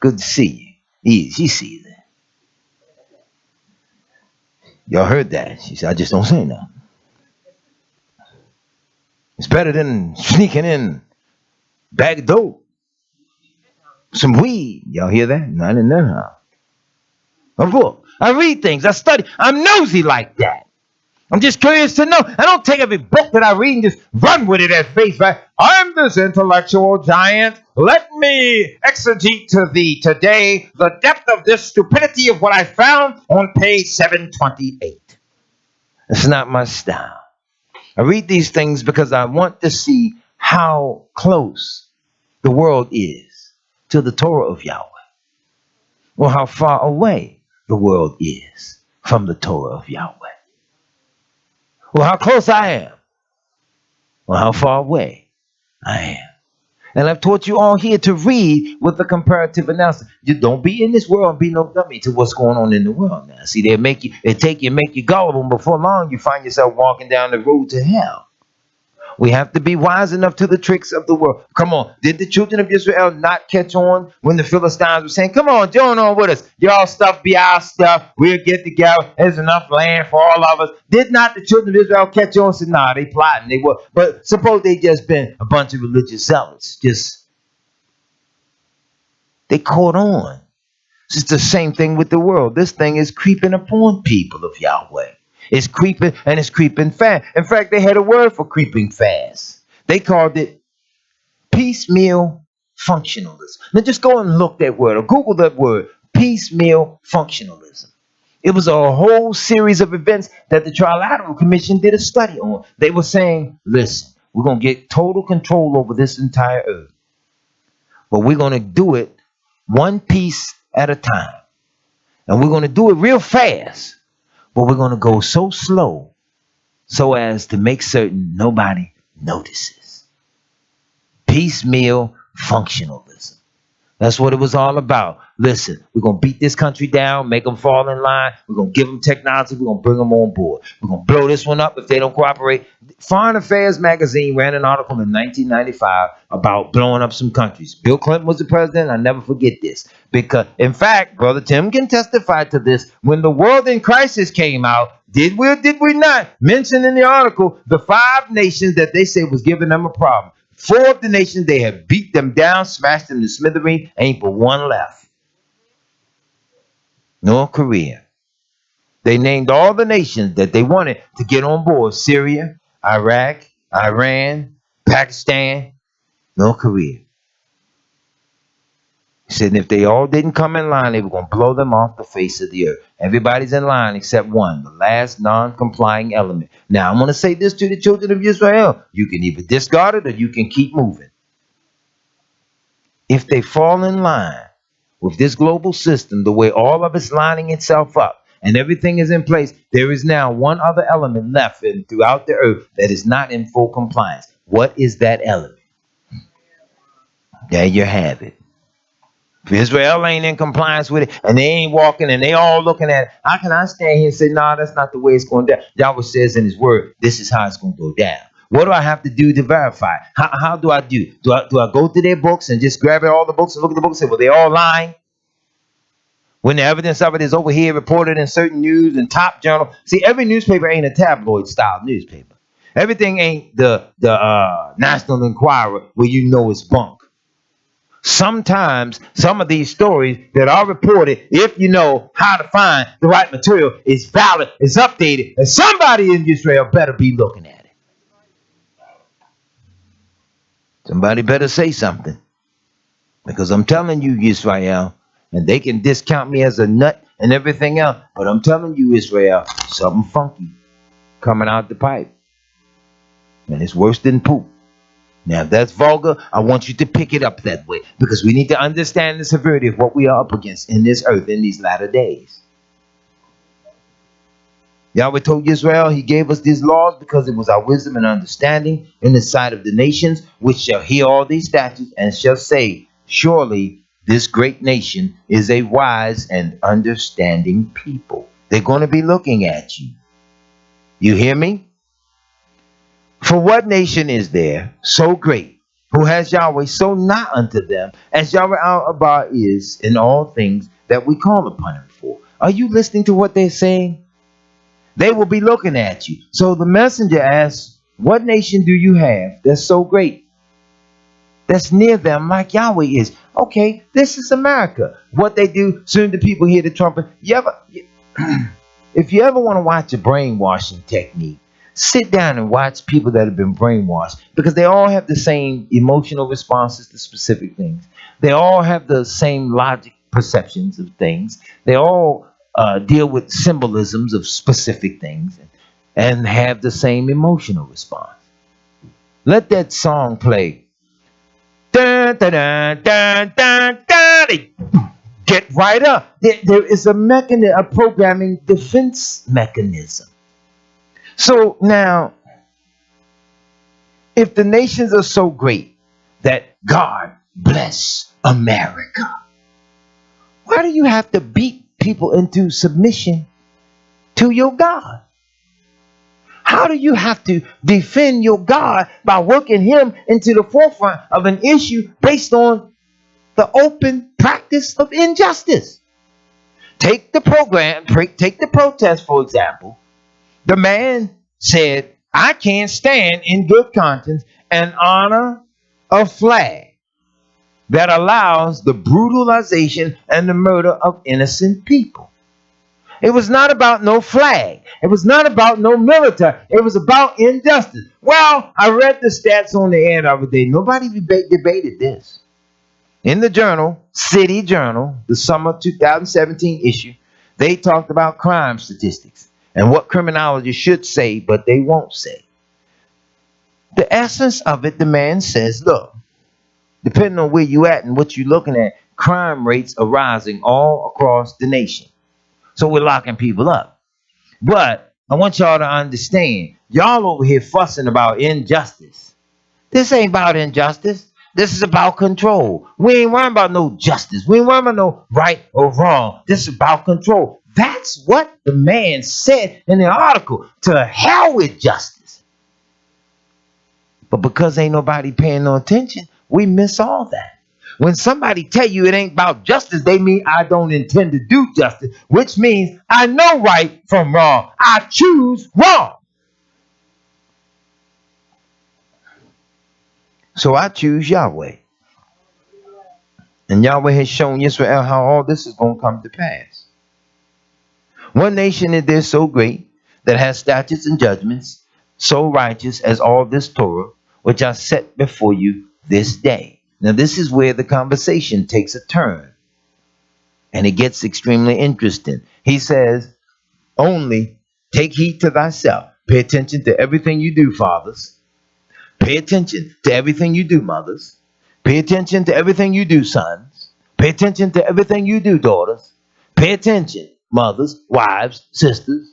Good to see you. Easy, she sees it. Y'all heard that? She said, I just don't say nothing. It's better than sneaking in bag of dope. Some weed. Y'all hear that? Not in that house. A book. I read things. I study. I'm nosy like that. I'm just curious to know. I don't take every book that I read and just run with it at face value. I'm this intellectual giant. Let me exegete to thee today the depth of this stupidity of what I found on page 728. It's not my style. I read these things because I want to see how close the world is to the Torah of Yahweh, or how far away the world is from the Torah of Yahweh. Well, how close I am, or how far away I am. And I've taught you all here to read with the comparative analysis. You don't be in this world and be no dummy to what's going on in the world now. See, make you gullible, and before long you find yourself walking down the road to hell. We have to be wise enough to the tricks of the world. Come on. Did the children of Israel not catch on when the Philistines were saying, come on, join on with us. Y'all stuff be our stuff. We'll get together. There's enough land for all of us. Did not the children of Israel catch on and say, nah, they plotting. They were. But suppose they just been a bunch of religious zealots. They caught on. It's the same thing with the world. This thing is creeping upon people of Yahweh. It's creeping, and it's creeping fast. In fact, they had a word for creeping fast. They called it piecemeal functionalism. Now just go and look that word or Google that word, piecemeal functionalism. It was a whole series of events that the Trilateral Commission did a study on. They were saying, listen, we're going to get total control over this entire earth, but we're going to do it one piece at a time. And we're going to do it real fast, but we're going to go so slow so as to make certain nobody notices. Piecemeal functionalism. That's what it was all about. Listen, we're going to beat this country down, make them fall in line. We're going to give them technology. We're going to bring them on board. We're going to blow this one up if they don't cooperate. Foreign Affairs magazine ran an article in 1995 about blowing up some countries. Bill Clinton was the president. I never forget this. Because, in fact, Brother Tim can testify to this. When the World in Crisis came out, did we or did we not mention in the article the 5 nations that they say was giving them a problem? 4 of the nations, they have beat them down, smashed them to smithereens, ain't but one left. North Korea. They named all the nations that they wanted to get on board: Syria, Iraq, Iran, Pakistan, North Korea. He said if they all didn't come in line, they were going to blow them off the face of the earth. Everybody's in line except one, the last non-complying element. Now, I'm going to say this to the children of Israel. You can either discard it or you can keep moving. If they fall in line with this global system, the way all of it's lining itself up and everything is in place, there is now one other element left throughout the earth that is not in full compliance. What is that element? There you have it. If Israel ain't in compliance with it and they ain't walking and they all looking at it, how can I stand here and say, no, that's not the way it's going down? Yahweh says in his word, this is how it's going to go down. What do I have to do to verify? How do I do? Do I go to their books and just grab all the books and look at the books and say, well, they all lying? When the evidence of it is over here reported in certain news and top journal. See, every newspaper ain't a tabloid style newspaper. Everything ain't the National Enquirer where you know it's bunk. Sometimes some of these stories that are reported, if you know how to find the right material, is valid, is updated, and somebody in Israel better be looking at it. Somebody better say something. Because I'm telling you, Israel, and they can discount me as a nut and everything else, but I'm telling you, Israel, something funky coming out the pipe. And it's worse than poop. Now, if that's vulgar, I want you to pick it up that way, because we need to understand the severity of what we are up against in this earth in these latter days. Yahweh told Israel he gave us these laws because it was our wisdom and understanding in the sight of the nations, which shall hear all these statutes and shall say, surely this great nation is a wise and understanding people. They're going to be looking at you. You hear me? For what nation is there so great, who has Yahweh so nigh unto them, as Yahweh our Abba is in all things that we call upon him for? Are you listening to what they're saying? They will be looking at you. So the messenger asks, what nation do you have that's so great, that's near them like Yahweh is? Okay, this is America. What they do, soon the people hear the trumpet. If you ever want to watch a brainwashing technique, sit down and watch people that have been brainwashed, because they all have the same emotional responses to specific things. They all have the same logic perceptions of things. They all deal with symbolisms of specific things and have the same emotional response. Let that song play. Dun, dun, dun, dun, dun, dun. Get right up. There is a programming defense mechanism. So now, if the nations are so great that God bless America, why do you have to beat people into submission to your God? How do you have to defend your God by working him into the forefront of an issue based on the open practice of injustice? Take the protest, for example. The man said, I can't stand in good conscience and honor a flag that allows the brutalization and the murder of innocent people. It was not about no flag. It was not about no military. It was about injustice. Well, I read the stats on the air the other day. Nobody debated this. In the journal, City Journal, the summer 2017 issue, they talked about crime statistics and what criminology should say, but they won't say. The essence of it, the man says, look, depending on where you at and what you're looking at, crime rates are rising all across the nation. So we're locking people up. But I want y'all to understand, y'all over here fussing about injustice. This ain't about injustice. This is about control. We ain't worrying about no justice. We ain't worrying about no right or wrong. This is about control. That's what the man said in the article. To hell with justice. But because ain't nobody paying no attention, we miss all that. When somebody tell you it ain't about justice, they mean I don't intend to do justice, which means I know right from wrong. I choose wrong. So I choose Yahweh. And Yahweh has shown Israel how all this is going to come to pass. One nation is there so great that has statutes and judgments so righteous as all this Torah, which I set before you this day. Now, this is where the conversation takes a turn and it gets extremely interesting. He says, only take heed to thyself. Pay attention to everything you do, fathers. Pay attention to everything you do, mothers. Pay attention to everything you do, sons. Pay attention to everything you do, daughters. Pay attention, mothers, wives, sisters,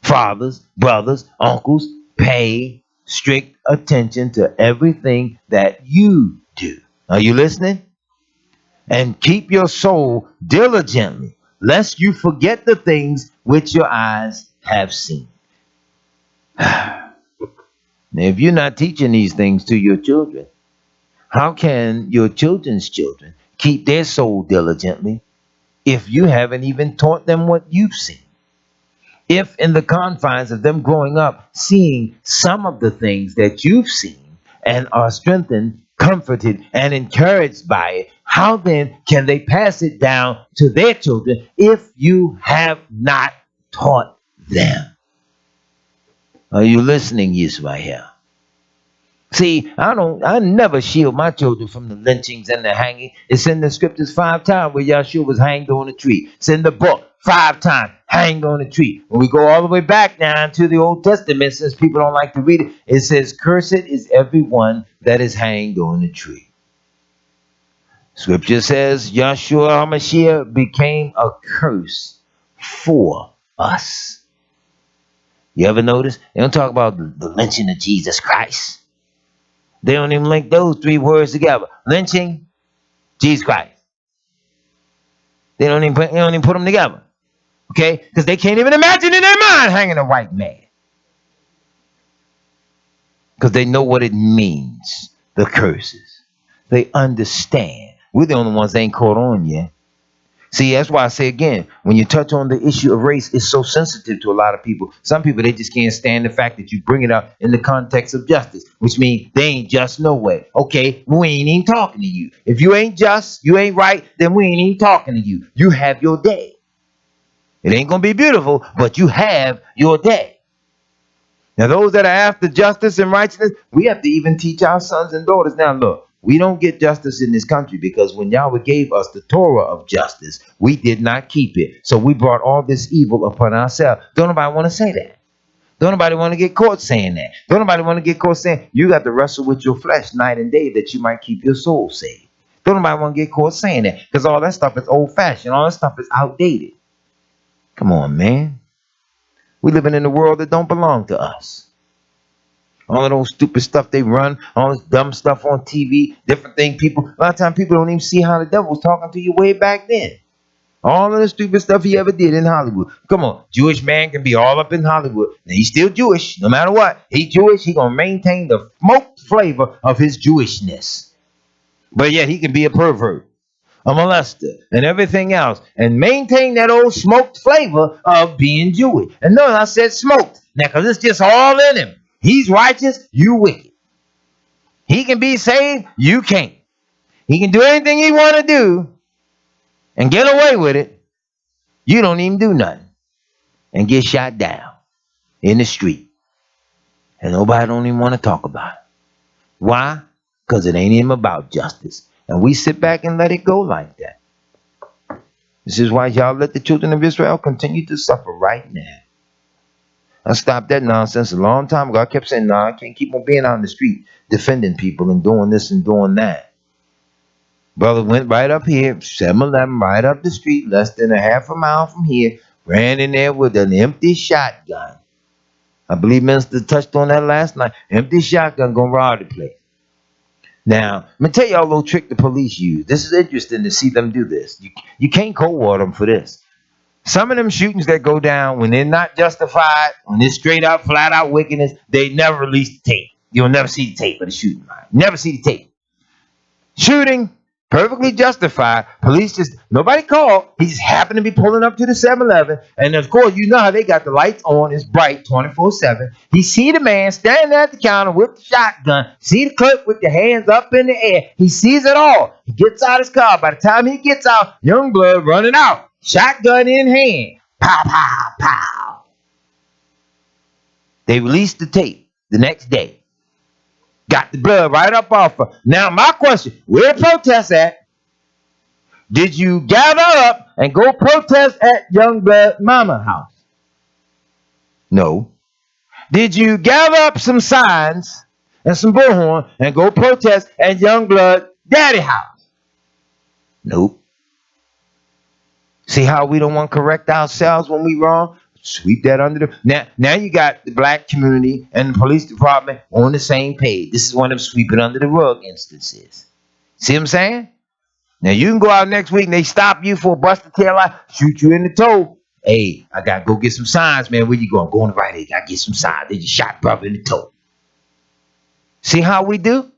fathers, brothers, uncles. Pay strict attention to everything that you do. Are you listening? And keep your soul diligently, lest you forget the things which your eyes have seen. Now, if you're not teaching these things to your children, how can your children's children keep their soul diligently if you haven't even taught them what you've seen? If in the confines of them growing up, seeing some of the things that you've seen and are strengthened, comforted, and encouraged by it, how then can they pass it down to their children if you have not taught them? Are you listening, Yisrael? See, I never shield my children from the lynchings and the hanging. It's in the scriptures 5 times where Yahshua was hanged on a tree. It's in the book 5 times, hanged on a tree. When we go all the way back now to the Old Testament, since people don't like to read it, it says, cursed is everyone that is hanged on a tree. Scripture says Yahshua HaMashiach became a curse for us. You ever notice? They don't talk about the lynching of Jesus Christ. They don't even link those 3 words together. Lynching, Jesus Christ. They don't even put them together. Okay? Because they can't even imagine in their mind hanging a white man. Because they know what it means, the curses. They understand. We're the only ones that ain't caught on yet. See, that's why I say again, when you touch on the issue of race, it's so sensitive to a lot of people. Some people, they just can't stand the fact that you bring it up in the context of justice, which means they ain't just no way. Okay, we ain't even talking to you. If you ain't just, you ain't right, then we ain't even talking to you. You have your day. It ain't going to be beautiful, but you have your day. Now, those that are after justice and righteousness, we have to even teach our sons and daughters. Now, look, we don't get justice in this country because when Yahweh gave us the Torah of justice, we did not keep it. So we brought all this evil upon ourselves. Don't nobody want to say that. Don't nobody want to get caught saying that. Don't nobody want to get caught saying you got to wrestle with your flesh night and day that you might keep your soul saved. Don't nobody want to get caught saying that because all that stuff is old-fashioned. All that stuff is outdated. Come on, man. We living in a world that don't belong to us. All of those stupid stuff they run, all this dumb stuff on TV, different thing. People, a lot of times people don't even see how the devil was talking to you way back then. All of the stupid stuff he ever did in Hollywood. Come on, Jewish man can be all up in Hollywood. Now, he's still Jewish, no matter what. He's Jewish, he gonna maintain the smoked flavor of his Jewishness. But yet he can be a pervert, a molester, and everything else, and maintain that old smoked flavor of being Jewish. And notice I said smoked, now because it's just all in him. He's righteous, you wicked. He can be saved, you can't. He can do anything he want to do and get away with it. You don't even do nothing and get shot down in the street. And nobody don't even want to talk about it. Why? Because it ain't even about justice. And we sit back and let it go like that. This is why y'all let the children of Israel continue to suffer right now. I stopped that nonsense a long time ago. I kept saying, no, I can't keep on being out in the street defending people and doing this and doing that. Brother went right up here, 7-Eleven, right up the street, less than a half a mile from here, ran in there with an empty shotgun. I believe Minister touched on that last night. Empty shotgun gonna rob the place. Now, let me tell y'all a little trick the police use. This is interesting to see them do this. You can't cold water them for this. Some of them shootings that go down when they're not justified, when it's straight up, flat out wickedness, they never release the tape. You'll never see the tape of the shooting. Right? Never see the tape. Shooting, perfectly justified. Police just, nobody called. He just happened to be pulling up to the 7-Eleven. And of course, you know how they got the lights on. It's bright 24/7. He see the man standing at the counter with the shotgun. See the clerk with the hands up in the air. He sees it all. He gets out his car. By the time he gets out, young blood running out. Shotgun in hand. Pow, pow, pow. They released the tape the next day. Got the blood right up off her. Now, my question, where the protest at? Did you gather up and go protest at Youngblood Mama house? No. Did you gather up some signs and some bullhorn and go protest at Youngblood Daddy house? Nope. See how we don't want to correct ourselves when we wrong? Sweep that under the... Now you got the black community and the police department on the same page. This is one of them sweeping under the rug instances. See what I'm saying? Now you can go out next week and they stop you for a busted tail light, shoot you in the toe. Hey, I gotta go get some signs, man. Where you going? Go on the right. I gotta get some signs. They just shot brother in the toe. See how we do?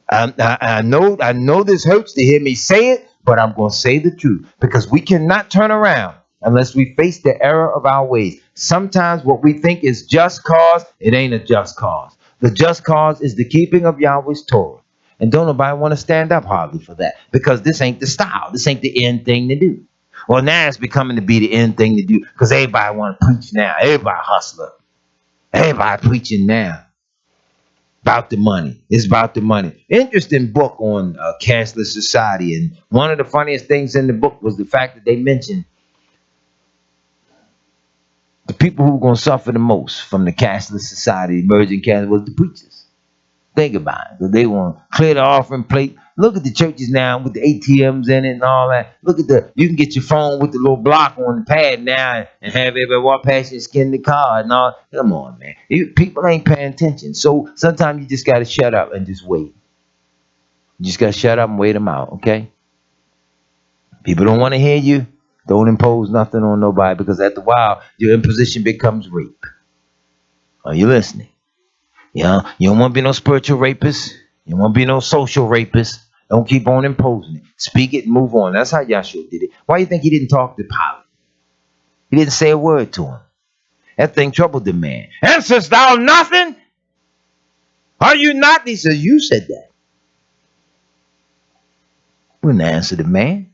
I know this hurts to hear me say it, but I'm going to say the truth because we cannot turn around unless we face the error of our ways. Sometimes what we think is just cause, it ain't a just cause. The just cause is the keeping of Yahweh's Torah. And don't nobody want to stand up hardly for that because this ain't the style. This ain't the end thing to do. Well, now it's becoming to be the end thing to do because everybody want to preach now. Everybody hustler. Everybody preaching now. About the money. It's about the money. Interesting book on cashless society. And one of the funniest things in the book was the fact that they mentioned the people who were going to suffer the most from the cashless society, emerging cashless, was the preachers. Think about it. So they want to clear the offering plate. Look at the churches now with the ATMs in it and all that. Look at you can get your phone with the little block on the pad now and have everybody walk past you and scan the card and all. Come on, man. People ain't paying attention. So sometimes you just got to shut up and just wait. You just got to shut up and wait them out, okay? People don't want to hear you. Don't impose nothing on nobody because after a while, your imposition becomes rape. Are you listening? You know, you don't want to be no spiritual rapist. You don't want to be no social rapist. Don't keep on imposing it. Speak it and move on. That's how Yahshua did it. Why do you think he didn't talk to Pilate? He didn't say a word to him. That thing troubled the man. Answerest thou nothing? Are you not? He says, you said that. Wouldn't answer the man.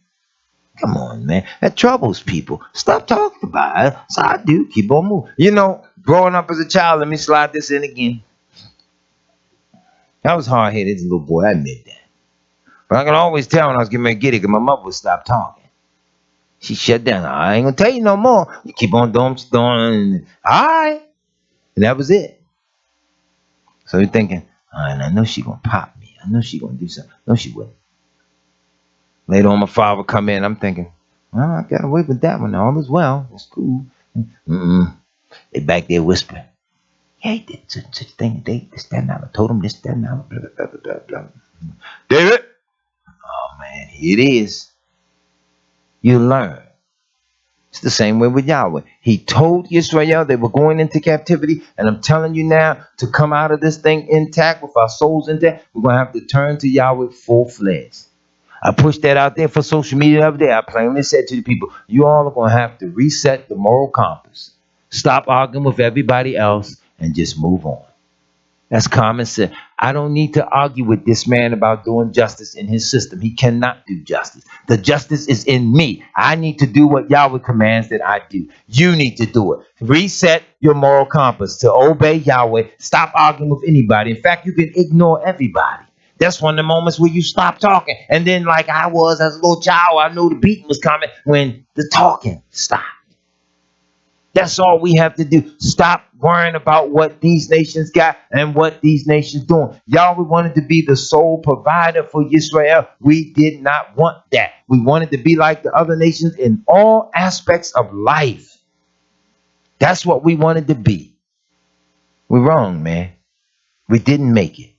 Come on, man. That troubles people. Stop talking about it. So I do. Keep on moving. You know, growing up as a child, let me slide this in again. I was hard-headed as a little boy, I admit that. But I can always tell when I was getting ready to get it because my mother would stop talking. She shut down. I ain't going to tell you no more. You keep on doing what you're doing. All right. And that was it. So you're thinking, all right, I know she going to pop me. I know she going to do something. No, she wouldn't. Later on, my father would come in. I'm thinking, well, I got away with that one. All is well. It's cool. They back there whispering. Yeah, he did such a thing. This, that, and I told him this, that, and blah, blah, blah, blah, blah. David! Oh, man, here it is. You learn. It's the same way with Yahweh. He told Israel they were going into captivity, and I'm telling you now, to come out of this thing intact, with our souls intact, we're going to have to turn to Yahweh full-fledged. I pushed that out there for social media the other day. I plainly said to the people, you all are going to have to reset the moral compass. Stop arguing with everybody else and just move on. That's common sense. I don't need to argue with this man about doing justice in his system. He cannot do justice. The justice is in me. I need to do what Yahweh commands that I do. You need to do it. Reset your moral compass to obey Yahweh. Stop arguing with anybody. In fact, you can ignore everybody. That's one of the moments where you stop talking. And then like I was as a little child, I knew the beating was coming when the talking stopped. That's all we have to do. Stop worrying about what these nations got and what these nations doing. Yahweh wanted to be the sole provider for Israel. We did not want that. We wanted to be like the other nations in all aspects of life. That's what we wanted to be. We're wrong, man. We didn't make it.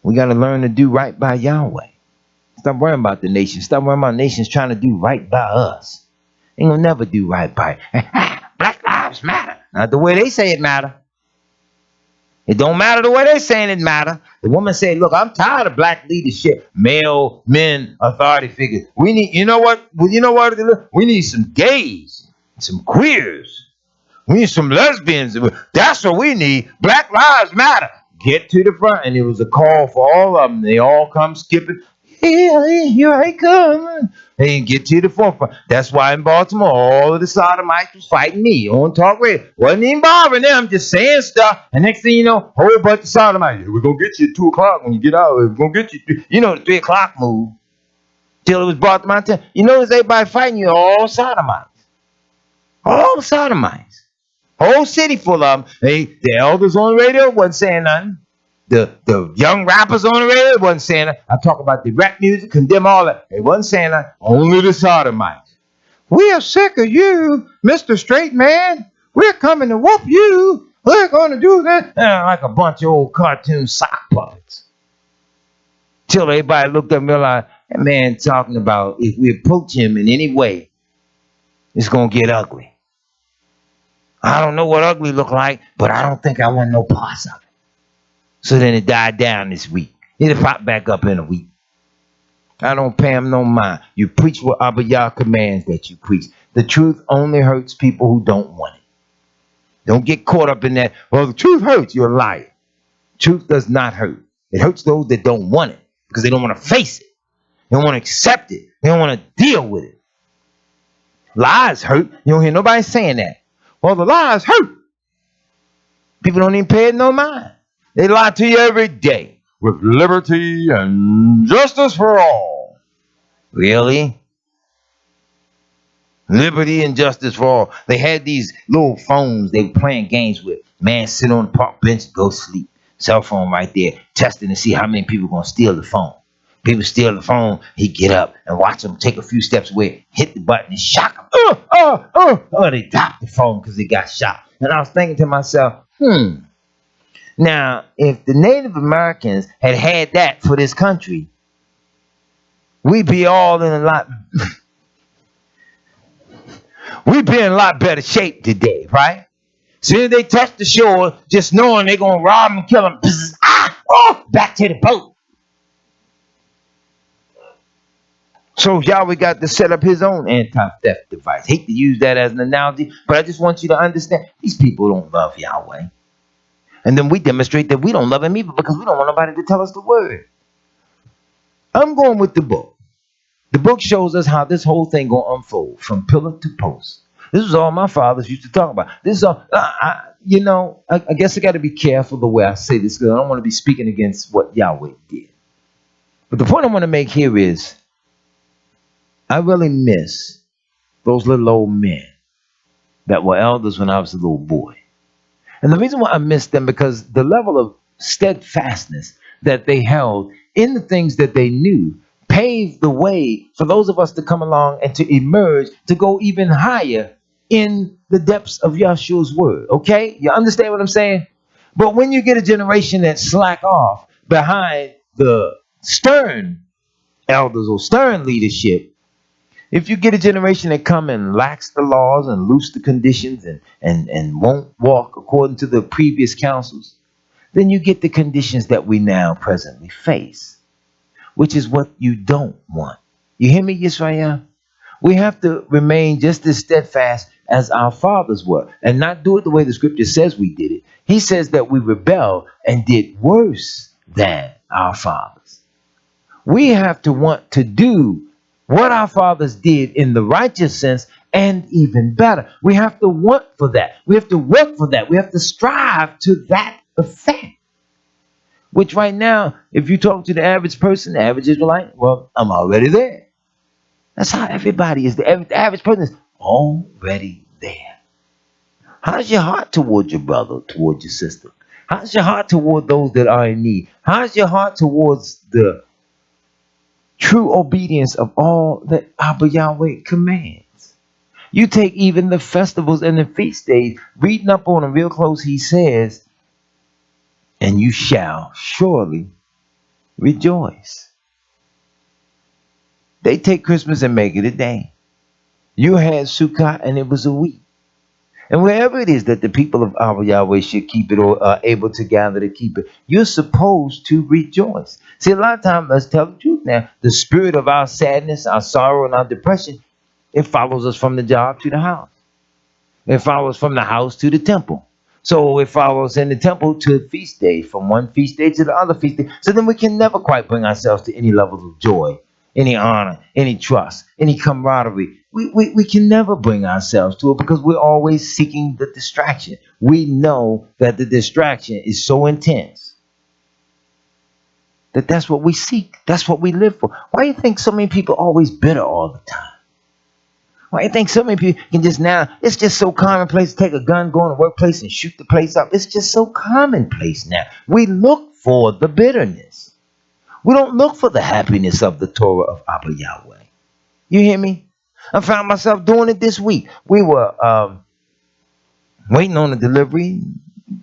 We got to learn to do right by Yahweh. Stop worrying about the nations. Stop worrying about nations trying to do right by us. Ain't gonna never do right by it. Black lives matter. Not the way they say it matter. It don't matter the way they saying it matter. The woman said, look, I'm tired of black leadership, male, men, authority figures. We need, you know what? We need some gays, some queers. We need some lesbians. That's what we need. Black lives matter. Get to the front. And it was a call for all of them. They all come skipping. Here I come. And get to the forefront. That's why in Baltimore, all of the sodomites was fighting me on talk radio. Wasn't even bothering them, just saying stuff. And next thing you know, whole bunch of sodomites. We're going to get you at 2 o'clock when you get out. We're going to get you. You know, the 3 o'clock move. Till it was brought to my attention. You notice everybody fighting you, all sodomites. All sodomites. Whole city full of them. Hey, the elders on the radio wasn't saying nothing. The young rappers on the radio wasn't saying nothing. I talk about the rap music, condemn all that. They wasn't saying nothing. Only the sodomites. We are sick of you, Mr. Straight Man. We're coming to whoop you. We're going to do that. Like a bunch of old cartoon sock puppets. Till everybody looked up and realized, that man talking about if we approach him in any way, it's going to get ugly. I don't know what ugly look like, but I don't think I want no parts of it. So then it died down this week. It'll pop back up in a week. I don't pay him no mind. You preach what Abba Yah commands that you preach. The truth only hurts people who don't want it. Don't get caught up in that. Well, the truth hurts. You're a liar. Truth does not hurt. It hurts those that don't want it because they don't want to face it. They don't want to accept it. They don't want to deal with it. Lies hurt. You don't hear nobody saying that. Well, the lies hurt. People don't even pay it no mind. They lie to you every day with liberty and justice for all. Really? Liberty and justice for all. They had these little phones they were playing games with. Man sit on the park bench, go sleep. Cell phone right there, testing to see how many people going to steal the phone. People steal the phone, he get up and watch them take a few steps away, hit the button and shock them. They dropped the phone because they got shot. And I was thinking to myself, now, if the Native Americans had had that for this country, we'd be all in a lot, we'd be in a lot better shape today, right? Soon as they touch the shore, just knowing they're going to rob and kill them, back to the boat. So Yahweh got to set up his own anti-theft device. Hate to use that as an analogy, but I just want you to understand, these people don't love Yahweh. And then we demonstrate that we don't love him either because we don't want nobody to tell us the word. I'm going with the book. The book shows us how this whole thing going to unfold from pillar to post. This is all my fathers used to talk about. This is all, I guess I got to be careful the way I say this because I don't want to be speaking against what Yahweh did. But the point I want to make here is, I really miss those little old men that were elders when I was a little boy. And the reason why I miss them because the level of steadfastness that they held in the things that they knew paved the way for those of us to come along and to emerge to go even higher in the depths of Yahshua's word. Okay? You understand what I'm saying? But when you get a generation that slack off behind the stern elders or stern leadership, if you get a generation that come and lax the laws and loose the conditions and won't walk according to the previous counsels, then you get the conditions that we now presently face, which is what you don't want. You hear me, Yisrael? We have to remain just as steadfast as our fathers were and not do it the way the scripture says we did it. He says that we rebelled and did worse than our fathers. We have to want to do what our fathers did in the righteous sense and even better. We have to want for that. We have to work for that. We have to strive to that effect. Which right now, if you talk to the average person, the average Israelite, well, I'm already there. That's how everybody is. The average person is already there. How's your heart toward your brother, toward your sister? How's your heart toward those that are in need? How's your heart towards the true obedience of all that Abba Yahweh commands? You take even the festivals and the feast days, reading up on them real close, he says, and you shall surely rejoice. They take Christmas and make it a day. You had Sukkot and it was a week. And wherever it is that the people of Abba Yahweh should keep it or are able to gather to keep it, you're supposed to rejoice. See, a lot of times, let's tell the truth now, the spirit of our sadness, our sorrow, and our depression, it follows us from the job to the house. It follows from the house to the temple. So it follows in the temple to feast day, from one feast day to the other feast day. So then we can never quite bring ourselves to any levels of joy, any honor, any trust, any camaraderie. We can never bring ourselves to it because we're always seeking the distraction. We know that the distraction is so intense that that's what we seek. That's what we live for. Why do you think so many people are always bitter all the time? Why do you think so many people can just now, it's just so commonplace to take a gun, go in the workplace and shoot the place up. It's just so commonplace now. We look for the bitterness. We don't look for the happiness of the Torah of Abba Yahweh. You hear me? I found myself doing it this week. We were waiting on a delivery,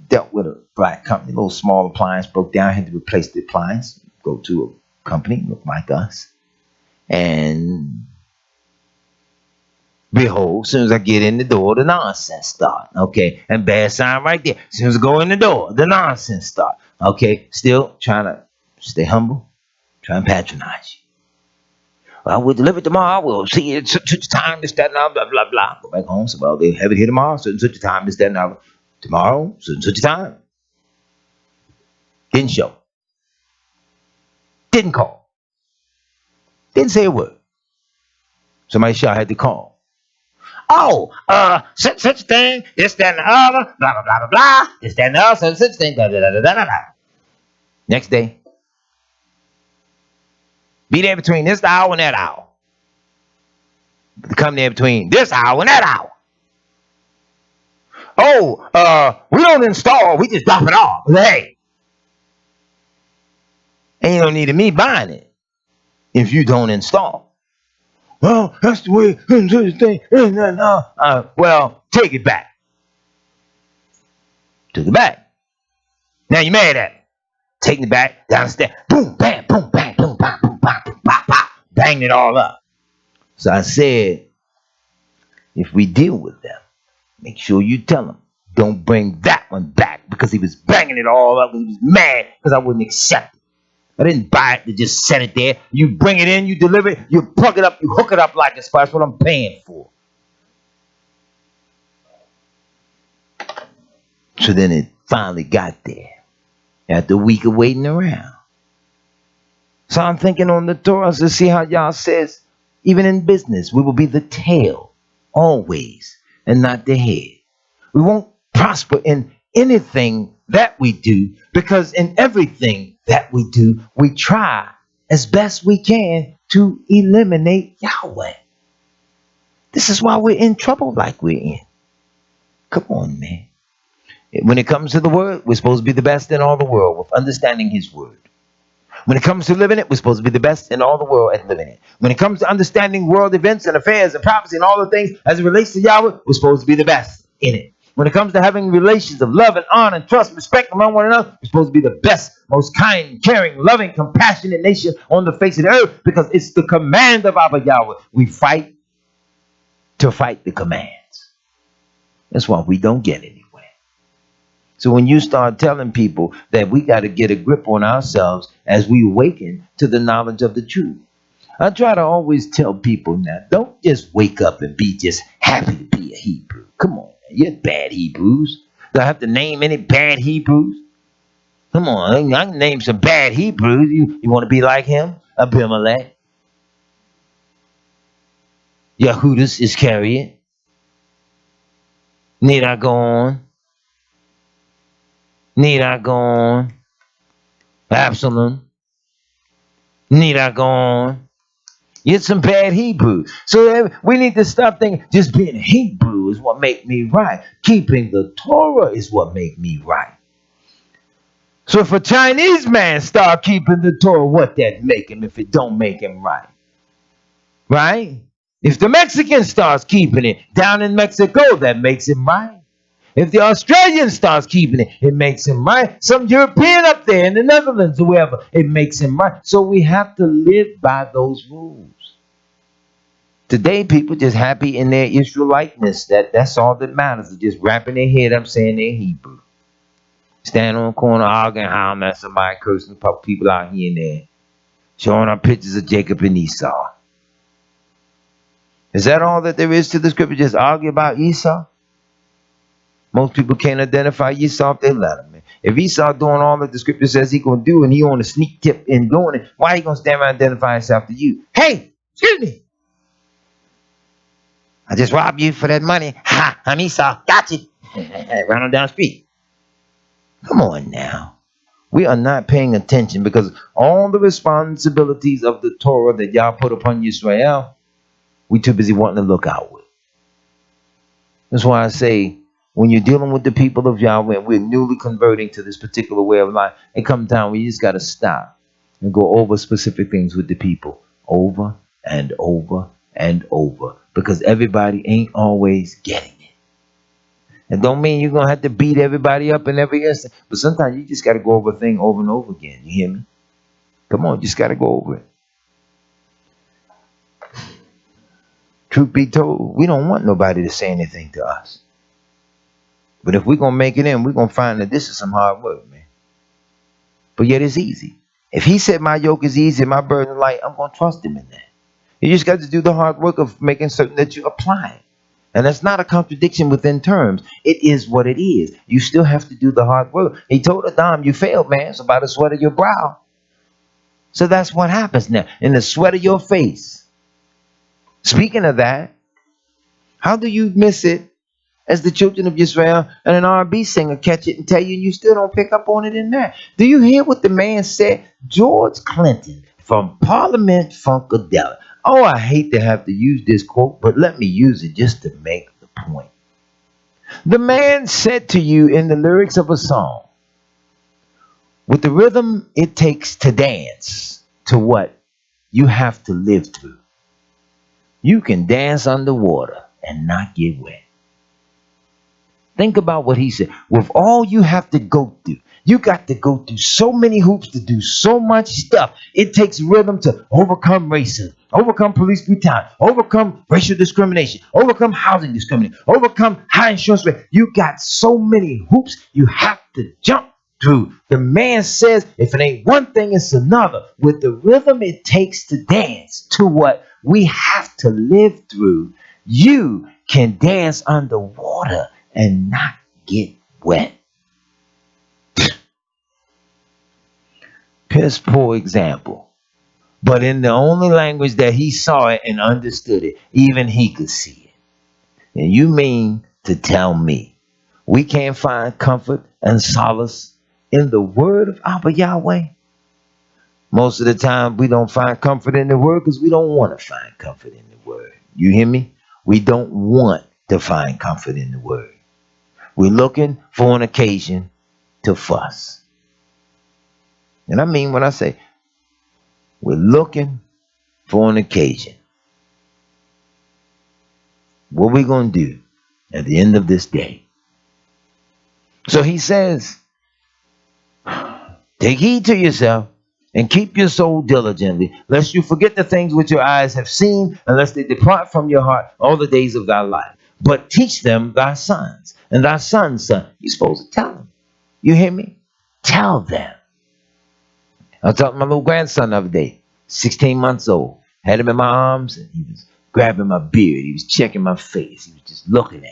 dealt with a black company, a little small appliance, broke down, had to replace the appliance, go to a company, look like us. And behold, as soon as I get in the door, the nonsense start. Okay, and bad sign right there. As soon as I go in the door, the nonsense start. Okay, still trying to stay humble, trying to patronize you. Well, we'll deliver it tomorrow. We'll see you at such a time, this, that, and all, blah, blah, blah. Go back home. So, well, they'll have it here tomorrow, such a time, this, that, and all. Tomorrow, such a time. Didn't show. Didn't call. Didn't say a word. Somebody sure had to call. Oh, such a thing, this, that, and the other, blah, blah, blah, blah, blah, this, that, and the other, such thing, da, da, da, da, da, da. Next day, be there between this hour and that hour. Come there between this hour and that hour. Oh, we don't install, we just drop it off. Hey, and you don't need me buying it if you don't install. Well, that's the way, such thing, well, take it back. Took it back. Now you mad at it. Taking it back downstairs. Boom, bam, boom, bang, boom, bam, boom, bam, boom, pop, pop. Banged it all up. So I said, if we deal with them, make sure you tell them, don't bring that one back because he was banging it all up and he was mad because I wouldn't accept it. I didn't buy it to just set it there. You bring it in, you deliver it, you plug it up, you hook it up like it's what I'm paying for. So then it finally got there after a week of waiting around. So I'm thinking on the Torah to see how y'all says, even in business, we will be the tail always and not the head. We won't prosper in anything that we do because in everything that we do, we try as best we can to eliminate Yahweh. This is why we're in trouble like we're in. Come on, man. When it comes to the word, we're supposed to be the best in all the world with understanding his word. When it comes to living it, we're supposed to be the best in all the world at living it. When it comes to understanding world events and affairs and prophecy and all the things as it relates to Yahweh, we're supposed to be the best in it. When it comes to having relations of love and honor and trust and respect among one another, we're supposed to be the best, most kind, caring, loving, compassionate nation on the face of the earth because it's the command of Abba Yahweh. We fight to fight the commands. That's why we don't get anywhere. So when you start telling people that we got to get a grip on ourselves as we awaken to the knowledge of the truth, I try to always tell people now, don't just wake up and be just happy to be a Hebrew. Come on, man. You're bad Hebrews. Do I have to name any bad Hebrews? Come on, I can name some bad Hebrews. You want to be like him? Abimelech, Yehudis Iscariot. Need I go on? Need I go on? Absalom. Need I go on? You're some bad Hebrew. So we need to stop thinking just being a Hebrew is what make me right. Keeping the Torah is what make me right. So if a Chinese man start keeping the Torah, what that make him if it don't make him right? Right? If the Mexican starts keeping it down in Mexico, that makes him right. If the Australian starts keeping it, it makes him right. Some European up there in the Netherlands or wherever, it makes him right. So we have to live by those rules. Today, people just happy in their Israeliteness. That's all that matters. They're just wrapping their head up saying they're Hebrew. Standing on the corner arguing how I'm at somebody cursing people out here and there. Showing up pictures of Jacob and Esau. Is that all that there is to the scripture? Just argue about Esau? Most people can't identify Esau if they let him. If Esau doing all that the scripture says he gonna do, and he on a sneak tip in doing it, why he gonna stand around and identify himself to you? Hey, excuse me, I just robbed you for that money. Ha, I'm Esau. Got you. Run on down the street. Come on now. We are not paying attention because all the responsibilities of the Torah that y'all put upon Israel, we too busy wanting to look outward. That's why I say, when you're dealing with the people of Yahweh and we're newly converting to this particular way of life, it comes down where you just got to stop and go over specific things with the people over and over and over, because everybody ain't always getting it. And don't mean you're going to have to beat everybody up in every instant, but sometimes you just got to go over a thing over and over again. You hear me? Come on, just got to go over it. Truth be told, we don't want nobody to say anything to us. But if we're going to make it in, we're going to find that this is some hard work, man. But yet it's easy. If he said my yoke is easy and my burden is light, I'm going to trust him in that. You just got to do the hard work of making certain that you apply it. And that's not a contradiction within terms. It is what it is. You still have to do the hard work. He told Adam, you failed, man. It's by the sweat of your brow. So that's what happens now. In the sweat of your face. Speaking of that, how do you miss it as the children of Israel and an R&B singer catch it and tell you, and you still don't pick up on it in there? Do you hear what the man said? George Clinton from Parliament Funkadelic. Oh, I hate to have to use this quote, but let me use it just to make the point. The man said to you in the lyrics of a song, with the rhythm it takes to dance to what you have to live through, you can dance underwater and not get wet. Think about what he said. With all you have to go through, you got to go through so many hoops to do so much stuff. It takes rhythm to overcome racism, overcome police brutality, overcome racial discrimination, overcome housing discrimination, overcome high insurance rate. You got so many hoops you have to jump through. The man says, if it ain't one thing, it's another. With the rhythm it takes to dance to what we have to live through, you can dance underwater and not get wet. Piss poor example. But in the only language that he saw it and understood it, even he could see it. And you mean to tell me we can't find comfort and solace in the word of Abba Yahweh? Most of the time we don't find comfort in the word because we don't want to find comfort in the word. You hear me? We don't want to find comfort in the word. We're looking for an occasion to fuss. And I mean when I say we're looking for an occasion. What we going to do at the end of this day? So he says, take heed to yourself and keep your soul diligently, lest you forget the things which your eyes have seen, unless they depart from your heart all the days of thy life. But teach them thy sons, and thy son's son. You're supposed to tell them. You hear me? Tell them. I was talking to my little grandson the other day, 16 months old. Had him in my arms, and he was grabbing my beard. He was checking my face. He was just looking at me.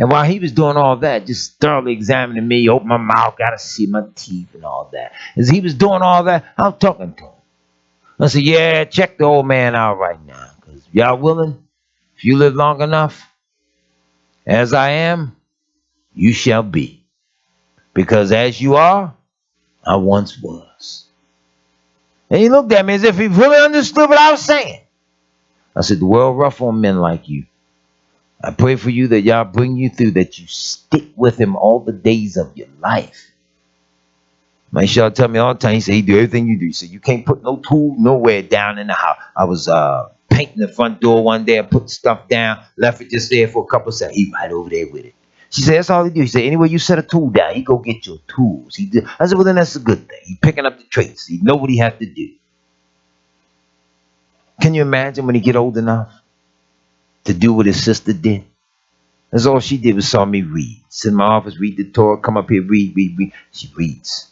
And while he was doing all that, just thoroughly examining me, open my mouth, got to see my teeth and all that. As he was doing all that, I was talking to him. I said, yeah, check the old man out right now. Because if y'all willing, if you live long enough, as I am, you shall be. Because as you are, I once was. And he looked at me as if he really understood what I was saying. I said, the world rough on men like you. I pray for you that y'all bring you through, that you stick with him all the days of your life. My y'all tell me all the time, he said, he do everything you do. He said, you can't put no tool nowhere down in the house. I was painting the front door one day, I put the stuff down, left it just there for a couple of seconds. He right over there with it. She said, that's all he do. He said, anywhere you set a tool down, he go get your tools. He did. I said, well, then that's a good thing. He picking up the traits. He know what he have to do. Can you imagine when he get old enough to do what his sister did? That's all she did was saw me read. Sit in my office, read the Torah, come up here, read. She reads.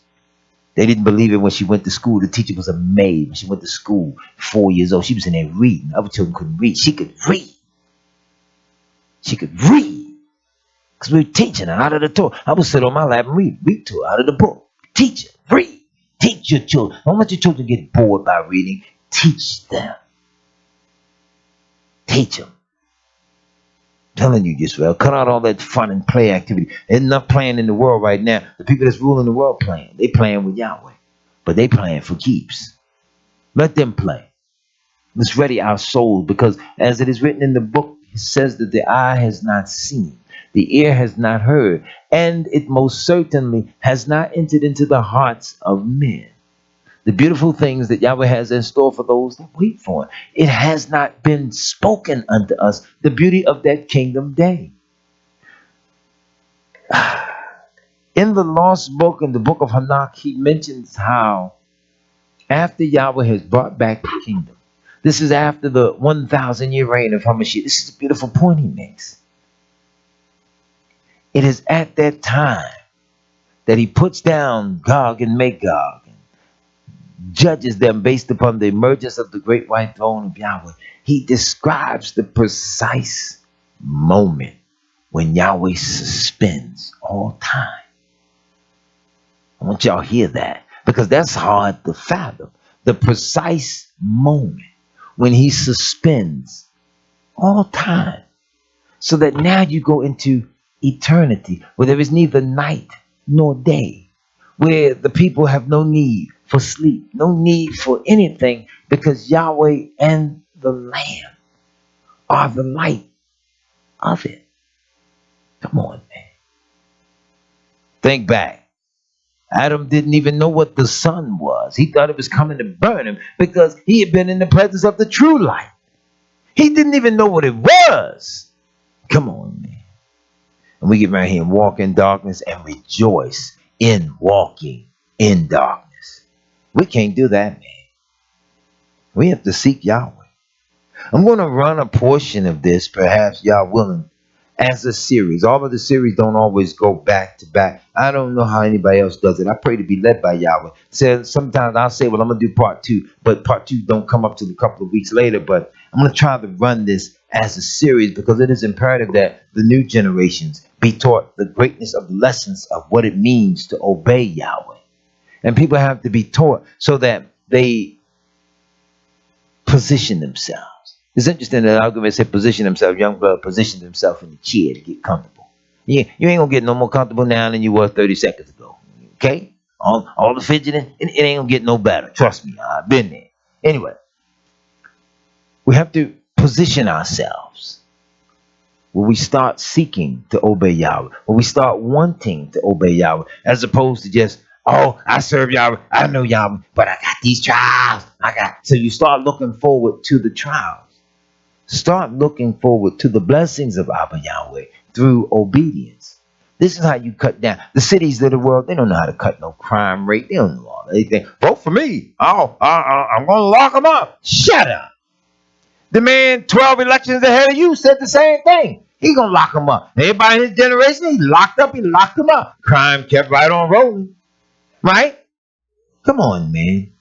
They didn't believe it when she went to school. The teacher was amazed when she went to school, 4 years old. She was in there reading. Other children couldn't read. She could read. She could read. Because we're teaching out of the Torah. I would sit on my lap and read Torah out of the book. Teach it. Read. Teach your children. Don't let your children get bored by reading. Teach them. Teach them. Telling you, Israel, cut out all that fun and play activity. There's enough playing in the world right now. The people that's ruling the world playing. They playing with Yahweh. But they playing for keeps. Let them play. Let's ready our souls, because as it is written in the book, it says that the eye has not seen, the ear has not heard, and it most certainly has not entered into the hearts of men. The beautiful things that Yahweh has in store for those that wait for Him. It has not been spoken unto us. The beauty of that kingdom day. In the lost book, in the book of Hanakh, he mentions how after Yahweh has brought back the kingdom, this is after the 1,000-year reign of Hamashiach. This is a beautiful point he makes. It is at that time that he puts down Gog and Magog, judges them based upon the emergence of the great white throne of Yahweh. He describes the precise moment when Yahweh suspends all time. I want y'all to hear that, because that's hard to fathom. The precise moment when he suspends all time, so that now you go into eternity where there is neither night nor day, where the people have no need for sleep, no need for anything, because Yahweh and the Lamb are the light of it. Come on, man. Think back. Adam didn't even know what the sun was. He thought it was coming to burn him because he had been in the presence of the true light. He didn't even know what it was. Come on, man. And we get right here and walk in darkness and rejoice in walking in darkness. We can't do that, man. We have to seek Yahweh. I'm going to run a portion of this, perhaps y'all willing, as a series. All of the series don't always go back to back. I don't know how anybody else does it. I pray to be led by Yahweh. So sometimes I'll say, well, I'm going to do part 2, but part 2 don't come up till a couple of weeks later. But I'm going to try to run this as a series, because it is imperative that the new generations be taught the greatness of the lessons of what it means to obey Yahweh. And people have to be taught so that they position themselves. It's interesting that argument said position himself. Young blood positioned himself in the chair to get comfortable. Yeah, you ain't gonna get no more comfortable now than you were 30 seconds ago. Okay? All the fidgeting, it ain't gonna get no better. Trust me, I've been there. Anyway, we have to position ourselves where we start seeking to obey Yahweh, where we start wanting to obey Yahweh, as opposed to just, oh, I serve Yahweh, I know Yahweh, but I got these trials. So you start looking forward to the trials. Start looking forward to the blessings of Abba Yahweh through obedience. This is how you cut down. The cities of the world, they don't know how to cut no crime rate. They don't know all that. They think, vote for me. Oh, I'm going to lock them up. Shut up. The man 12 elections ahead of you said the same thing. He going to lock them up. Everybody in his generation, he locked them up. Crime kept right on rolling. Right? Come on, man.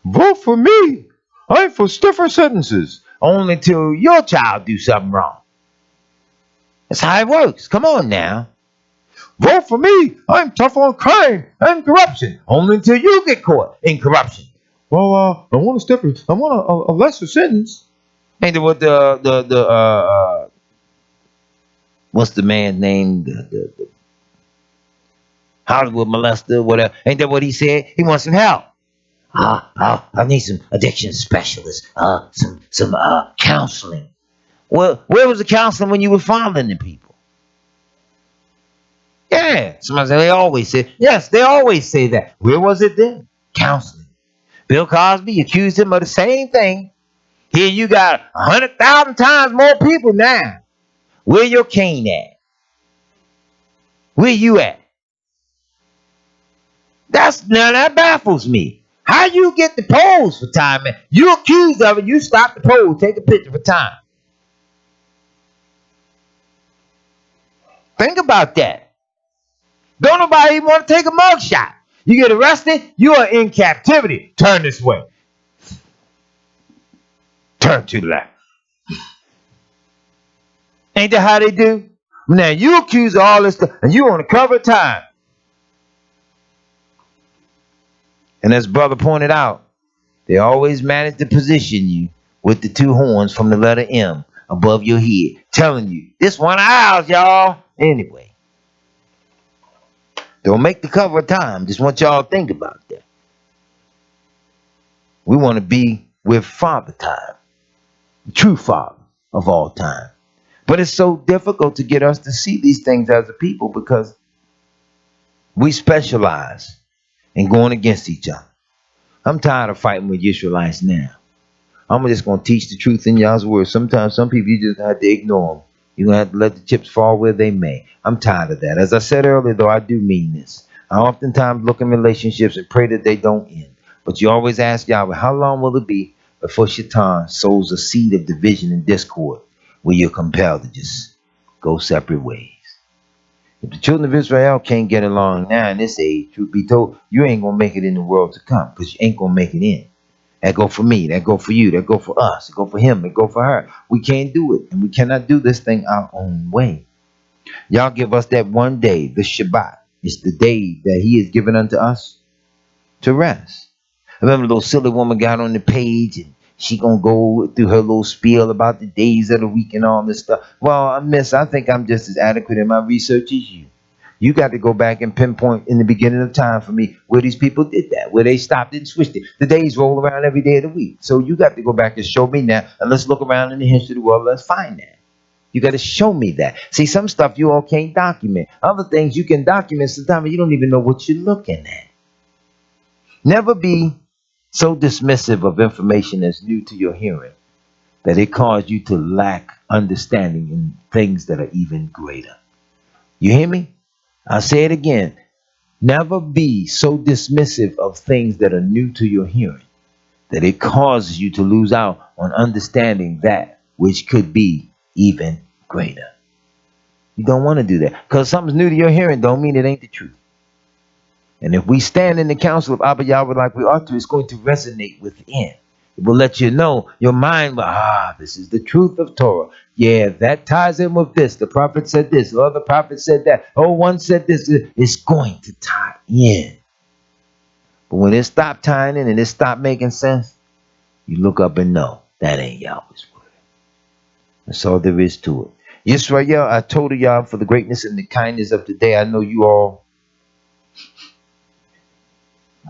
Vote for me. I'm for stiffer sentences. Only till your child do something wrong. That's how it works. Come on now. Vote for me. I'm tough on crime and corruption. Only until you get caught in corruption. Well, I want a lesser sentence. Ain't that what what's the man's name? The Hollywood molester, whatever. Ain't that what he said? He wants some help. I need some addiction specialists, some counseling. Well, where was the counseling when you were following the people? Yeah, somebody said they always say. Yes, they always say that. Where was it then? Counseling. Bill Cosby accused him of the same thing. Here you got 100,000 times more people now. Where your cane at? Where you at? That baffles me. How you get the polls for time, man? You accused of it, you stop the poll, take a picture for time. Think about that. Don't nobody even want to take a mug shot. You get arrested, you are in captivity. Turn this way. Turn to the left. Ain't that how they do? Now you accuse of all this stuff, and you on the cover of Time. And as brother pointed out, they always manage to position you with the two horns from the letter M above your head, telling you, this one of ours, y'all. Anyway, don't make the cover of Time. Just want y'all to think about that. We want to be with Father Time, the true Father of all time. But it's so difficult to get us to see these things as a people because we specialize in going against each other. I'm tired of fighting with Israelites now. I'm just going to teach the truth in y'all's word. Sometimes some people, you just have to ignore them. You're going to have to let the chips fall where they may. I'm tired of that. As I said earlier, though, I do mean this. I oftentimes look in relationships and pray that they don't end. But you always ask Yahweh, how long will it be before Shaitan sows a seed of division and discord where you're compelled to just go separate ways? If the children of Israel can't get along now in this age, truth be told, you ain't going to make it in the world to come because you ain't going to make it in. That go for me, that go for you, that go for us, that go for him, that go for her. We can't do it, and we cannot do this thing our own way. Y'all give us that one day, the Shabbat. It's the day that he has given unto us to rest. I remember the little silly woman got on the page, and she gonna go through her little spiel about the days of the week and all this stuff. Well, miss, I think I'm just as adequate in my research as you. You got to go back and pinpoint in the beginning of time for me where these people did that, where they stopped and switched it. The days roll around every day of the week. So you got to go back and show me now, and let's look around in the history of the world. Let's find that. You got to show me that. See, some stuff you all can't document. Other things you can document sometimes you don't even know what you're looking at. Never be so dismissive of information that's new to your hearing that it caused you to lack understanding in things that are even greater. You hear me? I'll say it again. Never be so dismissive of things that are new to your hearing that it causes you to lose out on understanding that which could be even greater. You don't want to do that because something's new to your hearing don't mean it ain't the truth. And if we stand in the counsel of Abba Yahweh like we ought to, it's going to resonate within. It will let you know your mind will, this is the truth of Torah. Yeah, that ties in with this. The prophet said this. The other prophet said that. Oh, one said this. It's going to tie in. But when it stopped tying in and it stopped making sense, you look up and know that ain't Yahweh's word. That's all there is to it. Yisrael, I told y'all for the greatness and the kindness of today. I know you all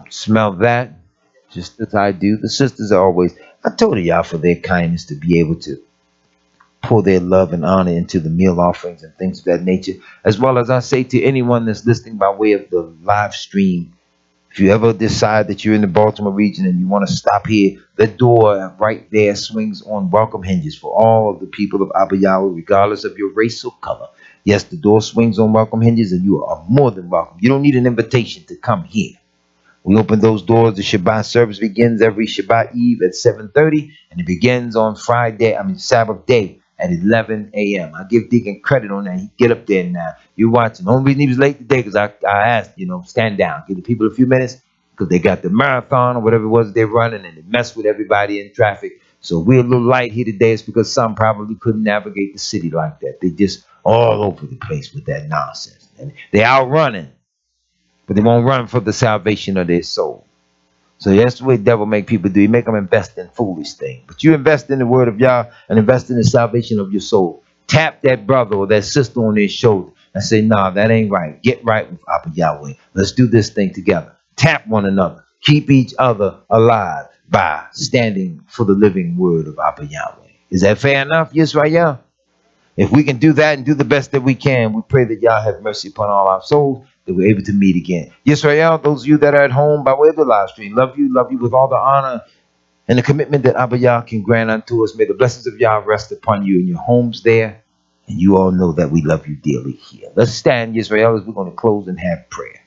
smell that just as I do. The sisters are always, I told y'all for their kindness to be able to pour their love and honor into the meal offerings and things of that nature. As well as I say to anyone that's listening by way of the live stream, if you ever decide that you're in the Baltimore region and you want to stop here, the door right there swings on welcome hinges for all of the people of Abba Yahweh, regardless of your race or color. Yes, the door swings on welcome hinges and you are more than welcome. You don't need an invitation to come here. We open those doors. The Shabbat service begins every Shabbat Eve at 7:30, and it begins on Sabbath day at 11 a.m. I give Deacon credit on that. He get up there now. You're watching. The only reason he was late today because I asked, stand down. Give the people a few minutes because they got the marathon or whatever it was they're running, and it messed with everybody in traffic. So we're a little light here today. It's because some probably couldn't navigate the city like that. They just all over the place with that nonsense. And they out running, but they won't run for the salvation of their soul. So that's the way the devil make people do. He make them invest in foolish things. But you invest in the word of Yah and invest in the salvation of your soul. Tap that brother or that sister on their shoulder and say, nah, that ain't right. Get right with Abba Yahweh. Let's do this thing together. Tap one another. Keep each other alive by standing for the living word of Abba Yahweh. Is that fair enough, Yisrael? If we can do that and do the best that we can, we pray that Yah have mercy upon all our souls, that we're able to meet again. Yisrael, those of you that are at home by way of the live stream, love you with all the honor and the commitment that Abba Yah can grant unto us. May the blessings of Yah rest upon you and your homes there. And you all know that we love you dearly here. Let's stand, Yisrael, as we're going to close and have prayer.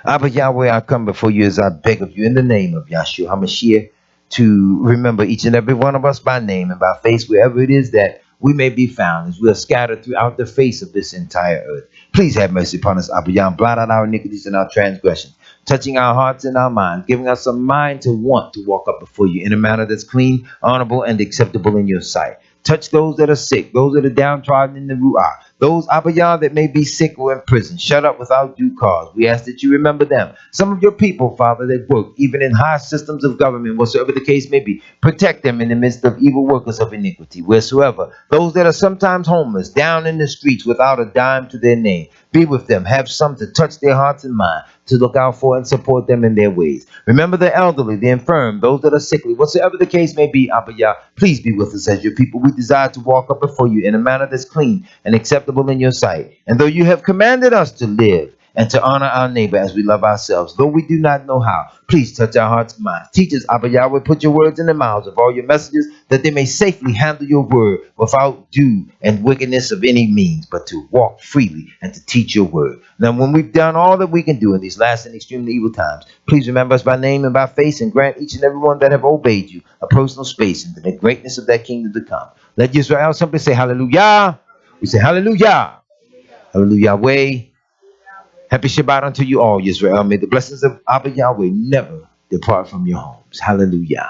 Abba Yahweh, I come before you as I beg of you in the name of Yahshua HaMashiach to remember each and every one of us by name and by face wherever it is that we may be found as we are scattered throughout the face of this entire earth. Please have mercy upon us, Abba Yah, blot out our iniquities and our transgressions, touching our hearts and our minds, giving us a mind to want to walk up before you in a manner that's clean, honorable, and acceptable in your sight. Touch those that are sick, those that are downtrodden in the Ruach, those Abba Yah that may be sick or in prison, shut up without due cause. We ask that you remember them. Some of your people, Father, that work even in high systems of government, whatsoever the case may be, protect them in the midst of evil workers of iniquity, wheresoever. Those that are sometimes homeless, down in the streets without a dime to their name, be with them. Have some to touch their hearts and mind, to look out for and support them in their ways. Remember the elderly, the infirm, those that are sickly, whatsoever the case may be, Abba Yah, please be with us as your people. We desire to walk up before you in a manner that's clean and acceptable in your sight. And though you have commanded us to live and to honor our neighbor as we love ourselves, though we do not know how, please touch our hearts and minds. Teach us, Abba Yahweh, put your words in the mouths of all your messages, that they may safely handle your word without due and wickedness of any means, but to walk freely and to teach your word. Now, when we've done all that we can do in these last and extremely evil times, please remember us by name and by face, and grant each and every one that have obeyed you a personal space into the greatness of that kingdom to come. Let Israel simply say hallelujah. We say hallelujah. Hallelujah. Yahweh. Happy Shabbat unto you all, Israel. May the blessings of Abba Yahweh never depart from your homes. Hallelujah.